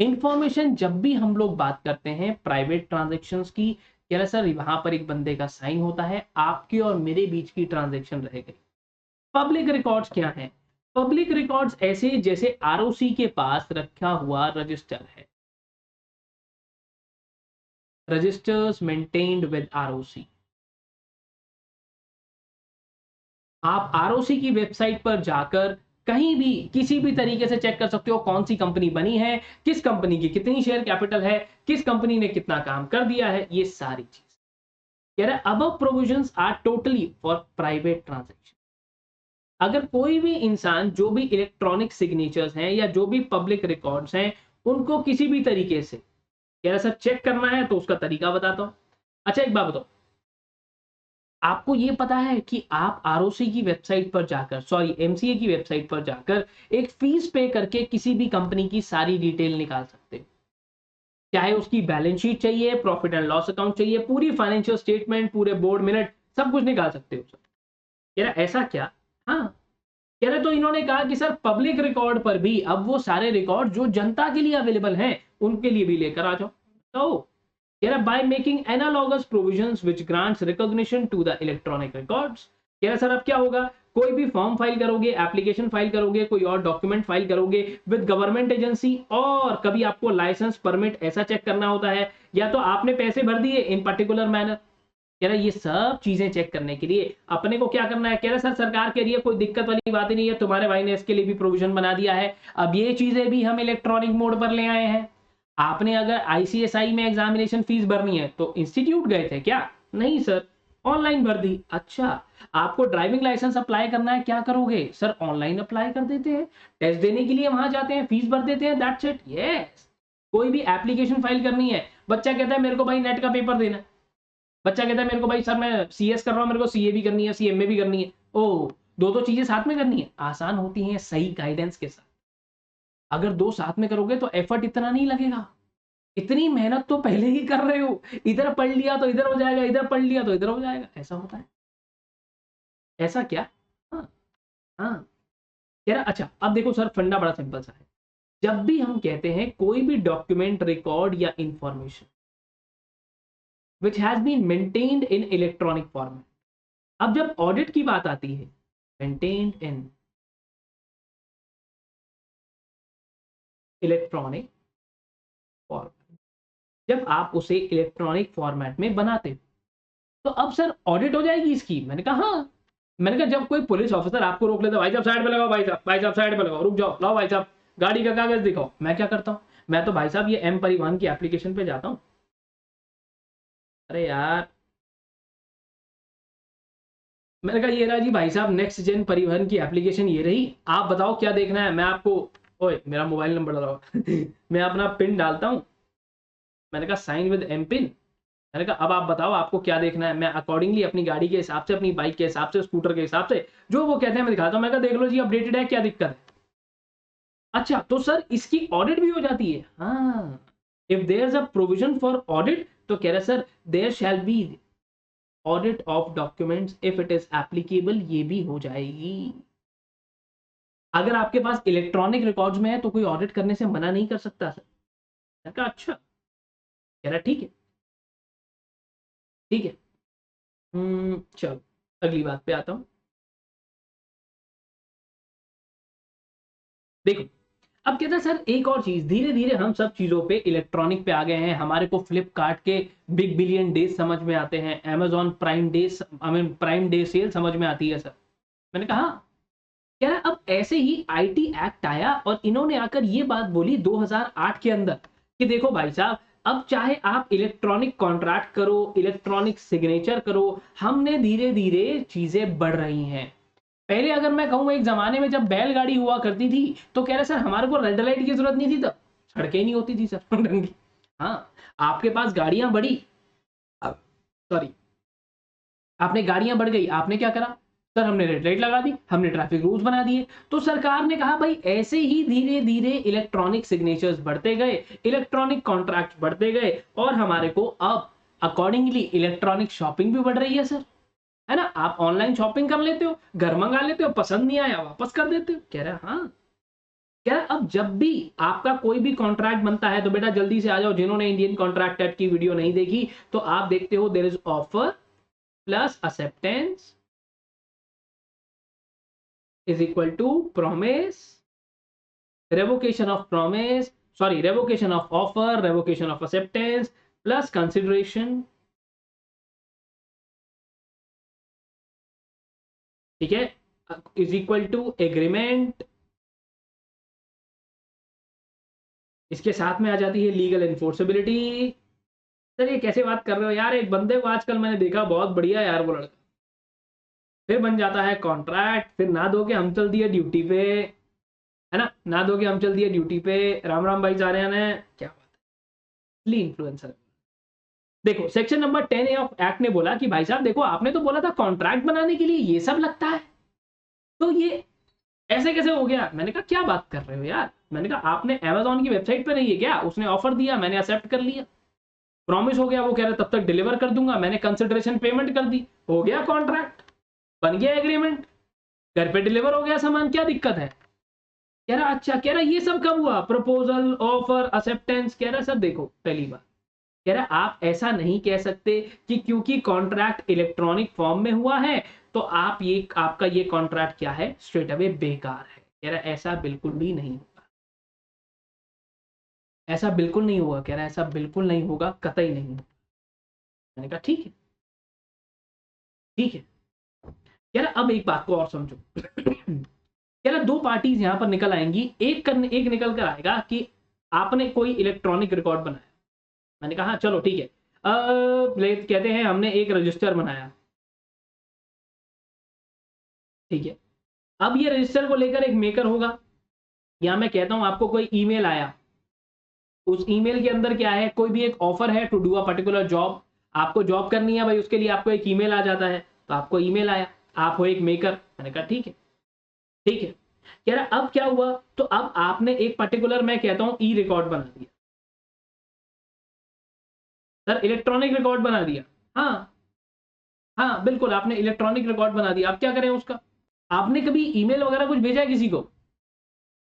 इंफॉर्मेशन जब भी हम लोग बात करते हैं प्राइवेट ट्रांजेक्शन्स की, कह रहा सर वहां पर एक बंदे का साइन होता है, आपके और मेरे बीच की ट्रांजेक्शन रह गई। पब्लिक रिकॉर्ड्स क्या है, पब्लिक रिकॉर्ड्स ऐसे जैसे ROC के पास रखा हुआ रजिस्टर है, रजिस्टर्स मेंटेन्ड विद ROC। आप ROC की वेबसाइट पर जाकर कहीं भी किसी भी तरीके से चेक कर सकते हो कौन सी कंपनी बनी है, किस कंपनी की कितनी शेयर कैपिटल है, किस कंपनी ने कितना काम कर दिया है, ये सारी चीज। कह रहा है above provisions are totally for private transaction. अगर कोई भी इंसान जो भी इलेक्ट्रॉनिक सिग्नेचर्स हैं या जो भी पब्लिक रिकॉर्ड्स हैं उनको किसी भी तरीके से, कह रहा सर चेक करना है तो उसका तरीका बताता हूं। अच्छा एक बात बताओ, आपको ये पता है कि आप ROC की वेबसाइट पर जाकर, सॉरी MCA की वेबसाइट पर जाकर एक फीस पे करके किसी भी कंपनी की सारी डिटेल निकाल सकते हो, चाहे उसकी बैलेंस शीट चाहिए, प्रॉफिट एंड लॉस अकाउंट चाहिए, पूरी फाइनेंशियल स्टेटमेंट, पूरे बोर्ड मिनट, सब कुछ निकाल सकते हो सर। कह रहा ऐसा क्या, हाँ, कह रहे तो इन्होंने कहा कि सर पब्लिक रिकॉर्ड पर भी अब वो सारे रिकॉर्ड जो जनता के लिए अवेलेबल हैं उनके लिए भी लेकर आ जाओ। तो कह रहा by making analogous provisions which grants recognition to the electronic records. कह रहा सर अब क्या होगा, कोई भी फॉर्म फाइल करोगे, एप्लीकेशन फाइल करोगे, कोई और डॉक्यूमेंट फाइल करोगे विद गवर्नमेंट एजेंसी, और कभी आपको लाइसेंस परमिट ऐसा चेक करना होता है, या तो आपने पैसे भर दिए इन पर्टिकुलर मैनर, कह रहा ये सब चीजें चेक करने के लिए अपने को क्या करना है। कह रहा सर सरकार के लिए कोई दिक्कत वाली बात ही नहीं है, तुम्हारे भाई ने इसके लिए भी प्रोविजन बना दिया है। अब ये चीजें भी हम इलेक्ट्रॉनिक मोड पर ले आए हैं। आपने अगर ICSI में एग्जामिनेशन फीस भरनी है तो इंस्टीट्यूट गए थे क्या, नहीं सर, ऑनलाइन भर दी। अच्छा, आपको ड्राइविंग लाइसेंस अप्लाई करना है, क्या करोगे सर, ऑनलाइन अप्लाई कर देते हैं, टेस्ट देने के लिए वहां जाते हैं, फीस भर देते हैं, दैट्स इट। यस, कोई भी एप्लीकेशन फाइल करनी है, बच्चा कहता है मेरे को भाई नेट का पेपर देना, बच्चा कहता है मेरे को भाई सर मैं CS कर रहा हूँ, मेरे को CA भी करनी है, CMA भी करनी है, ओ दो दो चीजें साथ में करनी है, आसान होती हैं सही गाइडेंस के साथ। अगर दो साथ में करोगे तो एफर्ट इतना नहीं लगेगा, इतनी मेहनत तो पहले ही कर रहे हो, इधर पढ़ लिया तो इधर हो जाएगा, इधर पढ़ लिया तो इधर हो जाएगा, ऐसा होता है। ऐसा क्या, हाँ, हाँ, कह रहा अच्छा अब देखो सर फंडा बड़ा सिंपल सा है, जब भी हम कहते हैं कोई भी डॉक्यूमेंट, रिकॉर्ड या information which has been maintained in electronic format, अब जब ऑडिट की बात आती है, मेंटेन्ड इन इलेक्ट्रॉनिक फॉर्मेट, जब आप उसे इलेक्ट्रॉनिक फॉर्मेट में बनाते हो तो अब सर ऑडिट हो जाएगी इसकी, मैंने कहा हाँ। मैंने कहा जब कोई पुलिस ऑफिसर आपको रोक लेता, भाई साहब साइड पे लगाओ, भाई साहब, भाई साहब साइड पे लगाओ, रुक जाओ, लाओ भाई साहब गाड़ी का कागज दिखाओ, मैं क्या करता हूँ, मैं तो भाई साहब ये M परिवहन की एप्लीकेशन पे जाता हूँ, अरे यार, मैंने कहा ये रहा जी भाई साहब नेक्स्ट जेन परिवहन की एप्लीकेशन ये रही, आप बताओ क्या देखना है, मैं आपको, ओए मेरा मोबाइल नंबर डालो मैं अपना पिन डालता हूँ, मैंने कहा साइन विद M पिन, मैंने कहा अब आप बताओ आपको क्या देखना है, मैं अकॉर्डिंगली अपनी गाड़ी के हिसाब से, अपनी बाइक के हिसाब से, स्कूटर के हिसाब से जो वो कहते हैं मैं दिखाता हूँ, मैं कहा देख लो जी अपडेटेड है, क्या दिक्कत है। अच्छा तो सर इसकी ऑडिट भी हो जाती है, हाँ, if there is a provision for audit तो कह रहा sir there shall be audit of documents if it is applicable, ये भी हो जाएगी। अगर आपके पास इलेक्ट्रॉनिक रिकॉर्ड्स में है तो कोई ऑडिट करने से मना नहीं कर सकता सर। मैंने कहा अच्छा, कह रहा ठीक है, ठीक है, चलो अगली बात पे आता हूं। देखो, अब क्या था सर, एक और चीज, धीरे धीरे हम सब चीजों पे इलेक्ट्रॉनिक पे आ गए हैं। हमारे को फ्लिपकार्ट के बिग बिलियन डेज समझ में आते हैं, Amazon prime days, I mean prime day sale समझ में आती है सर। मैंने कहा क्या है, अब ऐसे ही आईटी एक्ट आया और इन्होंने आकर ये बात बोली 2008 के अंदर कि देखो भाई साहब, अब चाहे आप इलेक्ट्रॉनिक कॉन्ट्रैक्ट करो, इलेक्ट्रॉनिक सिग्नेचर करो, हमने धीरे धीरे चीजें बढ़ रही हैं। पहले अगर मैं कहूँ, एक जमाने में जब बैलगाड़ी हुआ करती थी तो कह रहे सर हमारे को रेड लाइट की जरूरत नहीं थी, तब सड़कें नहीं होती थी सर ढंग की। हाँ, आपके पास गाड़ियां बढ़ी, सॉरी, आपने गाड़ियां बढ़ गई, आपने क्या करा सर, हमने रेड लाइट लगा दी, हमने ट्रैफिक रूल्स बना दिए। तो सरकार ने कहा भाई ऐसे ही धीरे धीरे इलेक्ट्रॉनिक सिग्नेचर्स बढ़ते गए, इलेक्ट्रॉनिक कॉन्ट्रैक्ट बढ़ते गए, और हमारे को अब अकॉर्डिंगली इलेक्ट्रॉनिक शॉपिंग भी बढ़ रही है सर, है ना। आप ऑनलाइन शॉपिंग कर लेते हो, घर मंगा लेते हो, पसंद नहीं आया वापस कर देते हो। कह रहा हाँ, क्या अब जब भी आपका कोई भी कॉन्ट्रैक्ट बनता है तो बेटा जल्दी से आ जाओ, जिन्होंने इंडियन कॉन्ट्रैक्ट एक्ट की वीडियो नहीं देखी तो आप देखते हो, there is offer plus acceptance is equal to promise, revocation of promise, sorry, revocation of offer, revocation of acceptance plus consideration। ठीक है, इज इक्वल टू एग्रीमेंट। इसके साथ में आ जाती है लीगल एनफोर्सेबिलिटी। सर ये कैसे बात कर रहे हो यार, एक बंदे को आजकल मैंने देखा बहुत बढ़िया यार वो लड़का, फिर बन जाता है कॉन्ट्रैक्ट, फिर ना दो के हम चल दिए ड्यूटी पे, है ना, ना दो के हम चल दिए ड्यूटी पे। राम राम भाई सारे ने, क्या बात है, इन्फ्लुएंसर। देखो सेक्शन नंबर 10 ऑफ एक्ट ने बोला कि भाई साहब देखो, आपने तो बोला था कॉन्ट्रैक्ट बनाने के लिए ये सब लगता है, तो ये ऐसे कैसे हो गया। मैंने कहा क्या बात कर रहे हो यार, मैंने कहा आपने अमेजोन की वेबसाइट पे नहीं है क्या, उसने ऑफर दिया, मैंने एक्सेप्ट कर लिया, प्रॉमिस हो गया, वो कह रहा तब तक डिलीवर कर दूंगा, मैंने कंसिडरेशन पेमेंट कर दी, हो गया कॉन्ट्रैक्ट, बन गया एग्रीमेंट, घर पे डिलीवर हो गया सामान, क्या दिक्कत है। कह रहा अच्छा, कह रहा ये सब कब हुआ, प्रपोजल, ऑफर, एक्सेप्टेंस। कह रहा सर देखो पहली बार, कह रहा आप ऐसा नहीं कह सकते कि क्योंकि कॉन्ट्रैक्ट इलेक्ट्रॉनिक फॉर्म में हुआ है तो आप ये, आपका ये कॉन्ट्रैक्ट क्या है, स्ट्रेट अवे बेकार है। कह रहा ऐसा बिल्कुल भी नहीं होगा, ऐसा बिल्कुल नहीं होगा। कह रहा ऐसा बिल्कुल नहीं होगा, कतई नहीं होगा। मैंने कहा ठीक है, ठीक है। कह रहा अब एक बात को और समझो कह रहा दो पार्टीज यहां पर निकल आएंगी, एक निकल कर आएगा कि आपने कोई इलेक्ट्रॉनिक रिकॉर्ड बनाया। मैंने कहा हाँ, चलो ठीक है, कहते हैं हमने एक रजिस्टर बनाया, ठीक है। अब ये रजिस्टर को लेकर एक मेकर होगा, या मैं कहता हूं आपको कोई ईमेल आया, उस ईमेल के अंदर क्या है, कोई भी एक ऑफर है to do a particular job, आपको जॉब करनी है भाई, उसके लिए आपको एक ईमेल आ जाता है, तो आपको ईमेल आया, आप हो एक मेकर। मैंने कहा ठीक है, ठीक है। कह रहा अब क्या हुआ, तो अब आपने एक पर्टिकुलर, मैं कहता हूं ई रिकॉर्ड बना दिया, सर इलेक्ट्रॉनिक रिकॉर्ड बना दिया। हाँ, हाँ बिल्कुल, आपने इलेक्ट्रॉनिक रिकॉर्ड बना दिया, आप क्या करें उसका, आपने कभी ईमेल वगैरह कुछ भेजा है किसी को,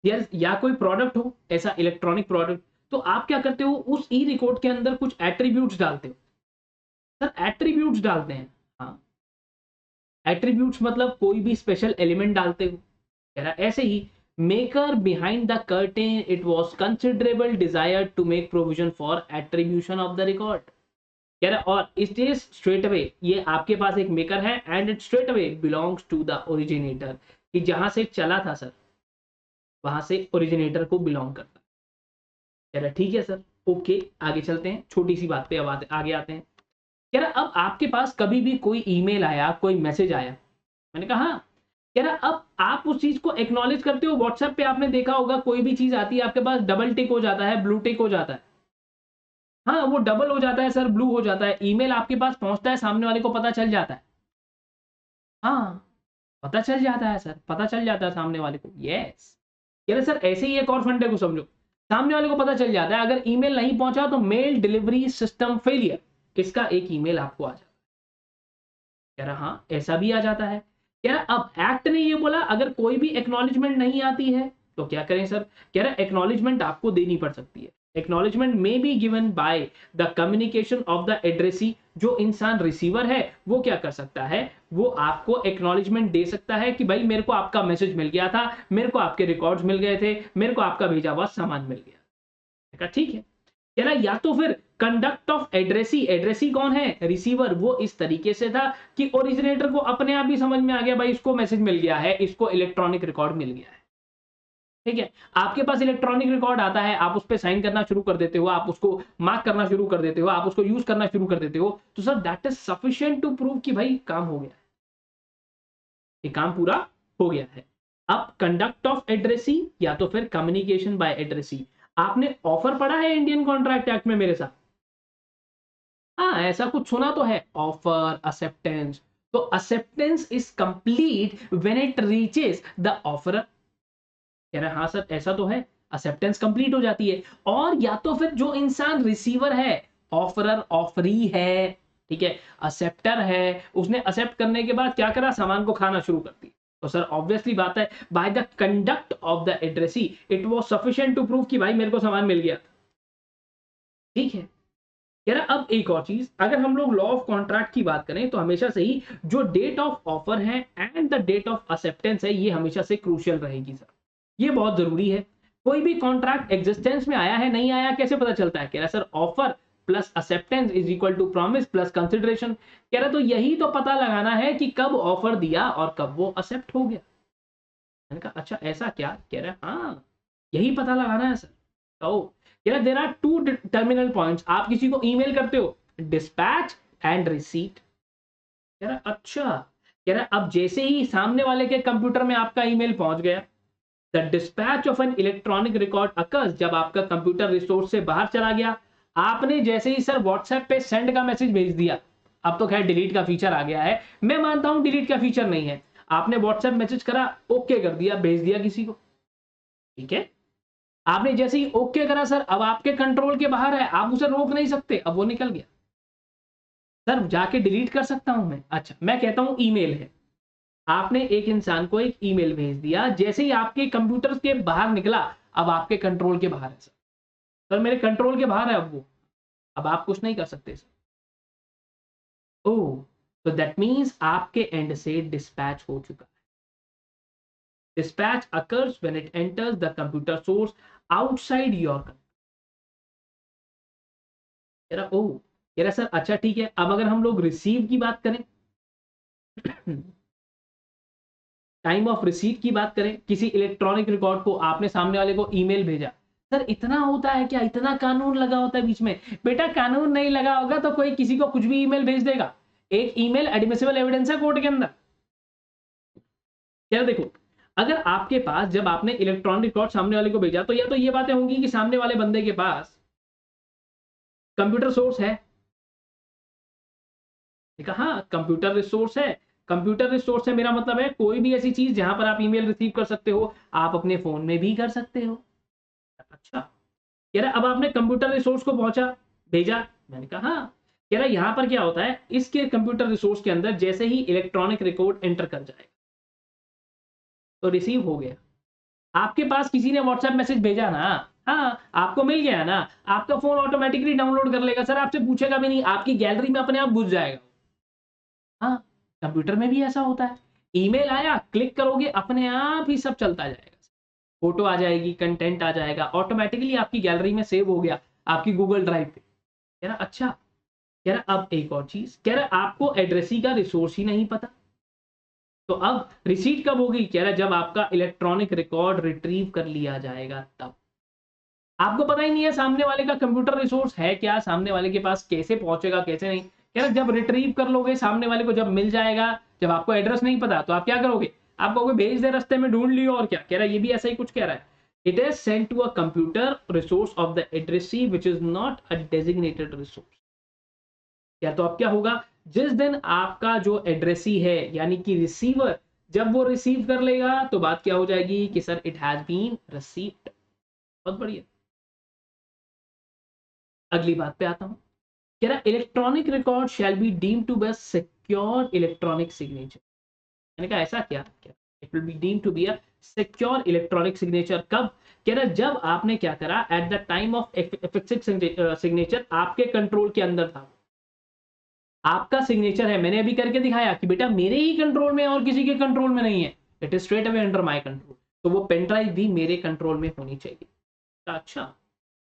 या कोई प्रोडक्ट हो ऐसा इलेक्ट्रॉनिक प्रोडक्ट, तो आप क्या करते हो, उस ई रिकॉर्ड के अंदर कुछ एट्रीब्यूट्स डालते हो। सर एट्रीब्यूट्स डालते हैं, हाँ, एट्रीब्यूट्स मतलब कोई भी स्पेशल एलिमेंट डालते हो। कह रहा ऐसे ही, maker behind the curtain it was considerable desire to make provision for attribution of the record. कह रहा और इट इज स्ट्रेट अवे, ये आपके पास एक मेकर है and it straight away belongs to the originator, कि जहां से चला था सर वहां से ओरिजिनेटर को बिलोंग करता है। कह रहा ठीक है सर, ओके, आगे चलते हैं, छोटी सी बात पे अब आगे आते हैं। कह रहा अब आपके पास कभी भी कोई ईमेल आया, कोई मैसेज आया, मैंने कहा हाँ, कह रहा अब आप उस चीज को एक्नॉलेज करते हो। व्हाट्सएप पे आपने देखा होगा, कोई भी चीज आती है आपके पास, डबल टिक हो जाता है, ब्लू टिक हो जाता है, हाँ वो डबल हो जाता है सर, ब्लू हो जाता है, ईमेल आपके पास पहुंचता है, सामने वाले को पता चल जाता है, हाँ पता चल जाता है सर, पता चल जाता है सामने वाले को, यस। कह रहे सर ऐसे ही एक और फंडे को समझो, सामने वाले को पता चल जाता है, अगर ईमेल नहीं पहुंचा तो मेल डिलीवरी सिस्टम फेलियर, इसका एक ईमेल आपको आ जाता है। कह रहा हाँ ऐसा भी आ जाता है। कह रहा अब एक्ट ने ये बोला अगर कोई भी एक्नॉलेजमेंट नहीं आती है तो क्या करें सर। कह रहा एक्नॉलेजमेंट आपको देनी पड़ सकती है। एक्नॉलेजमेंट में be given by the communication of the addressee. जो इंसान रिसीवर है वो क्या कर सकता है, वो आपको एक्नॉलेजमेंट दे सकता है कि भाई मेरे को आपका मैसेज मिल गया था, मेरे को आपके रिकॉर्ड्स मिल गए थे, मेरे को आपका भेजा हुआ सामान मिल गया। ठीक है, कह रहा या तो फिर कंडक्ट ऑफ एड्रेसी। एड्रेसी कौन है, रिसीवर। वो इस तरीके से था कि ओरिजिनेटर को अपने आप ही समझ में आ गया भाई इसको मैसेज मिल गया है, इसको इलेक्ट्रॉनिक रिकॉर्ड मिल गया है। ठीक है, आपके पास इलेक्ट्रॉनिक रिकॉर्ड आता है, आप उस पर साइन करना शुरू कर देते हो, आप उसको मार्क करना शुरू कर देते हो, आप उसको यूज करना शुरू कर देते हो, तो sir that is sufficient to prove कि भाई काम हो गया है, ये काम पूरा हो गया है। अब कंडक्ट ऑफ एड्रेसी या तो फिर कम्युनिकेशन बाय एड्रेसी। आपने ऑफर पढ़ा है इंडियन कॉन्ट्रैक्ट एक्ट में मेरे साथ? हाँ, ऐसा कुछ सुना तो है, ऑफर, एक्सेप्टेंस। तो acceptance is complete when it reaches the offeror. कह रहा हाँ सर ऐसा तो है, एक्सेप्टेंस कंप्लीट हो जाती है। और या तो फिर जो इंसान रिसीवर है, ऑफरर ऑफरी है, ठीक है, एक्सेप्टर है, उसने एक्सेप्ट करने के बाद क्या करा, सामान को खाना शुरू कर दिया। तो सर ऑब्वियसली बात है, by the conduct of the addressee it was sufficient to prove कि भाई मेरे को सामान मिल गया। ठीक है, कह रहा अब एक और चीज, अगर हम लोग लॉ ऑफ कॉन्ट्रैक्ट की बात करें तो हमेशा से ही जो डेट ऑफ ऑफर है and the date of acceptance है, ये हमेशा से क्रूशियल रहेगी सर, ये बहुत जरूरी है। कोई भी कॉन्ट्रैक्ट एग्जिस्टेंस में आया है नहीं आया कैसे पता चलता है, कह रहा sir offer plus acceptance is equal to promise plus consideration. कह रहा तो यही तो पता लगाना है कि कब ऑफर दिया और कब वो एक्सेप्ट हो गया। मैंने कहा अच्छा ऐसा क्या, कह रहा हाँ यही पता लगाना है सर। तो कह रहा there are two terminal points. आप किसी को ईमेल करते हो, डिस्पैच एंड रिसीट। कह रहा अच्छा, कह रहा अब जैसे ही सामने वाले के कंप्यूटर में आपका ईमेल पहुंच गया, the dispatch of an electronic record occurs, जब आपका कंप्यूटर रिसोर्स से बाहर चला गया, आपने जैसे ही सर व्हाट्सएप पे सेंड का मैसेज भेज दिया। अब तो खैर डिलीट का फीचर आ गया है, मैं मानता हूं डिलीट का फीचर नहीं है। आपने व्हाट्सएप मैसेज करा, ओके कर दिया, भेज दिया किसी को, ठीक है, आपने जैसे ही ओके करा सर, अब आपके कंट्रोल के बाहर है, आप उसे रोक नहीं सकते, अब वो निकल गया। सर जाके डिलीट कर सकता हूं मैं? अच्छा मैं कहता हूं ईमेल है, आपने एक इंसान को एक ईमेल भेज दिया, जैसे ही आपके कंप्यूटर के बाहर निकला, अब आपके कंट्रोल के बाहर है सर। सर मेरे कंट्रोल के बाहर है अब वो, अब आप कुछ नहीं कर सकते सर। ओह, तो दैट मींस आपके एंड से डिस्पैच हो चुका है। Dispatch occurs when it enters the computer source outside your computer. Oh, कह रहा सर अच्छा ठीक है, अब अगर हम लोग रिसीव की बात करें, टाइम ऑफ रिसीट की बात करें, किसी इलेक्ट्रॉनिक रिकॉर्ड को आपने सामने वाले को ईमेल भेजा, सर इतना होता है क्या, इतना कानून लगा होता है बीच में? बेटा कानून नहीं लगा होगा तो कोई किसी को कुछ भी ईमेल भेज देगा। एक ईमेल एडमिसिबल एविडेंस है कोर्ट के अंदर। यार देखो, अगर आपके पास जब आपने इलेक्ट्रॉनिक रिकॉर्ड सामने वाले को भेजा, तो या तो ये बातें होंगी कि सामने वाले बंदे के पास कंप्यूटर सोर्स है, हाँ कंप्यूटर रिसोर्स है। कंप्यूटर रिसोर्स है मेरा मतलब है कोई भी ऐसी चीज जहां पर आप ईमेल रिसीव कर सकते हो, आप अपने फोन में भी कर सकते हो। अच्छा, कह रहा अब आपने कंप्यूटर रिसोर्स को पहुंचा, भेजा, मैंने कहा हाँ। कह रहा यहां पर क्या होता है, इसके कंप्यूटर रिसोर्स के अंदर जैसे ही इलेक्ट्रॉनिक रिकॉर्ड एंटर कर जाएगा तो रिसीव हो गया। आपके पास किसी ने व्हाट्सएप मैसेज भेजा ना, हाँ आपको मिल गया ना, आपका फोन ऑटोमेटिकली डाउनलोड कर लेगा सर, आपसे पूछेगा भी नहीं, आपकी गैलरी में अपने आप घुस जाएगा। हाँ, कंप्यूटर में भी ऐसा होता है, ईमेल आया, क्लिक करोगे अपने आप ही सब चलता जाएगा, फोटो आ जाएगी, कंटेंट आ जाएगा, ऑटोमेटिकली आपकी गैलरी में सेव हो गया, आपकी गूगल ड्राइव पे। कह रहा अच्छा, कह रहा अब एक और चीज, कह रहा आपको एड्रेसी का रिसोर्स ही नहीं पता, तो अब रिसीट कब होगी, कह रहा जब आपका इलेक्ट्रॉनिक रिकॉर्ड रिट्रीव कर लिया जाएगा तब। आपको पता ही नहीं है सामने वाले का कंप्यूटर रिसोर्स है क्या, सामने वाले के पास कैसे पहुंचेगा कैसे नहीं। कह रहा जब रिट्रीव कर लोगे सामने वाले को, जब मिल जाएगा, जब आपको एड्रेस नहीं पता तो आप क्या करोगे, आप कहोगे भेज दे रास्ते में ढूंढ लियो, और क्या कह रहा है, ये भी ऐसा ही कुछ कह रहा है। It is sent to a computer resource of the addressee which is not a designated resource. या तो अब क्या होगा, जिस दिन आपका जो एड्रेसी है यानी कि रिसीवर, जब वो रिसीव कर लेगा तो बात क्या हो जाएगी कि sir it has been received. बहुत बढ़िया, अगली बात पे आता हूं। कह रहा electronic record shall be deem to be secure electronic signature. मैंने कहा ऐसा क्या, क्या it will be deemed to be a secure electronic signature. कब? कह रहा जब आपने क्या करा, at the time of fixed signature आपके कंट्रोल के अंदर था, आपका सिग्नेचर है, मैंने अभी करके दिखाया कि बेटा मेरे ही कंट्रोल में और किसी के कंट्रोल में नहीं है, it is straight away under my control, तो वो पेन ड्राइव भी मेरे कंट्रोल में होनी चाहिए। अच्छा,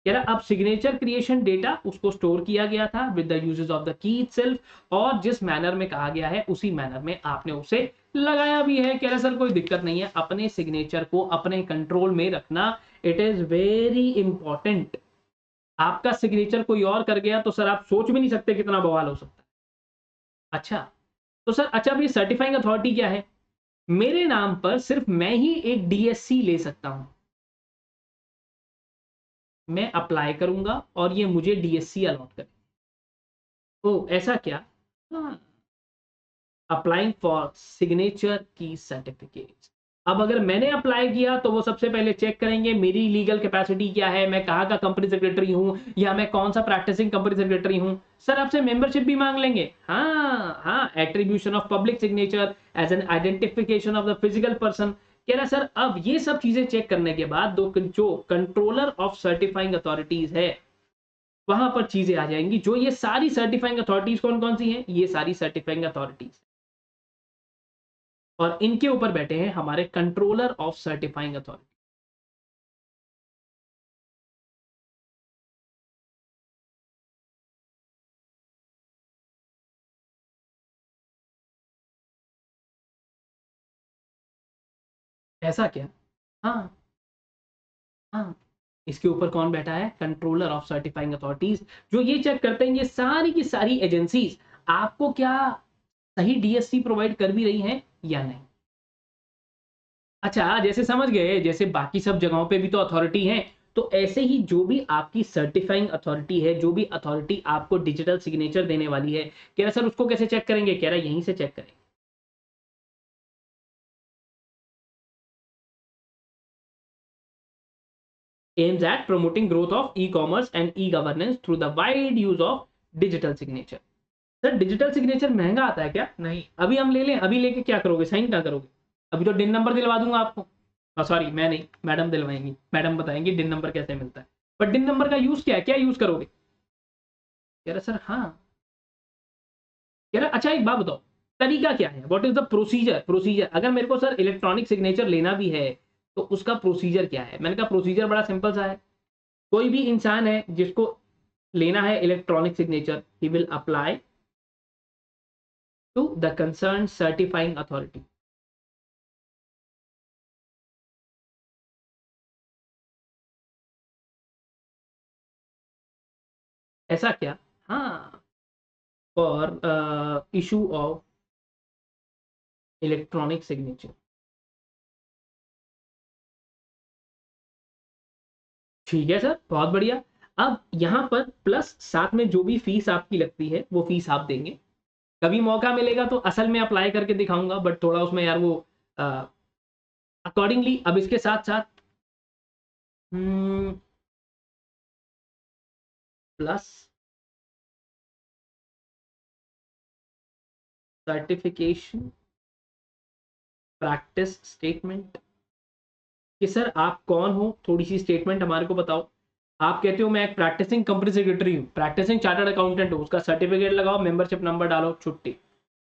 कह रहा अब सिग्नेचर क्रिएशन डेटा उसको स्टोर किया गया था with the uses of the key itself, और जिस मैनर में कहा गया है उसी मैनर में आपने उसे लगाया भी है। कह रहा सर कोई दिक्कत नहीं है, अपने सिग्नेचर को अपने कंट्रोल में रखना, इट इज वेरी इंपॉर्टेंट। आपका सिग्नेचर कोई और कर गया तो सर आप सोच भी नहीं सकते कितना बवाल हो सकता है। अच्छा, तो सर अच्छा अभी सर्टिफाइंग अथॉरिटी क्या है? मेरे नाम पर सिर्फ मैं ही एक डीएससी ले सकता हूं, मैं अप्लाई करूंगा और ये मुझे डीएससी अलॉट करे। ओ ऐसा क्या? हाँ, अप्लाइंग फॉर सिग्नेचर की सर्टिफिकेट। अब अगर मैंने अप्लाई किया तो वो सबसे पहले चेक करेंगे मेरी लीगल कैपेसिटी क्या है, मैं कहाँ का कंपनी सेक्रेटरी हूँ, या मैं कौन सा प्रैक्टिसिंग कंपनी सेक्रेटरी हूँ। सर आपसे मेंबरशिप भी मांग लेंगे। हाँ हाँ, attribution of public signature as an identification of the physical person. कह रहा सर अब ये सब चीजें चेक करने के बाद जो कंट्रोलर ऑफ सर्टिफाइंग अथॉरिटीज है वहां पर चीजें आ जाएंगी। जो ये सारी सर्टिफाइंग अथॉरिटीज कौन कौन सी हैं? ये सारी सर्टिफाइंग अथॉरिटीज, और इनके ऊपर बैठे हैं हमारे कंट्रोलर ऑफ सर्टिफाइंग अथॉरिटी। ऐसा क्या? हाँ हाँ, इसके ऊपर कौन बैठा है? कंट्रोलर ऑफ सर्टिफाइंग अथॉरिटीज, जो ये चेक करते हैं ये सारी की सारी एजेंसीज आपको क्या सही डीएससी प्रोवाइड कर भी रही हैं या नहीं। अच्छा, जैसे समझ गए, जैसे बाकी सब जगहों पे भी तो अथॉरिटी है, तो ऐसे ही जो भी आपकी सर्टिफाइंग अथॉरिटी है, जो भी अथॉरिटी आपको डिजिटल सिग्नेचर देने वाली है, कह रहा सर उसको कैसे चेक करेंगे? कह रहा यहीं से चेक करेंगे। aims at promoting growth of e-commerce and e-governance through the wide use of digital signature। Sir digital signature महंगा आता है क्या? नहीं। अभी हम ले लें, अभी लेके क्या करोगे? साइन क्या करोगे? अभी तो डिन नंबर दिलवा दूंगा आपको। सॉरी मैं नहीं, मैडम दिलवाएंगी, मैडम बताएंगी डिन नंबर कैसे मिलता है। बट डिन नंबर का यूज क्या है, क्या यूज करोगे? कह रहा सर हाँ। कह रहा अच्छा एक बात बताओ, तरीका क्या है, what is the procedure? Procedure अगर मेरे को सर इलेक्ट्रॉनिक सिग्नेचर लेना भी है तो उसका प्रोसीजर क्या है? मैंने कहा प्रोसीजर बड़ा सिंपल सा है। कोई भी इंसान है जिसको लेना है electronic signature, he will apply to the concern certifying authority. ऐसा क्या? हाँ, for issue of electronic signature. ठीक है सर, बहुत बढ़िया। अब यहां पर प्लस साथ में जो भी फीस आपकी लगती है वो फीस आप देंगे। कभी मौका मिलेगा तो असल में अप्लाई करके दिखाऊंगा, बट थोड़ा उसमें यार वो अकॉर्डिंगली। अब इसके साथ साथ प्लस सर्टिफिकेशन प्रैक्टिस स्टेटमेंट, कि सर आप कौन हो, थोड़ी सी स्टेटमेंट हमारे को बताओ। आप कहते हो मैं एक प्रैक्टिसिंग कंपनी सेक्रेटरी हूँ, प्रैक्टिसिंग चार्टर्ड अकाउंटेंट हूँ, उसका सर्टिफिकेट लगाओ, मेंबरशिप नंबर डालो, छुट्टी।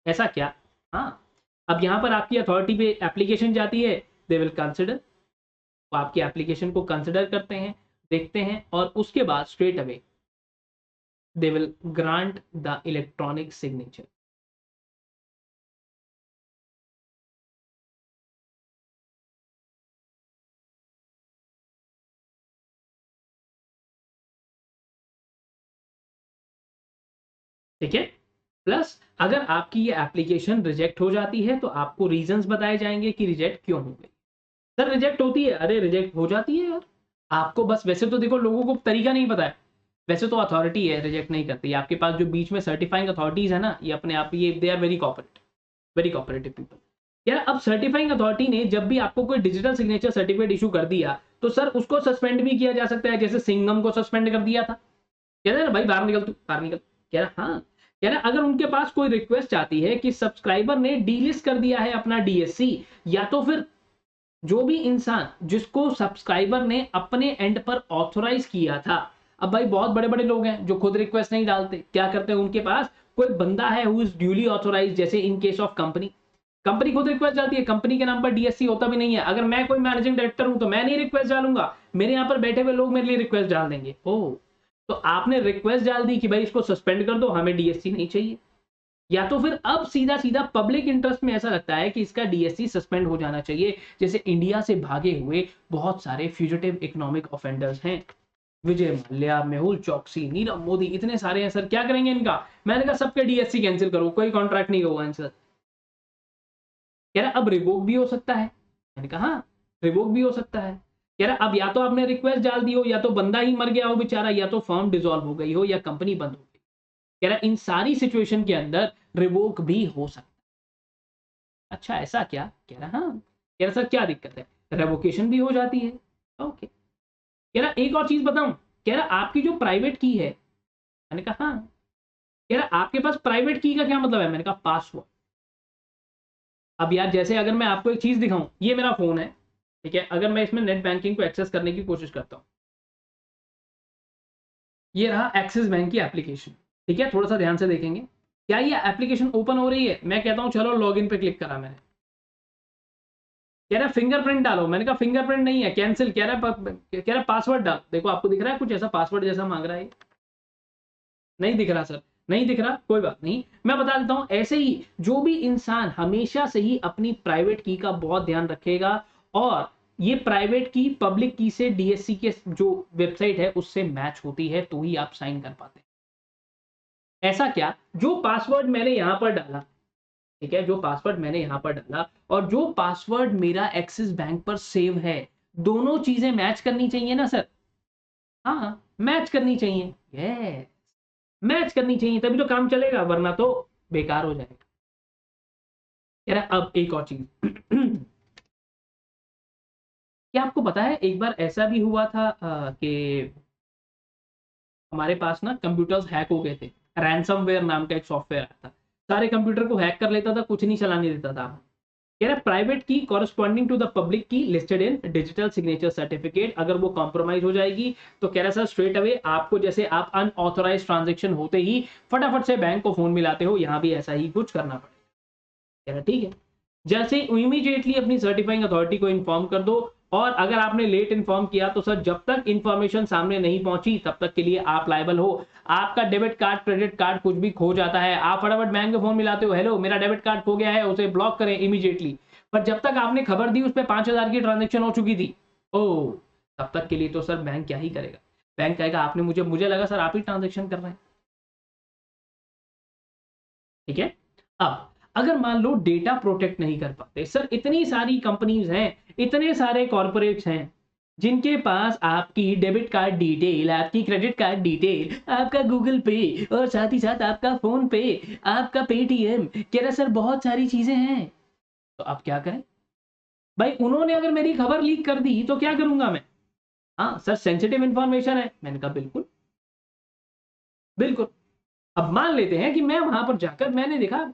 ऐसा क्या? हाँ। अब यहाँ पर आपकी अथॉरिटी पे एप्लीकेशन जाती है, दे विल कंसिडर, वो आपकी एप्लीकेशन को कंसिडर करते हैं, देखते हैं, और उसके बाद straight away they will grant the electronic signature. ठीक है। प्लस अगर आपकी ये एप्लीकेशन रिजेक्ट हो जाती है तो आपको रीजंस बताए जाएंगे कि रिजेक्ट क्यों हो गई। सर रिजेक्ट होती है, अरे रिजेक्ट हो जाती है यार। आपको बस, वैसे तो देखो लोगों को तरीका नहीं पता है, वैसे तो अथॉरिटी है रिजेक्ट नहीं करती। आपके पास जो बीच में सर्टिफाइंग अथॉरिटीज है ना, ये अपने आप ये they are very cooperative people. यार अब सर्टिफाइंग अथॉरिटी ने जब भी आपको कोई डिजिटल सिग्नेचर सर्टिफिकेट इशू कर दिया तो सर उसको सस्पेंड भी किया जा सकता है, जैसे सिंघम को सस्पेंड कर दिया था। कह रहे भाई बाहर निकल, तू बाहर निकल। कह रहा हाँ, कह रहा अगर उनके पास कोई रिक्वेस्ट आती है कि सब्सक्राइबर ने डीलिस्ट कर दिया है अपना डीएससी, या तो फिर जो भी इंसान जिसको सब्सक्राइबर ने अपने एंड पर ऑथोराइज किया था, अब भाई बहुत बड़े बड़े लोग हैं जो खुद रिक्वेस्ट नहीं डालते, क्या करते हैं, उनके पास कोई बंदा है हु इज ड्यूली ऑथोराइज, जैसे इन केस ऑफ कंपनी खुद रिक्वेस्ट डालती है, कंपनी के नाम पर डीएससी होता भी नहीं है, अगर मैं कोई मैनेजिंग डायरेक्टर हूं तो मैं नहीं रिक्वेस्ट डालूंगा, मेरे यहाँ पर बैठे हुए लोग मेरे लिए रिक्वेस्ट डाल देंगे। ओ, तो आपने रिक्वेस्ट डाल दी कि भाई इसको सस्पेंड कर दो, हमें डीएससी नहीं चाहिए, या तो फिर अब सीधा सीधा पब्लिक इंटरेस्ट में ऐसा लगता है कि इसका डीएससी सस्पेंड हो जाना चाहिए, जैसे इंडिया से भागे हुए बहुत सारे फ्यूजिटिव इकोनॉमिक ऑफेंडर्स हैं, विजय माल्या, मेहुल चौकसी, नीरव मोदी, इतने सारे हैं सर, क्या करेंगे इनका? मैंने कहा सबके डीएससी कैंसिल करो, कोई कॉन्ट्रैक्ट नहीं होगा इनसे। कह रहा अब रिवोक भी हो सकता है, मैंने कहा हाँ रिवोक भी हो सकता है। कह रहा अब या तो आपने रिक्वेस्ट डाल दी हो, या तो बंदा ही मर गया हो बेचारा, या तो फर्म डिसॉल्व हो गई हो, या कंपनी बंद हो गई। कह रहा इन सारी सिचुएशन के अंदर रिवोक भी हो सकता है। अच्छा ऐसा क्या? कह रहा हाँ। कह रहा सर क्या दिक्कत है? रेवोकेशन भी हो जाती है। ओके। कह रहा एक और चीज बताऊं, कह रहा आपकी जो प्राइवेट की है, मैंने कहा हाँ। कह रहा आपके पास प्राइवेट की का क्या मतलब है? मैंने कहा पासवर्ड। अब यार जैसे अगर मैं आपको एक चीज दिखाऊं, ये मेरा फोन है, ठीक है, अगर मैं इसमें नेट बैंकिंग को एक्सेस करने की कोशिश करता हूं, ये रहा एक्सिस बैंक की एप्लीकेशन, ठीक है, थोड़ा सा ध्यान से देखेंगे, क्या ये एप्लीकेशन ओपन हो रही है? मैं कहता हूं चलो लॉगिन पे क्लिक करा मैंने, कह रहा फिंगरप्रिंट डालो, मैंने कहा फिंगरप्रिंट नहीं है, कैंसिल। कह रहा पासवर्ड डाल, देखो आपको दिख रहा है कुछ ऐसा पासवर्ड जैसा मांग रहा है? नहीं दिख रहा सर, नहीं दिख रहा, कोई बात नहीं, मैं बता देता हूं। ऐसे ही जो भी इंसान हमेशा से ही अपनी प्राइवेट की का बहुत ध्यान रखेगा, और ये प्राइवेट की पब्लिक की से डीएससी के जो वेबसाइट है उससे मैच होती है, तो ही आप साइन कर पाते हैं। ऐसा क्या, जो पासवर्ड मैंने यहां पर डाला, ठीक है, जो पासवर्ड मैंने यहां पर डाला और जो पासवर्ड मेरा एक्सिस बैंक पर सेव है, दोनों चीजें मैच करनी चाहिए ना सर? हाँ मैच करनी चाहिए, यस मैच करनी चाहिए, तभी तो काम चलेगा, वरना तो बेकार हो जाएगा। कह रहा अब एक और चीज क्या आपको पता है एक बार ऐसा भी हुआ था कि हमारे पास ना कंप्यूटर्स हैक हो गए थे, रैंसमवेयर नाम का एक सॉफ्टवेयर आया था, सारे कंप्यूटर को हैक कर लेता था, कुछ नहीं चलाने देता था। कह रहा प्राइवेट की कॉरेस्पॉन्डिंग टू द पब्लिक की listed in digital signature certificate, अगर वो कॉम्प्रोमाइज हो जाएगी तो कह रहा सर स्ट्रेट अवे आपको, जैसे आप अनऑथोराइज ट्रांजेक्शन होते ही फटाफट से बैंक को फोन मिलाते हो, यहां भी ऐसा ही कुछ करना पड़ेगा। कह रहा ठीक है, जैसे इमीडिएटली अपनी सर्टिफाइंग अथॉरिटी को इन्फॉर्म कर दो, और अगर आपने लेट इन्फॉर्म किया तो सर जब तक इंफॉर्मेशन सामने नहीं पहुंची तब तक के लिए आप लायबल हो। आपका डेबिट कार्ड, क्रेडिट कार्ड कुछ भी खो जाता है, आप फटाफट बैंक को फोन मिलाते हो, हेलो मेरा डेबिट कार्ड खो गया है, उसे ब्लॉक करें इमीडिएटली, पर जब तक आपने खबर दी उस पर 5,000 की ट्रांजेक्शन हो चुकी थी, ओ तब तक के लिए तो सर बैंक क्या ही करेगा? बैंक कहेगा आपने मुझे लगा सर आप ही ट्रांजेक्शन कर रहे हैं। ठीक है, अब अगर मान लो डेटा प्रोटेक्ट नहीं कर पाते सर, इतनी सारी कंपनीज हैं, इतने सारे कॉर्पोरेट्स हैं जिनके पास आपकी डेबिट कार्ड डिटेल, आपकी क्रेडिट कार्ड डिटेल, आपका गूगल पे, और साथ ही साथ आपका फोन पे, आपका पेटीएम, कह रहा सर बहुत सारी चीजें हैं, तो आप क्या करें भाई? उन्होंने अगर मेरी खबर लीक कर दी तो क्या करूंगा मैं? हाँ सर सेंसिटिव इंफॉर्मेशन है, मैंने कहा बिल्कुल बिल्कुल। अब मान लेते हैं कि मैं वहां पर जाकर मैंने देखा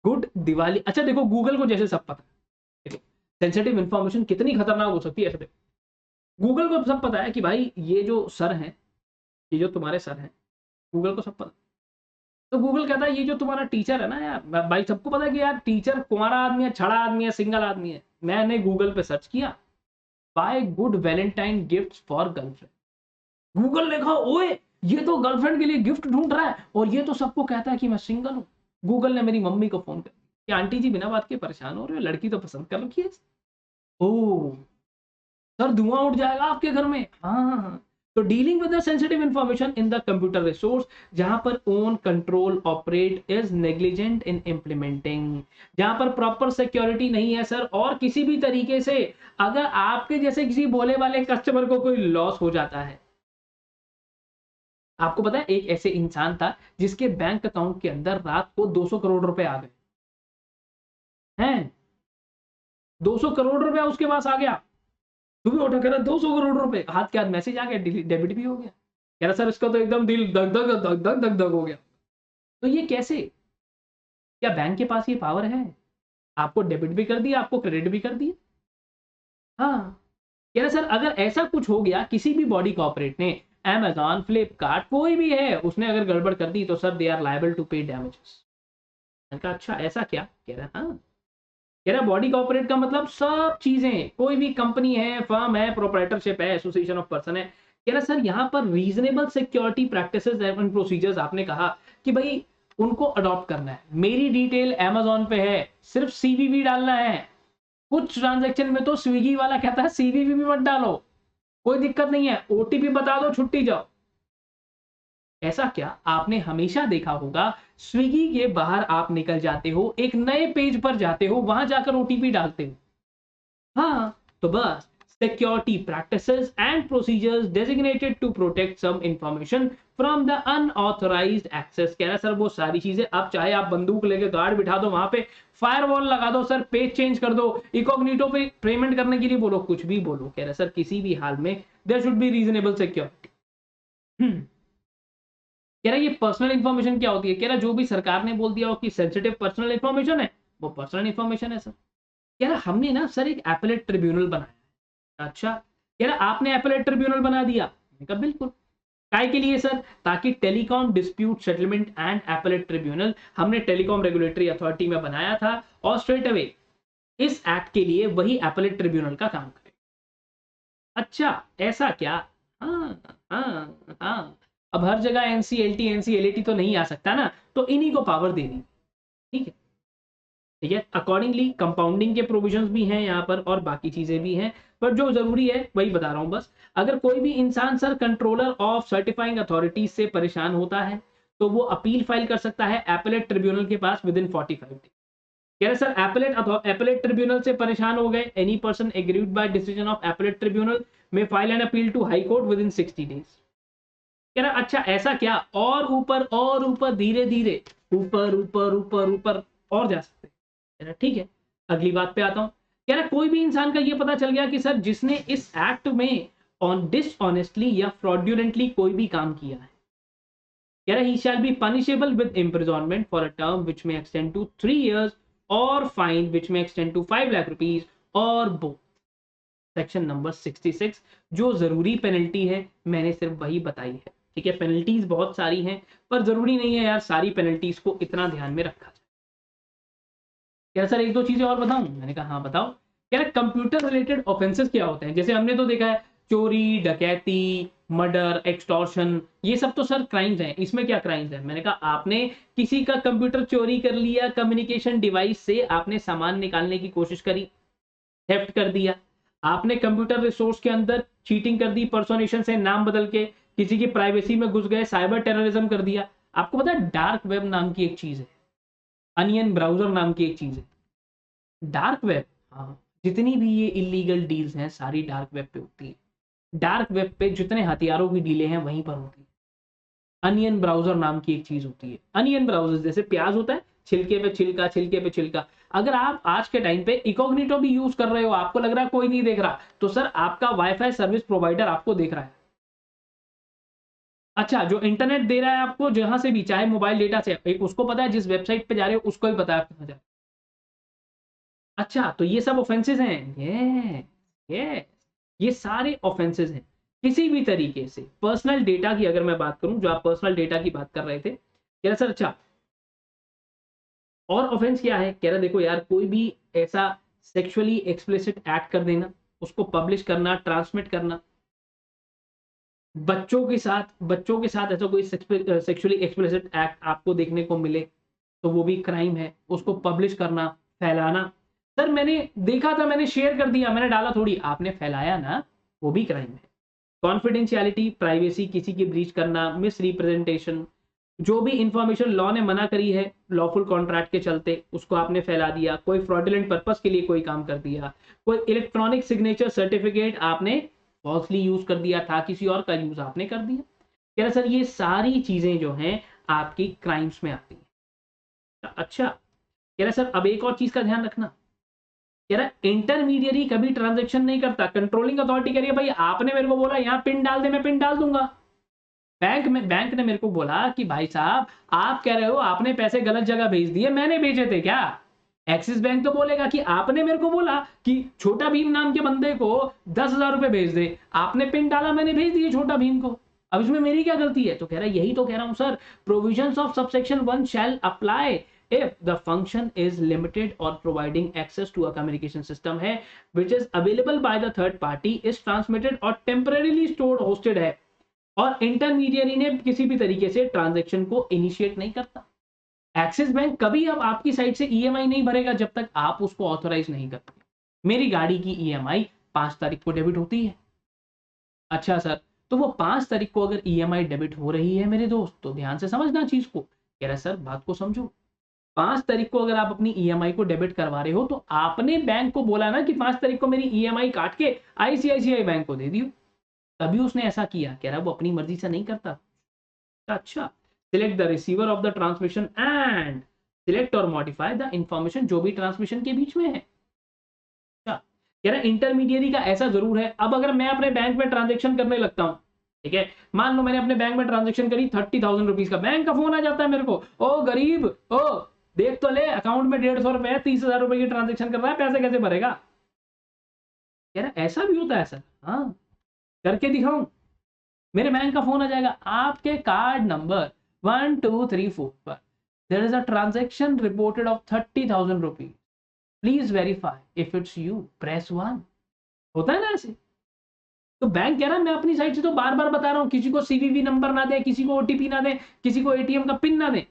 गुड दिवाली, अच्छा देखो गूगल को जैसे सब पता है, देखो सेंसिटिव इंफॉर्मेशन कितनी खतरनाक हो सकती है, ऐसे देखो गूगल को सब पता है कि भाई ये जो सर हैं, ये जो तुम्हारे सर हैं, गूगल को सब पता। तो गूगल कहता है ये जो तुम्हारा टीचर है ना यार, भाई सबको पता है कि यार टीचर कुंवारा आदमी है, छड़ा आदमी है, सिंगल आदमी है। मैंने गूगल पे सर्च किया, buy good valentine gift for girlfriend, Google ने कहा ओए ये तो गर्लफ्रेंड के लिए गिफ्ट ढूंढ रहा है, और ये तो सबको कहता है कि मैं सिंगल हूँ। गूगल ने मेरी मम्मी को फोन कर दिया कि आंटी जी बिना बात के परेशान हो रहे हो, लड़की तो पसंद कर रखी है। ओ सर धुआं उठ जाएगा आपके घर में। हाँ, तो dealing with the sensitive information in the computer resource, जहां पर own control operate is negligent in implementing, जहां पर प्रॉपर सिक्योरिटी नहीं है सर, और किसी भी तरीके से अगर आपके जैसे किसी भोले वाले कस्टमर को कोई लॉस हो जाता है। आपको पता है एक ऐसे इंसान था जिसके बैंक अकाउंट के अंदर रात को 200 करोड़ रुपए आ गए हैं, 200 करोड़ रुपया उसके पास आ गया, सुबह उठा कर 200 करोड़ रुपए, हाथ के हाथ मैसेज आ गया, डेबिट भी हो गया। कह रहा सर इसका तो एकदम दिल धक धक धक धक धक धक हो गया। तो ये कैसे? क्या बैंक के पास ये पावर है? आपको डेबिट भी कर दिया, आपको क्रेडिट भी कर दिया। हाँ, कह रहा सर अगर ऐसा कुछ हो गया, किसी भी बॉडी कॉर्पोरेट ने, अमेजॉन, फ्लिपकार्ट, कोई भी है, उसने अगर गड़बड़ कर दी तो sir they are liable to pay damages. मैंने कहा अच्छा ऐसा क्या? कह रहा हाँ, कह रहा बॉडी कॉर्पोरेट का मतलब सब चीजें, कोई भी कंपनी है, फर्म है, प्रोप्राइटरशिप है, एसोसिएशन ऑफ पर्सन है। कह रहा सर यहाँ पर reasonable security practices and procedures आपने कहा कि भाई उनको अडॉप्ट करना है। मेरी डिटेल अमेजॉन पे है, सिर्फ सीवीवी डालना है। कुछ ट्रांजैक्शन में तो स्विगी वाला कहता है सीवीवी भी मत डालो, कोई दिक्कत नहीं है, ओटीपी बता दो, छुट्टी जाओ। ऐसा क्या आपने हमेशा देखा होगा, स्विगी के बाहर आप निकल जाते हो, एक नए पेज पर जाते हो, वहां जाकर ओटीपी डालते हो। हाँ, तो बस security practices and procedures designated to protect some information from the unauthorised access. कह रहा सर वो सारी चीजें, आप चाहे आप बंदूक लेके गार्ड बिठा दो, वहां पे फायरवॉल लगा दो, सर पेज चेंज कर दो, इकॉग्निटो पे पेमेंट करने के लिए बोलो, कुछ भी बोलो, कह रहा सर किसी भी हाल में there should be reasonable security. कह रहा ये पर्सनल इंफॉर्मेशन क्या होती है? कह रहा जो भी सरकार ने बोल दिया हो कि सेंसिटिव पर्सनल इंफॉर्मेशन है, वो पर्सनल इंफॉर्मेशन है सर। कह रहा हमने ना सर एक एपेलेट ट्रिब्यूनल बनाया। अच्छा, कह रहा आपने एपेलेट ट्रिब्यूनल बना दिया? मैंने कहा बिल्कुल। काय के लिए सर? ताकि telecom dispute settlement and appellate tribunal हमने टेलीकॉम रेगुलेटरी अथॉरिटी में बनाया था, और स्ट्रेट अवे इस एक्ट के लिए वही एपेलेट ट्रिब्यूनल का काम करे। अच्छा ऐसा क्या? हाँ हाँ हाँ, अब हर जगह एनसीएलटी एनसीएलटी तो नहीं आ सकता ना, तो इन्हीं को पावर दे दी। ठीक है, ठीक है। अकॉर्डिंगली कंपाउंडिंग के प्रोविजंस भी हैं यहाँ पर, और बाकी चीजें भी हैं, पर जो जरूरी है वही बता रहा हूं बस। अगर कोई भी इंसान sir controller of certifying authorities से परेशान होता है, तो वो अपील फाइल कर सकता है एपेलेट ट्रिब्यूनल के पास विद इन 45 डेज। कह रहे सर एपेलेट ट्रिब्यूनल से परेशान हो गए, any person aggrieved by decision of appellate tribunal में file an appeal to high court within 60 days. कह रहा अच्छा ऐसा क्या? और ऊपर धीरे धीरे ऊपर ऊपर ऊपर ऊपर और जा सकते हैं। कह रहा ठीक है, अगली बात पे आता हूं। कह रहा कोई भी इंसान का ये पता चल गया कि सर जिसने इस एक्ट में ऑन डिसऑनेस्टली या फ्रॉडुलेंटली कोई भी काम किया है, कह रहा he shall be punishable with imprisonment for a term which may extend to 3 years और fine which may extend to 5 lakh rupees और बोथ। सेक्शन नंबर 66, जो जरूरी पेनल्टी है मैंने सिर्फ वही बताई है। ठीक है, पेनल्टीज बहुत सारी हैं, पर जरूरी नहीं है यार सारी पेनल्टीज को इतना ध्यान में रखा जाए। कह रहा सर एक दो चीजें और बताऊं? मैंने कहा हाँ बताओ। कह रहा कंप्यूटर रिलेटेड ऑफेंसेस क्या होते हैं? जैसे हमने तो देखा है चोरी, डकैती, मर्डर, एक्सटॉर्शन, ये सब तो सर क्राइम्स हैं। इसमें क्या क्राइम्स है? मैंने कहा आपने किसी का कंप्यूटर चोरी कर लिया, कम्युनिकेशन डिवाइस से आपने सामान निकालने की कोशिश करी, थेफ्ट कर दिया। आपने कंप्यूटर रिसोर्स के अंदर चीटिंग कर दी, पर्सोनेशन से नाम बदल के किसी की प्राइवेसी में घुस गए, साइबर टेररिज्म कर दिया। आपको पता है डार्क वेब नाम की एक चीज है, अनियन ब्राउजर नाम की एक चीज है, डार्क वेब। हाँ, जितनी भी ये इलीगल डील्स हैं सारी डार्क वेब पे होती है। डार्क वेब पे जितने हथियारों की डीलें हैं वहीं पर होती है। अनियन ब्राउजर नाम की एक चीज होती है। अनियन ब्राउजर जैसे प्याज होता है, छिलके पे छिलका, छिलके पे छिलका। अगर आप आज के टाइम पे इकॉग्निटो भी यूज कर रहे हो, आपको लग रहा है कोई नहीं देख रहा, तो सर आपका वाईफाई सर्विस प्रोवाइडर आपको देख रहा है। अच्छा, जो इंटरनेट दे रहा है आपको जहां से भी, चाहे मोबाइल डेटा से, उसको पता है जिस वेबसाइट पे जा रहे हो उसको भी पता है आप कहां जा रहे हो। अच्छा, तो ये सब ऑफेंसेस हैं। ये ये सारे ऑफेंसेस हैं। किसी भी तरीके से पर्सनल डेटा की अगर मैं बात करूं, जो आप पर्सनल डेटा की बात कर रहे थे, कह रहा सर अच्छा और ऑफेंस क्या है? कह रहा देखो यार कोई भी ऐसा सेक्सुअली एक्सप्लिसिट एक्ट कर देना, उसको पब्लिश करना, ट्रांसमिट करना, बच्चों के साथ ऐसा कोई सेक्सुअली एक्सप्लिसिट एक्ट आपको देखने को मिले तो वो भी क्राइम है। उसको पब्लिश करना, फैलाना, सर मैंने देखा था, मैंने शेयर कर दिया, मैंने डाला थोड़ी, आपने फैलाया ना, वो भी क्राइम है। कॉन्फिडेंशियलिटी, प्राइवेसी, किसी की ब्रीच करना, मिस रिप्रेजेंटेशन, जो भी इंफॉर्मेशन लॉ ने मना करी है लॉफुल कॉन्ट्रैक्ट के चलते, उसको आपने फैला दिया। कोई फ्रॉडुलेंट पर्पस के लिए कोई काम कर दिया, कोई इलेक्ट्रॉनिक सिग्नेचर सर्टिफिकेट आपने फॉल्सली यूज कर दिया था, किसी और का यूज आपने कर दिया। कह रहा सर ये सारी चीजें जो हैं आपकी क्राइम्स में आती हैं। अच्छा, कह रहा सर अब एक और चीज का ध्यान रखना। कह रहा इंटरमीडियरी कभी ट्रांजेक्शन नहीं करता, कंट्रोलिंग अथॉरिटी कह रही है भाई आपने मेरे को बोला यहाँ पिन डाल दे, मैं पिन डाल दूंगा, बैंक ने मेरे को बोला कि भाई साहब आप कह रहे हो आपने पैसे गलत जगह भेज दिए, मैंने भेजे थे क्या? एक्सिस बैंक तो बोलेगा कि आपने मेरे को बोला कि छोटा भीम नाम के बंदे को 10,000 रुपए भेज दे, आपने पिन डाला, मैंने भेज दिए छोटा भीम को, अब इसमें मेरी क्या गलती है? तो कह रहा है यही तो कह रहा हूं sir, provisions of subsection 1 shall apply if the function is limited or providing access to a communication system है which is available by the third party is transmitted or temporarily stored hosted है और intermediary ने किसी भी तरीके से transaction को initiate नहीं करता। एक्सिस बैंक कभी अब आपकी साइड से ईएमआई नहीं भरेगा जब तक आप उसको ऑथोराइज नहीं करते। मेरी गाड़ी की ईएमआई 5 तारीख को डेबिट होती है। अच्छा सर, तो वो 5 तारीख को अगर ईएमआई डेबिट हो रही है मेरे दोस्त, तो ध्यान से समझना चीज को। कह रहा सर बात को समझो, 5 तारीख को अगर आप अपनी ईएमआई को डेबिट करवा रहे हो तो आपने बैंक को बोला ना कि 5 तारीख को मेरी ईएमआई काट के आईसीआईसीआई बैंक को दे दियो, तभी उसने ऐसा किया। कह रहा वो अपनी मर्जी से नहीं करता। अच्छा, select the receiver of the transmission and select और मॉडिफाई द इंफॉर्मेशन जो भी ट्रांसमिशन के बीच में है। अच्छा, कह रहा इंटरमीडियरी का ऐसा जरूर है। अब अगर मैं अपने बैंक में ट्रांजेक्शन करने लगता हूं, ठीक है, मान लो मैंने अपने बैंक में ट्रांजेक्शन करी 30,000 रुपीज का, बैंक का फोन आ जाता है मेरे को, ओ गरीब, ओ देख तो ले अकाउंट में 150 रुपए है, 30,000 रुपए की ट्रांजेक्शन कर रहा है, पैसे कैसे भरेगा? कह रहा ऐसा भी होता है सर? हाँ, करके दिखाऊं? मेरे बैंक का फोन आ जाएगा, आपके कार्ड नंबर 1234 पर there is a transaction reported of 30,000 rupees, please verify if it's you press 1। होता है ना ऐसे? तो बैंक कह रहा है मैं अपनी साइड से तो बार बार बता रहा हूं, किसी को सीवीवी नंबर ना दे, किसी को ओटीपी ना दे, किसी को एटीएम का पिन ना दे।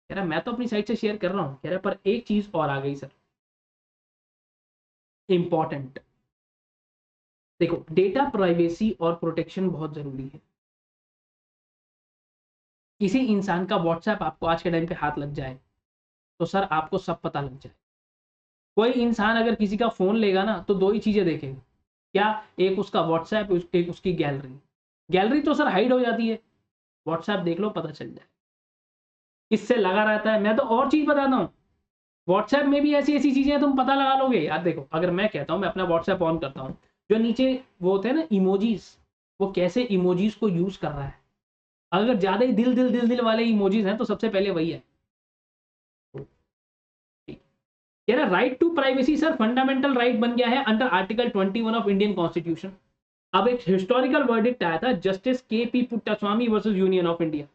कह रहा मैं तो अपनी साइड से शेयर कर रहा हूं। कह रहा पर एक चीज और आ गई सर, इंपॉर्टेंट। देखो, डेटा प्राइवेसी और प्रोटेक्शन बहुत जरूरी है। किसी इंसान का व्हाट्सएप आपको आज के टाइम पे हाथ लग जाए तो सर आपको सब पता लग जाए। कोई इंसान अगर किसी का फोन लेगा ना तो 2 ही चीजें देखेगा, क्या? एक उसका व्हाट्सएप, एक उसकी गैलरी। गैलरी तो सर हाइड हो जाती है, व्हाट्सएप देख लो पता चल जाए किससे लगा रहता है। मैं तो और चीज बताता हूँ, व्हाट्सएप में भी ऐसी ऐसी चीजें तुम पता लगा लोगे यार। देखो, अगर मैं कहता हूँ मैं अपना व्हाट्सएप ऑन करता हूँ, जो नीचे वो होते हैं ना इमोजीज, वो कैसे इमोजीज को यूज कर रहा है, अगर ज्यादा ही दिल दिल दिल दिल वाले इमोजीज हैं तो सबसे पहले वही है। कह रहा right to privacy sir fundamental right बन गया है under article 21 of Indian constitution. अब एक हिस्टोरिकल वर्डिक्ट आया था justice K P. Puttaswamy versus union of India.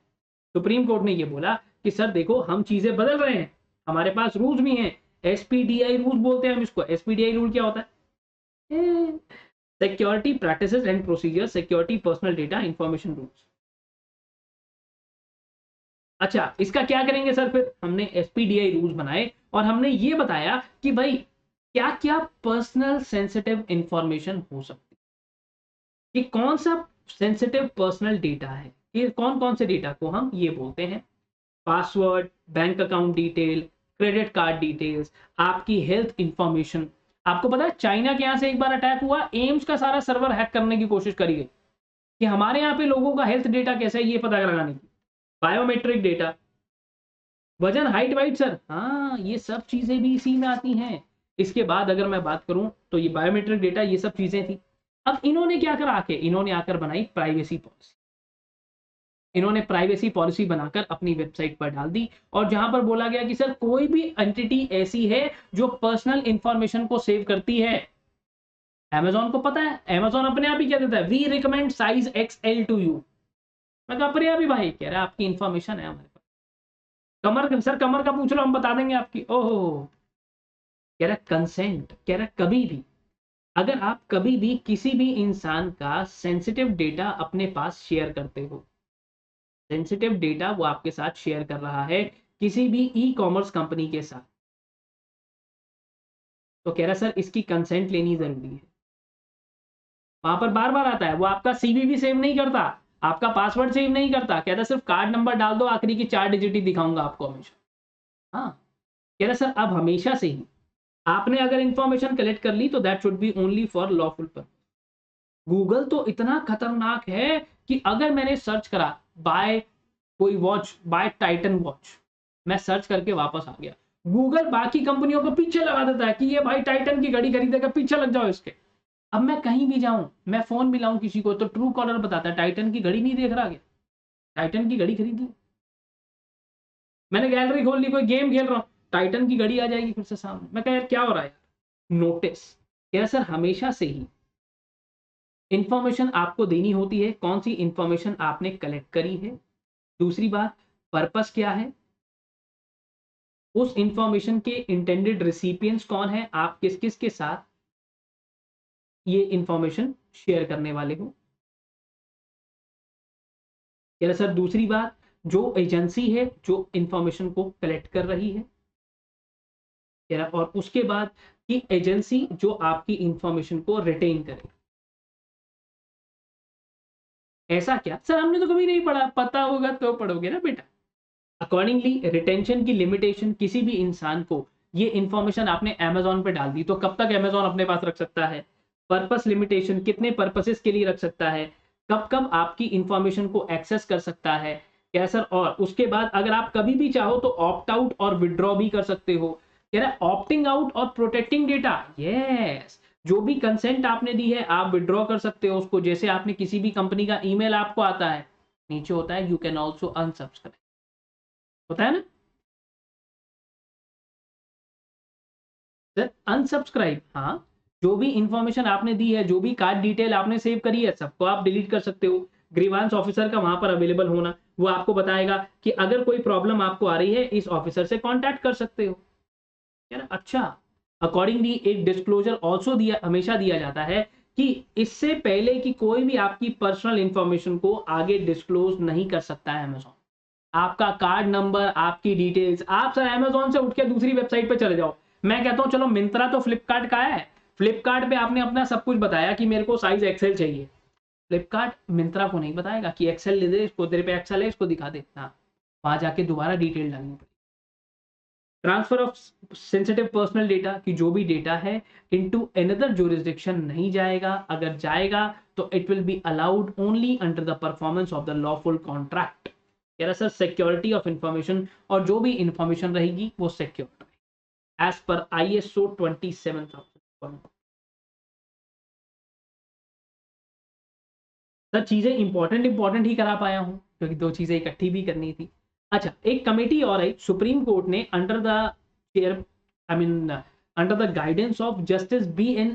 Supreme court ने ये बोला कि सर देखो हम चीजें बदल रहे हैं, हमारे पास रूल्स भी हैं, एसपीडीआई रूल बोलते हैं हम इसको। एसपीडीआई रूल क्या होता है? Security practices and procedures, security personal data information rules. अच्छा, इसका क्या करेंगे सर? फिर हमने एसपीडीआई रूल्स बनाए और हमने ये बताया कि भाई क्या क्या पर्सनल सेंसिटिव इंफॉर्मेशन हो सकती है, कि कौन सा सेंसिटिव पर्सनल डेटा है, ये कौन कौन से डेटा को हम ये बोलते हैं। Password, bank account detail, credit card details, आपकी हेल्थ इंफॉर्मेशन। आपको पता है चाइना के यहां से एक बार अटैक हुआ, एम्स का सारा सर्वर हैक करने की कोशिश करी गई कि हमारे यहाँ पे लोगों का हेल्थ डेटा कैसा है ये पता लगाने की। बायोमेट्रिक डेटा, वजन, हाइट, वाइट सर, हाँ ये सब चीजें भी इसी में आती हैं। इसके बाद अगर मैं बात करूं तो ये बायोमेट्रिक डेटा, ये सब चीजें थी। अब इन्होंने क्या करा आके, इन्होंने आकर बनाई प्राइवेसी पॉलिसी। इन्होंने प्राइवेसी पॉलिसी बनाकर अपनी वेबसाइट पर डाल दी और जहां पर बोला गया कि सर कोई भी एंटिटी ऐसी है जो पर्सनल इंफॉर्मेशन को सेव करती है। अमेजॉन को पता है, अमेजॉन अपने आप ही क्या देता है, we recommend size XL to you. मैं कहा अपने आप ही भाई, कह रहा है आपकी इंफॉर्मेशन है हमारे पास। कमर सर, कमर का पूछ लो हम बता देंगे आपकी। ओहो, कह रहा कंसेंट, कह रहा कभी भी अगर आप कभी भी किसी भी इंसान का सेंसिटिव डेटा अपने पास शेयर करते हो, सेंसिटिव डेटा वो आपके साथ शेयर कर रहा है किसी भी ई कॉमर्स कंपनी के साथ, तो कह रहा सर इसकी कंसेंट लेनी जरूरी है। वहां पर बार बार आता है, वो आपका सीवीवी सेव नहीं करता, आपका पासवर्ड सेव नहीं करता, कहता सिर्फ कार्ड नंबर डाल दो, आखिरी की 4 डिजिट ही दिखाऊंगा आपको हमेशा। हाँ, कह रहा सर अब हमेशा से ही आपने अगर इंफॉर्मेशन कलेक्ट कर ली तो that should be only for lawful purpose. Google तो इतना खतरनाक है कि अगर मैंने सर्च करा बाय कोई वॉच, बाय टाइटन वॉच, मैं सर्च करके वापस आ गया, गूगल बाकी कंपनियों को पीछे लगा देता है कि ये भाई टाइटन की घड़ी खरीदेगा, पीछे लग जाओ इसके। अब मैं कहीं भी जाऊं, मैं फोन भी लाऊं किसी को तो ट्रू कॉलर बताता है टाइटन की घड़ी नहीं देख रहा क्या? टाइटन की घड़ी खरीदी, मैंने गैलरी खोल ली, कोई गेम खेल रहा हूँ, टाइटन की घड़ी आ जाएगी फिर से सामने। मैं कह यार क्या हो रहा है यार। नोटिस क्या सर, हमेशा से ही इंफॉर्मेशन आपको देनी होती है, कौन सी इंफॉर्मेशन आपने कलेक्ट करी है, दूसरी बात पर्पस क्या है, उस इंफॉर्मेशन के इंटेंडेड रिसिपिएंट्स कौन है, आप किस किस के साथ ये इंफॉर्मेशन शेयर करने वाले हो। क्या सर दूसरी बात, जो एजेंसी है जो इंफॉर्मेशन को कलेक्ट कर रही है, और उसके बाद कि एजेंसी जो आपकी इंफॉर्मेशन को रिटेन करे। ऐसा क्या सर, हमने तो कभी नहीं पढ़ा, पता होगा तो पढ़ोगे ना बेटा। अकॉर्डिंगली रिटेंशन की लिमिटेशन, किसी भी इंसान को ये इंफॉर्मेशन आपने अमेजोन पे डाल दी तो कब तक अमेजोन अपने पास रख सकता है। पर्पस लिमिटेशन, कितने पर्पसेस के लिए रख सकता है, कब कब आपकी इंफॉर्मेशन को एक्सेस कर सकता है, क्या सर। और उसके बाद अगर आप कभी भी चाहो तो ऑप्ट आउट और विड्रॉ भी कर सकते हो। कह रहा है ऑप्टिंग आउट और प्रोटेक्टिंग डेटा, यस, जो भी कंसेंट आपने दी है आप विड्रॉ कर सकते हो उसको। जैसे आपने किसी भी कंपनी का ईमेल आपको आता है, नीचे होता है यू कैन ऑल्सो अनसब्सक्राइब, होता है ना सर, अनसब्सक्राइब। हाँ, जो भी इंफॉर्मेशन आपने दी है, जो भी कार्ड डिटेल आपने सेव करी है, सबको आप डिलीट कर सकते हो। ग्रीवांस ऑफिसर का वहां पर अवेलेबल होना, वो आपको बताएगा कि अगर कोई प्रॉब्लम आपको आ रही है इस ऑफिसर से कांटेक्ट कर सकते हो, है ना। अच्छा, अकॉर्डिंगली एक डिस्क्लोजर ऑल्सो दिया, हमेशा दिया जाता है कि इससे पहले कि कोई भी आपकी पर्सनल इंफॉर्मेशन को आगे डिस्क्लोज नहीं कर सकता है अमेजोन। आपका कार्ड नंबर, आपकी डिटेल्स, आप सर अमेजोन से उठ के दूसरी वेबसाइट पे चले जाओ। मैं कहता हूं चलो मिंत्रा तो फ्लिपकार्ट का है, फ्लिपकार्ट पे आपने अपना सब कुछ बताया कि मेरे को साइज एक्सेल चाहिए, फ्लिपकार्ट मिंत्रा को नहीं बताएगा कि एक्सेल ले दे इसको, तेरे पे एक्सेल है इसको दिखा दे ना, वहां जाके दोबारा डिटेल डालनी पड़ेगी। Transfer of sensitive personal data, की जो भी डेटा है इनटू अनदर जुरिसडिक्शन नहीं जाएगा, अगर जाएगा तो it will be allowed only under the performance of the lawful contract. कह रहा सर सिक्योरिटी ऑफ इंफॉर्मेशन, और जो भी इंफॉर्मेशन रहेगी वो secure as per ISO 27000। Sir चीजें इंपॉर्टेंट इंपॉर्टेंट ही करा पाया हूं क्योंकि दो चीजें इकट्ठी भी करनी थी। अच्छा, एक कमेटी और आई सुप्रीम कोर्ट ने under the chair, I mean under the guidance of justice BN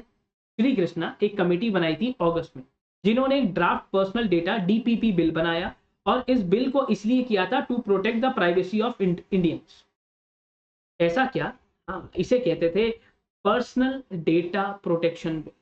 Shri Krishna, एक कमेटी बनाई थी अगस्त में, जिन्होंने एक draft personal data DPP bill बनाया, और इस बिल को इसलिए किया था to protect the privacy of Indians. ऐसा क्या, हाँ, इसे कहते थे पर्सनल डेटा प्रोटेक्शन बिल।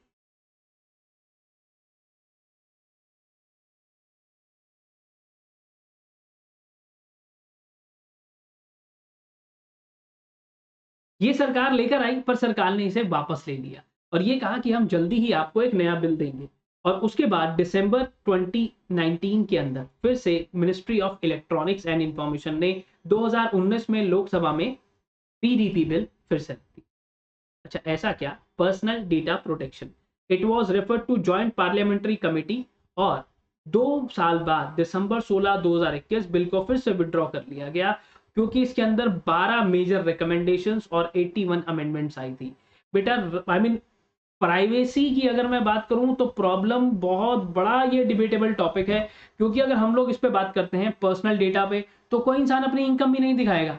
ये सरकार लेकर आई पर सरकार ने इसे वापस ले लिया और ये कहा कि हम जल्दी ही आपको एक नया बिल देंगे। और उसके बाद दिसंबर 2019 के अंदर फिर से ministry of electronics and information ने 2019 में लोकसभा में PDP बिल फिर से दी। अच्छा, ऐसा क्या, personal data protection, it was referred to joint parliamentary committee, और 2 साल बाद दिसंबर 16 2021 बिल को फिर से विड्रॉ कर लिया गया क्योंकि इसके अंदर 12 मेजर रिकमेंडेशंस और 81 अमेंडमेंट्स आई थी। बेटा आई मीन प्राइवेसी की अगर मैं बात करूं तो प्रॉब्लम बहुत बड़ा, ये डिबेटेबल टॉपिक है, क्योंकि अगर हम लोग इस पे बात करते हैं पर्सनल डेटा पे तो कोई इंसान अपनी इनकम भी नहीं दिखाएगा।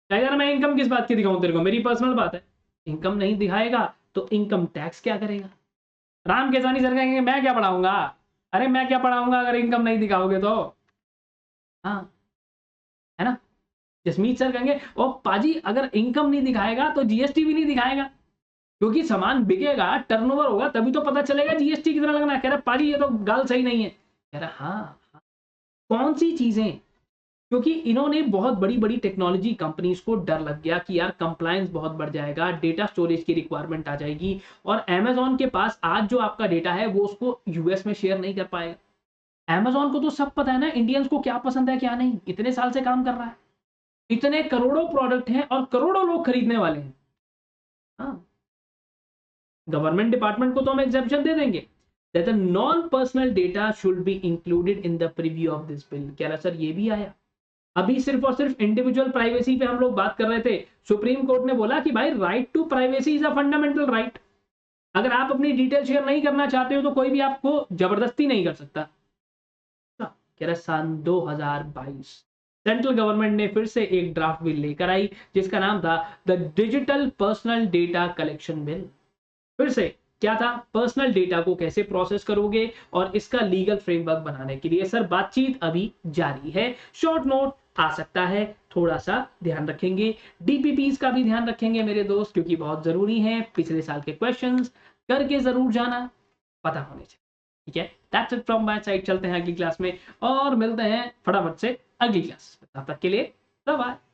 अगर मैं इनकम किस बात की दिखाऊं तेरे को, मेरी पर्सनल बात है, इनकम नहीं दिखाएगा तो इनकम टैक्स क्या करेगा। राम केसानी सर कहेंगे मैं क्या पढ़ाऊंगा, अरे मैं क्या पढ़ाऊंगा अगर इनकम नहीं दिखाओगे तो, हाँ, है ना। जसमीत सर कहेंगे ओ पाजी अगर इनकम नहीं दिखाएगा तो GST भी नहीं दिखाएगा, क्योंकि सामान बिकेगा, टर्नओवर होगा तभी तो पता चलेगा GST कितना लगना है। कह रहा पाजी ये तो गाल सही नहीं है। कह रहा हाँ, हाँ। कौन सी चीजें, क्योंकि इन्होंने बहुत बड़ी बड़ी टेक्नोलॉजी कंपनीज को डर लग गया कि यार कंप्लायंस बहुत बढ़ जाएगा, डेटा स्टोरेज की रिक्वायरमेंट आ जाएगी, और अमेजोन के पास आज जो आपका डेटा है वो उसको US में शेयर नहीं कर पाएगा। अमेजोन को तो सब पता है ना इंडियंस को क्या पसंद है क्या नहीं, इतने साल से काम कर रहा है, इतने करोड़ों प्रोडक्ट हैं और करोड़ों लोग खरीदने वाले हैं। हाँ, गवर्नमेंट डिपार्टमेंट को तो हम एग्जेप्शन दे देंगे that the non-personal data should be included in the preview of this bill। कह रहा सर ये भी आया। अभी सिर्फ और सिर्फ इंडिविजुअल प्राइवेसी पे हम लोग बात कर रहे थे, सुप्रीम कोर्ट ने बोला कि भाई right to privacy is a fundamental right, अगर आप अपनी डिटेल शेयर नहीं करना चाहते हो तो कोई भी आपको जबरदस्ती नहीं कर सकता। कह रहा सन 2022 सेंट्रल गवर्नमेंट ने फिर से एक ड्राफ्ट बिल लेकर आई जिसका नाम था the digital personal data collection bill. फिर से क्या था, पर्सनल डेटा को कैसे प्रोसेस करोगे और इसका लीगल फ्रेमवर्क बनाने के लिए सर बातचीत अभी जारी है। शॉर्ट नोट आ सकता है, थोड़ा सा ध्यान रखेंगे। डीपीपीस का भी ध्यान रखेंगे मेरे दोस्त, क्योंकि बहुत जरूरी है। पिछले साल के क्वेश्चंस करके जरूर जाना, पता होने चाहिए। ठीक है, that's it from my side. चलते हैं अगली क्लास में और मिलते हैं फटाफट से अगली क्लास। तब तक के लिए बाय बाय।